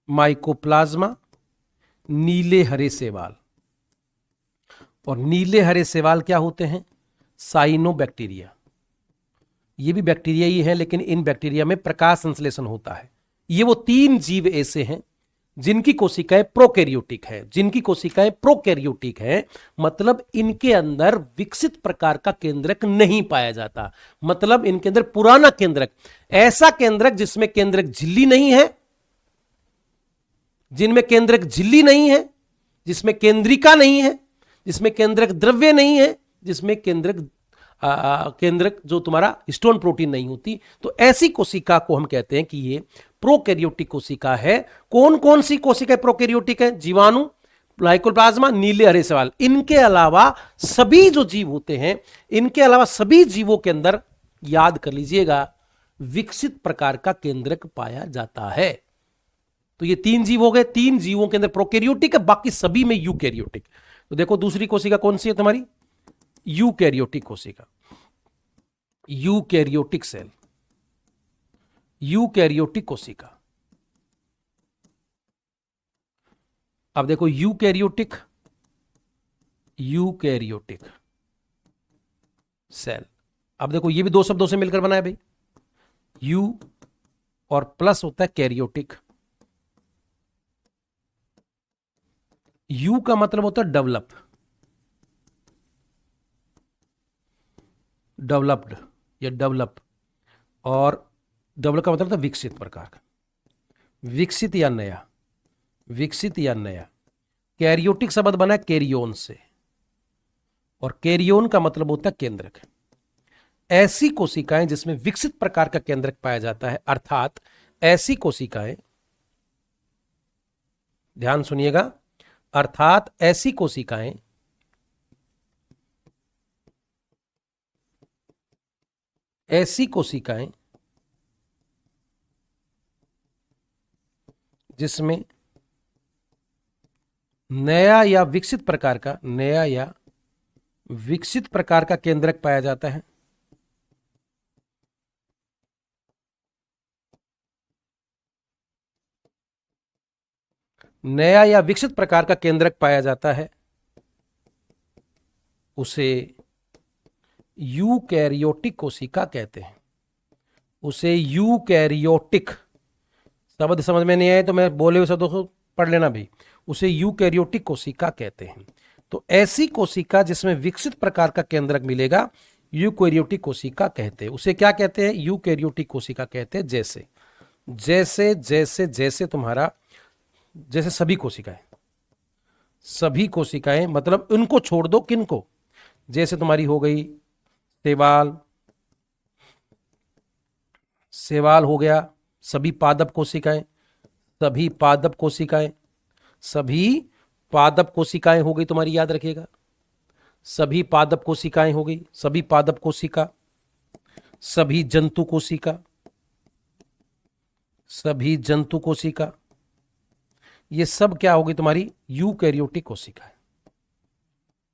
माइकोप्लाज्मा, नीले हरे शैवाल। और नीले हरे शैवाल क्या होते हैं? साइनोबैक्टीरिया। ये भी बैक्टीरिया ही है, लेकिन इन बैक्टीरिया में प्रकाश संश्लेषण होता है। ये वो 3 जीव ऐसे हैं जिनकी कोशिकाएं प्रोकैरियोटिक है, मतलब इनके अंदर विकसित प्रकार का केंद्रक नहीं पाया जाता। मतलब इनके अंदर पुराना केंद्रक, ऐसा केंद्रक जिसमें केंद्रक झिल्ली नहीं है, जिनमें केंद्रक झिल्ली नहीं है, जिसमें केंद्रिका नहीं है, जिसमें केंद्रक द्रव्य नहीं है, जिसमें केंद्रक जो तुम्हारा हिस्टोन प्रोटीन नहीं होती, तो ऐसी कोशिका को हम कहते हैं कि ये प्रोकैरियोटिक कोशिका है। कौन कौन सी कोशिका प्रोकैरियोटिक है? जीवाणु, माइकोप्लाज्मा, नीले हरे शैवाल। इनके अलावा सभी जो जीव होते हैं, इनके अलावा सभी जीवों के अंदर याद कर लीजिएगा विकसित प्रकार का केंद्रक पाया जाता है। तो ये 3 जीव हो गए, 3 जीवों के अंदर प्रोकैरियोटिक है, बाकी सभी में यूकैरियोटिक। तो देखो दूसरी कोशिका कौन सी है तुम्हारी? यूकैरियोटिक कोशिका, यूकैरियोटिक सेल, यूकैरियोटिक कोशिका। अब देखो यूकैरियोटिक सेल। अब देखो ये भी 2 शब्दों से मिलकर बना है भाई, यू और प्लस होता है कैरियोटिक। यू का मतलब होता है डेवलप्ड या डेवलप, और डेवलप का मतलब होता है विकसित प्रकार का, विकसित या नया। कैरियोटिक शब्द बना है कैरियोन से, और कैरियोन का मतलब होता है केंद्रक। ऐसी कोशिकाएं जिसमें विकसित प्रकार का केंद्रक पाया जाता है, अर्थात ऐसी कोशिकाएं, ध्यान सुनिएगा, अर्थात ऐसी कोशिकाएं जिसमें नया या विकसित प्रकार का केंद्रक पाया जाता है, नया या विकसित प्रकार का केंद्रक पाया जाता है, उसे यूकैरियोटिक कोशिका कहते हैं। उसे यूकैरियोटिक, शब्द समझ में नहीं आए तो मैं बोले हुए शब्दों को पढ़ लेना भी, उसे यूकैरियोटिक कोशिका कहते हैं। तो ऐसी कोशिका जिसमें विकसित प्रकार का केंद्रक मिलेगा यूकैरियोटिक कोशिका कहते हैं। उसे क्या कहते हैं? यूकैरियोटिक कोशिका कहते हैं। जैसे तुम्हारा, जैसे सभी कोशिकाएं मतलब उनको छोड़ दो, किनको? जैसे तुम्हारी हो गई शैवाल हो गया, सभी पादप कोशिकाएं हो गई तुम्हारी, याद रखिएगा, सभी पादप कोशिकाएं हो गई, सभी पादप कोशिका, सभी जंतु कोशिका, ये सब क्या होगी तुम्हारी? यूकैरियोटिक कोशिका है।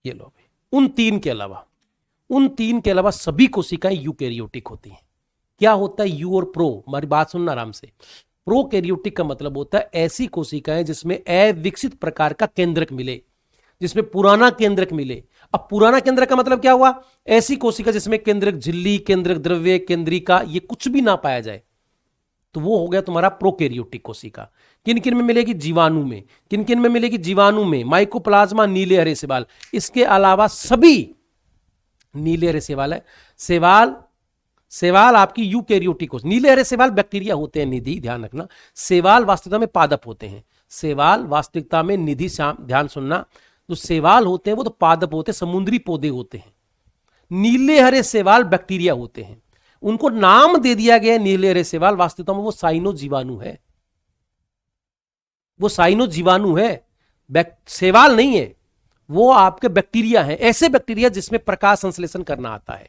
ये लो भाई, उन तीन के अलावा सभी कोशिकाएं यूकैरियोटिक होती हैं। क्या होता है यू और प्रो? हमारी बात सुनना आराम से। प्रोकैरियोटिक का मतलब होता है ऐसी कोशिकाएं जिसमें अविकसित प्रकार का केंद्रक मिले, जिसमें पुराना केंद्रक मिले। अब पुराना केंद्रक का मतलब क्या हुआ? ऐसी कोशिका जिसमें केंद्रक झिल्ली, केंद्रक द्रव्य, केंद्रिका, ये कुछ भी ना पाया जाए। तो वो हो गया तुम्हारा प्रोकैरियोटिक कोशिका। किन किन में मिलेगी? जीवाणु में। किन किन में मिलेगी? जीवाणु में, माइकोप्लाज्मा, नीले हरे शैवाल। इसके अलावा सभी नीले हरे शैवाल है। शैवाल आपकी यूकैरियोटिक कोशिका। नीले हरे शैवाल बैक्टीरिया होते हैं, निधि, ध्यान रखना। शैवाल वास्तविकता में पादप होते हैं। शैवाल वास्तविकता में, निधि, ध्यान सुनना, जो शैवाल होते हैं वो तो पादप होते हैं, समुद्री पौधे होते हैं। नीले हरे शैवाल बैक्टीरिया होते हैं, उनको नाम दे दिया गया नीले हरे शैवाल। वास्तविकता में वो साइनो जीवाणु है, वो साइनो जीवाणु है, शैवाल नहीं है, वो आपके बैक्टीरिया है। ऐसे बैक्टीरिया जिसमें प्रकाश संश्लेषण करना आता है,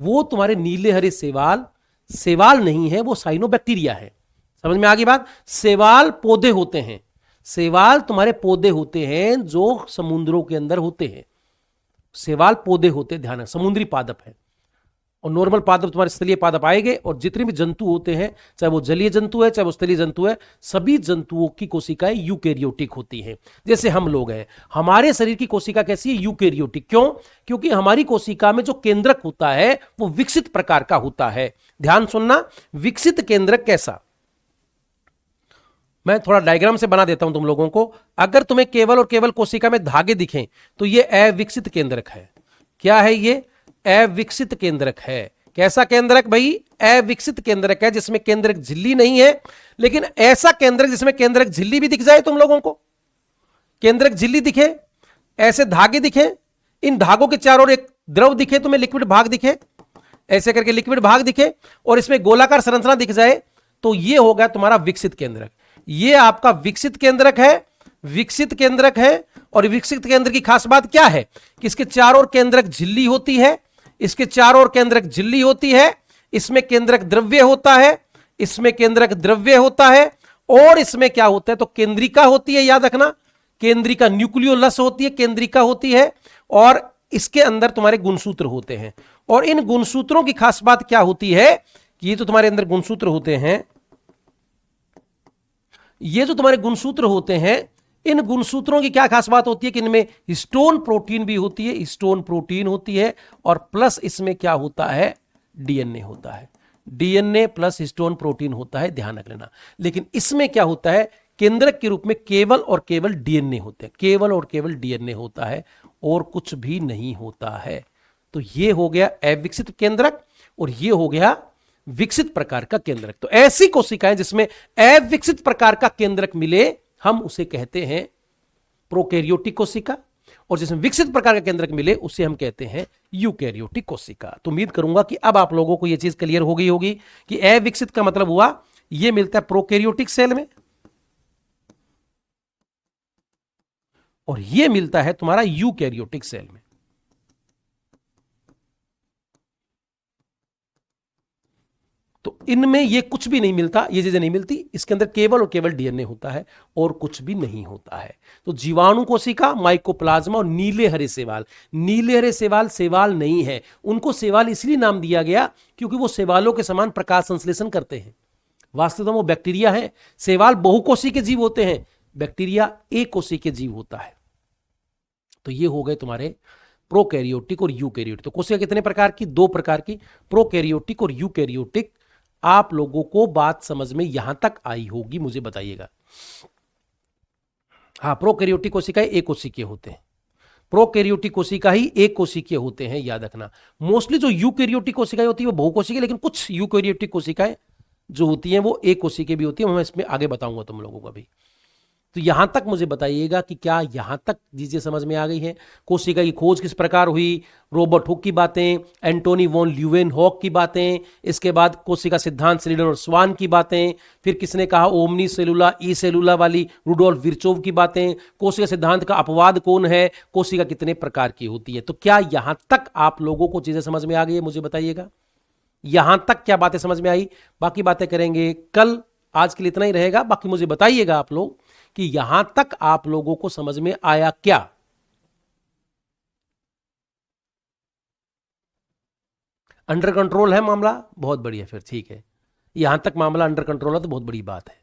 वो तुम्हारे नीले हरे शैवाल शैवाल नहीं है, वो साइनो बैक्टीरिया है। समझ में आ गई बात? शैवाल पौधे होते हैं, शैवाल तुम्हारे पौधे होते हैं जो समुद्रों के अंदर होते हैं। शैवाल पौधे होते हैं, ध्यान रखना, समुद्री पादप है। और नॉर्मल पादप तुम्हारे स्थलीय पादप आएंगे। और जितने भी जंतु होते हैं, चाहे वो जलीय जंतु है चाहे वो स्थलीय जंतु है, सभी जंतुओं की कोशिकाएं यूकैरियोटिक होती हैं। जैसे हम लोग हैं, हमारे शरीर की कोशिका कैसी है? यूकैरियोटिक। क्यों? क्योंकि हमारी कोशिका में जो केंद्रक होता है वो विकसित प्रकार का होता है। ध्यान सुनना, विकसित केंद्रक कैसा? मैं थोड़ा डायग्राम से बना देता हूं तुम लोगों को। अगर तुम्हें केवल और केवल कोशिका में धागे दिखें तो ये अविकसित केंद्रक है। क्या है ये? अविकसित केंद्रक है। कैसा केंद्रक भाई? अविकसित केंद्रक है, जिसमें केंद्रक झिल्ली नहीं है। लेकिन ऐसा केंद्रक जिसमें केंद्रक झिल्ली भी दिख जाए तुम लोगों को, केंद्रक झिल्ली दिखे, ऐसे धागे दिखे, इन धागों के चारों ओर एक द्रव दिखे, तुम्हें लिक्विड भाग दिखे, ऐसे करके लिक्विड भाग दिखे, और इसमें गोलाकार संरचना दिख जाए, तो ये हो गया तुम्हारा विकसित केंद्रक। ये आपका विकसित केंद्रक है, विकसित केंद्रक है। और विकसित केंद्र की खास बात क्या है? कि इसके चारों ओर केंद्रक झिल्ली होती है, इसके चारों ओर केंद्रक झिल्ली होती है, इसमें केंद्रक द्रव्य होता है, इसमें केंद्रक द्रव्य होता है, और इसमें क्या होता है? तो केंद्रिका होती है, याद रखना, केंद्रिका, न्यूक्लियोलस होती है, केंद्रिका होती है, और इसके अंदर तुम्हारे गुणसूत्र होते हैं। और इन गुणसूत्रों की खास बात क्या होती है? कि ये जो तुम्हारे अंदर गुणसूत्र होते हैं, ये जो तुम्हारे गुणसूत्र होते हैं, इन गुणसूत्रों की क्या खास बात होती है? कि इनमें हिस्टोन प्रोटीन भी होती है, हिस्टोन प्रोटीन होती है, और प्लस इसमें क्या होता है? डीएनए होता है। डीएनए प्लस हिस्टोन प्रोटीन होता है, ध्यान रख लेना। लेकिन इसमें क्या होता है? केंद्रक के रूप में केवल और केवल डीएनए होते हैं, केवल और केवल डीएनए होता है, और कुछ भी नहीं होता है। तो ये हो गया अविकसित केंद्रक, और ये हो गया विकसित प्रकार का केंद्रक। तो ऐसी कोशिकाएं जिसमें अविकसित प्रकार का केंद्रक मिले, हम उसे कहते हैं प्रोकैरियोटिक कोशिका, और जिसमें विकसित प्रकार का केंद्रक मिले उसे हम कहते हैं यूकैरियोटिक कोशिका। तो उम्मीद करूंगा कि अब आप लोगों को यह चीज क्लियर हो गई होगी कि अविकसित का मतलब हुआ यह मिलता है प्रोकैरियोटिक सेल में, और यह मिलता है तुम्हारा यूकैरियोटिक सेल में। तो इनमें ये कुछ भी नहीं मिलता, ये चीजें नहीं मिलती, इसके अंदर केवल और केवल डीएनए होता है, और कुछ भी नहीं होता है। तो जीवाणु कोशिका, माइकोप्लाज्मा और नीले हरे शैवाल। नीले हरे शैवाल शैवाल नहीं है, उनको शैवाल इसलिए नाम दिया गया क्योंकि वो शैवालों के समान प्रकाश संश्लेषण करते हैं। वास्तव में वो बैक्टीरिया है। शैवाल बहुकोशी के जीव होते हैं, बैक्टीरिया एक कोशी के जीव होता है। तो ये हो गए तुम्हारे प्रोकैरियोटिक और यूकैरियोटिक। तो कोशिका कितने प्रकार की? दो प्रकार की, प्रोकैरियोटिक और यूकैरियोटिक। आप लोगों को बात समझ में यहां तक आई होगी, मुझे बताइएगा। हाँ, प्रोकैरियोटिक कोशिकाएं एक कोशिकीय होते हैं, प्रोकैरियोटिक कोशिका ही एक कोशिकीय होते हैं, याद रखना। मोस्टली जो यूकैरियोटिक कोशिकाएं होती है वो बहुकोशिकीय, लेकिन कुछ यूकैरियोटिक कोशिकाएं जो होती हैं वो एक कोशिकीय भी होती है। मैं इसमें आगे बताऊंगा तुम लोगों को अभी। तो यहां तक मुझे बताइएगा कि क्या यहां तक चीजें समझ में आ गई हैं? कोशिका की खोज किस प्रकार हुई, रॉबर्ट हुक की बातें, एंटोनी वॉन ल्यूवेनहॉक की बातें, इसके बाद कोशिका सिद्धांत स्लीडन और स्वान की बातें, फिर किसने कहा ओमनी सेलुला ई सेलुला वाली रुडोल्फ विर्चोव की बातें, कोशिका सिद्धांत का अपवाद कौन है, कोशिका कितने प्रकार की होती है। तो क्या यहां तक आप लोगों को चीजें समझ में आ गई है? मुझे बताइएगा यहां तक क्या बातें समझ में आई। बाकी बातें करेंगे कल, आज के लिए इतना ही रहेगा। बाकी मुझे बताइएगा आप लोग कि यहां तक आप लोगों को समझ में आया क्या? अंडर कंट्रोल है मामला? बहुत बढ़िया, फिर ठीक है। यहां तक मामला अंडर कंट्रोल है तो बहुत बड़ी बात है।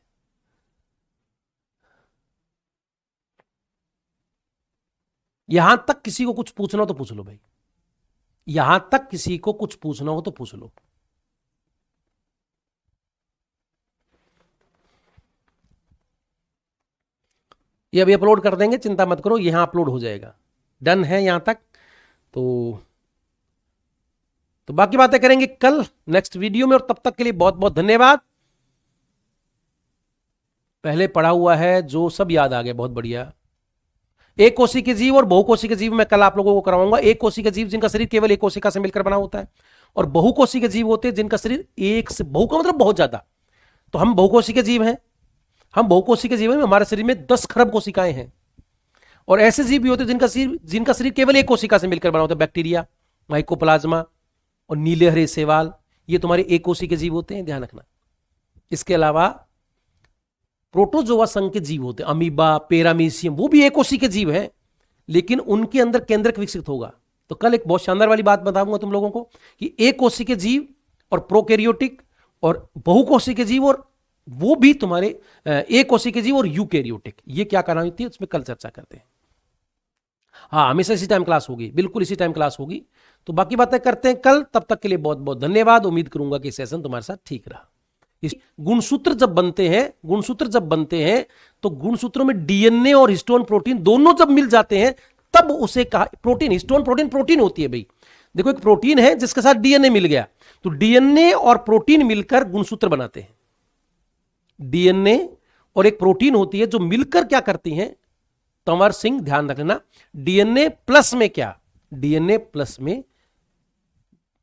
यहां तक किसी को कुछ पूछना हो तो पूछ लो भाई, यहां तक किसी को कुछ पूछना हो तो पूछ लो। ये अभी अपलोड कर देंगे, चिंता मत करो, यहां अपलोड हो जाएगा। डन है यहां तक? तो बाकी बातें करेंगे कल नेक्स्ट वीडियो में, और तब तक के लिए बहुत बहुत धन्यवाद। पहले पढ़ा हुआ है जो सब याद आ गया, बहुत बढ़िया। एक कोशिका के जीव और बहुकोशिकीय जीव मैं कल आप लोगों को कराऊंगा। एक कोशिका जीव जिनका शरीर केवल एक कोशिका से मिलकर बना होता है, और बहुकोशिकीय जीव होते हैं जिनका शरीर एक से, बहु का मतलब बहुत ज्यादा। तो हम बहुकोशिकीय जीव हैं, हम बहुकोशिकीय जीव हैं, हमारे शरीर में 10 खरब कोशिकाएं हैं। और ऐसे जीव भी होते हैं जिनका शरीर केवल एक कोशिका से मिलकर बना होता है। बैक्टीरिया, माइकोप्लाज्मा और नीले हरे शैवाल, ये तुम्हारे एक कोशिकीय जीव होते हैं, ध्यान रखना। इसके अलावा प्रोटोजोआ संघ के जीव होते हैं, अमीबा, पेरामीशियम, वो भी एक कोशिकीय जीव है, लेकिन उनके अंदर केंद्रक विकसित होगा। तो कल एक बहुत शानदार वाली बात बताऊंगा तुम लोगों को कि एक कोशिकीय जीव और प्रोकैरियोटिक और बहुकोशिकीय जीव, और वो भी तुम्हारे एक कोशिकीय जीव और यूकैरियोटिक, ये क्या करानी होती है उसमें कल चर्चा करते हैं। हाँ, हमेशा इसी टाइम क्लास होगी, बिल्कुल इसी टाइम क्लास होगी। तो बाकी बातें करते हैं कल, तब तक के लिए बहुत बहुत धन्यवाद। उम्मीद करूंगा कि सेशन तुम्हारे साथ ठीक रहा। गुणसूत्र जब बनते हैं तो गुणसूत्रों में डीएनए और हिस्टोन प्रोटीन दोनों जब मिल जाते हैं तब उसे कहा प्रोटीन। हिस्टोन प्रोटीन होती है भाई। देखो एक प्रोटीन है जिसके साथ डीएनए मिल गया, तो डीएनए और प्रोटीन मिलकर गुणसूत्र बनाते हैं। डीएनए और एक प्रोटीन होती है जो मिलकर क्या करती हैं, तंवर सिंह ध्यान रखना, डीएनए प्लस में क्या, डीएनए प्लस में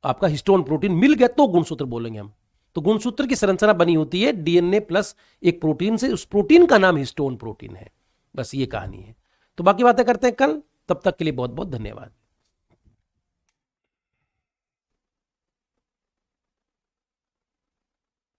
आपका हिस्टोन प्रोटीन मिल गया तो गुणसूत्र बोलेंगे हम। तो गुणसूत्र की संरचना बनी होती है डीएनए प्लस एक प्रोटीन से, उस प्रोटीन का नाम हिस्टोन प्रोटीन है। बस ये कहानी है। तो बाकी बातें करते हैं कल, तब तक के लिए बहुत बहुत धन्यवाद।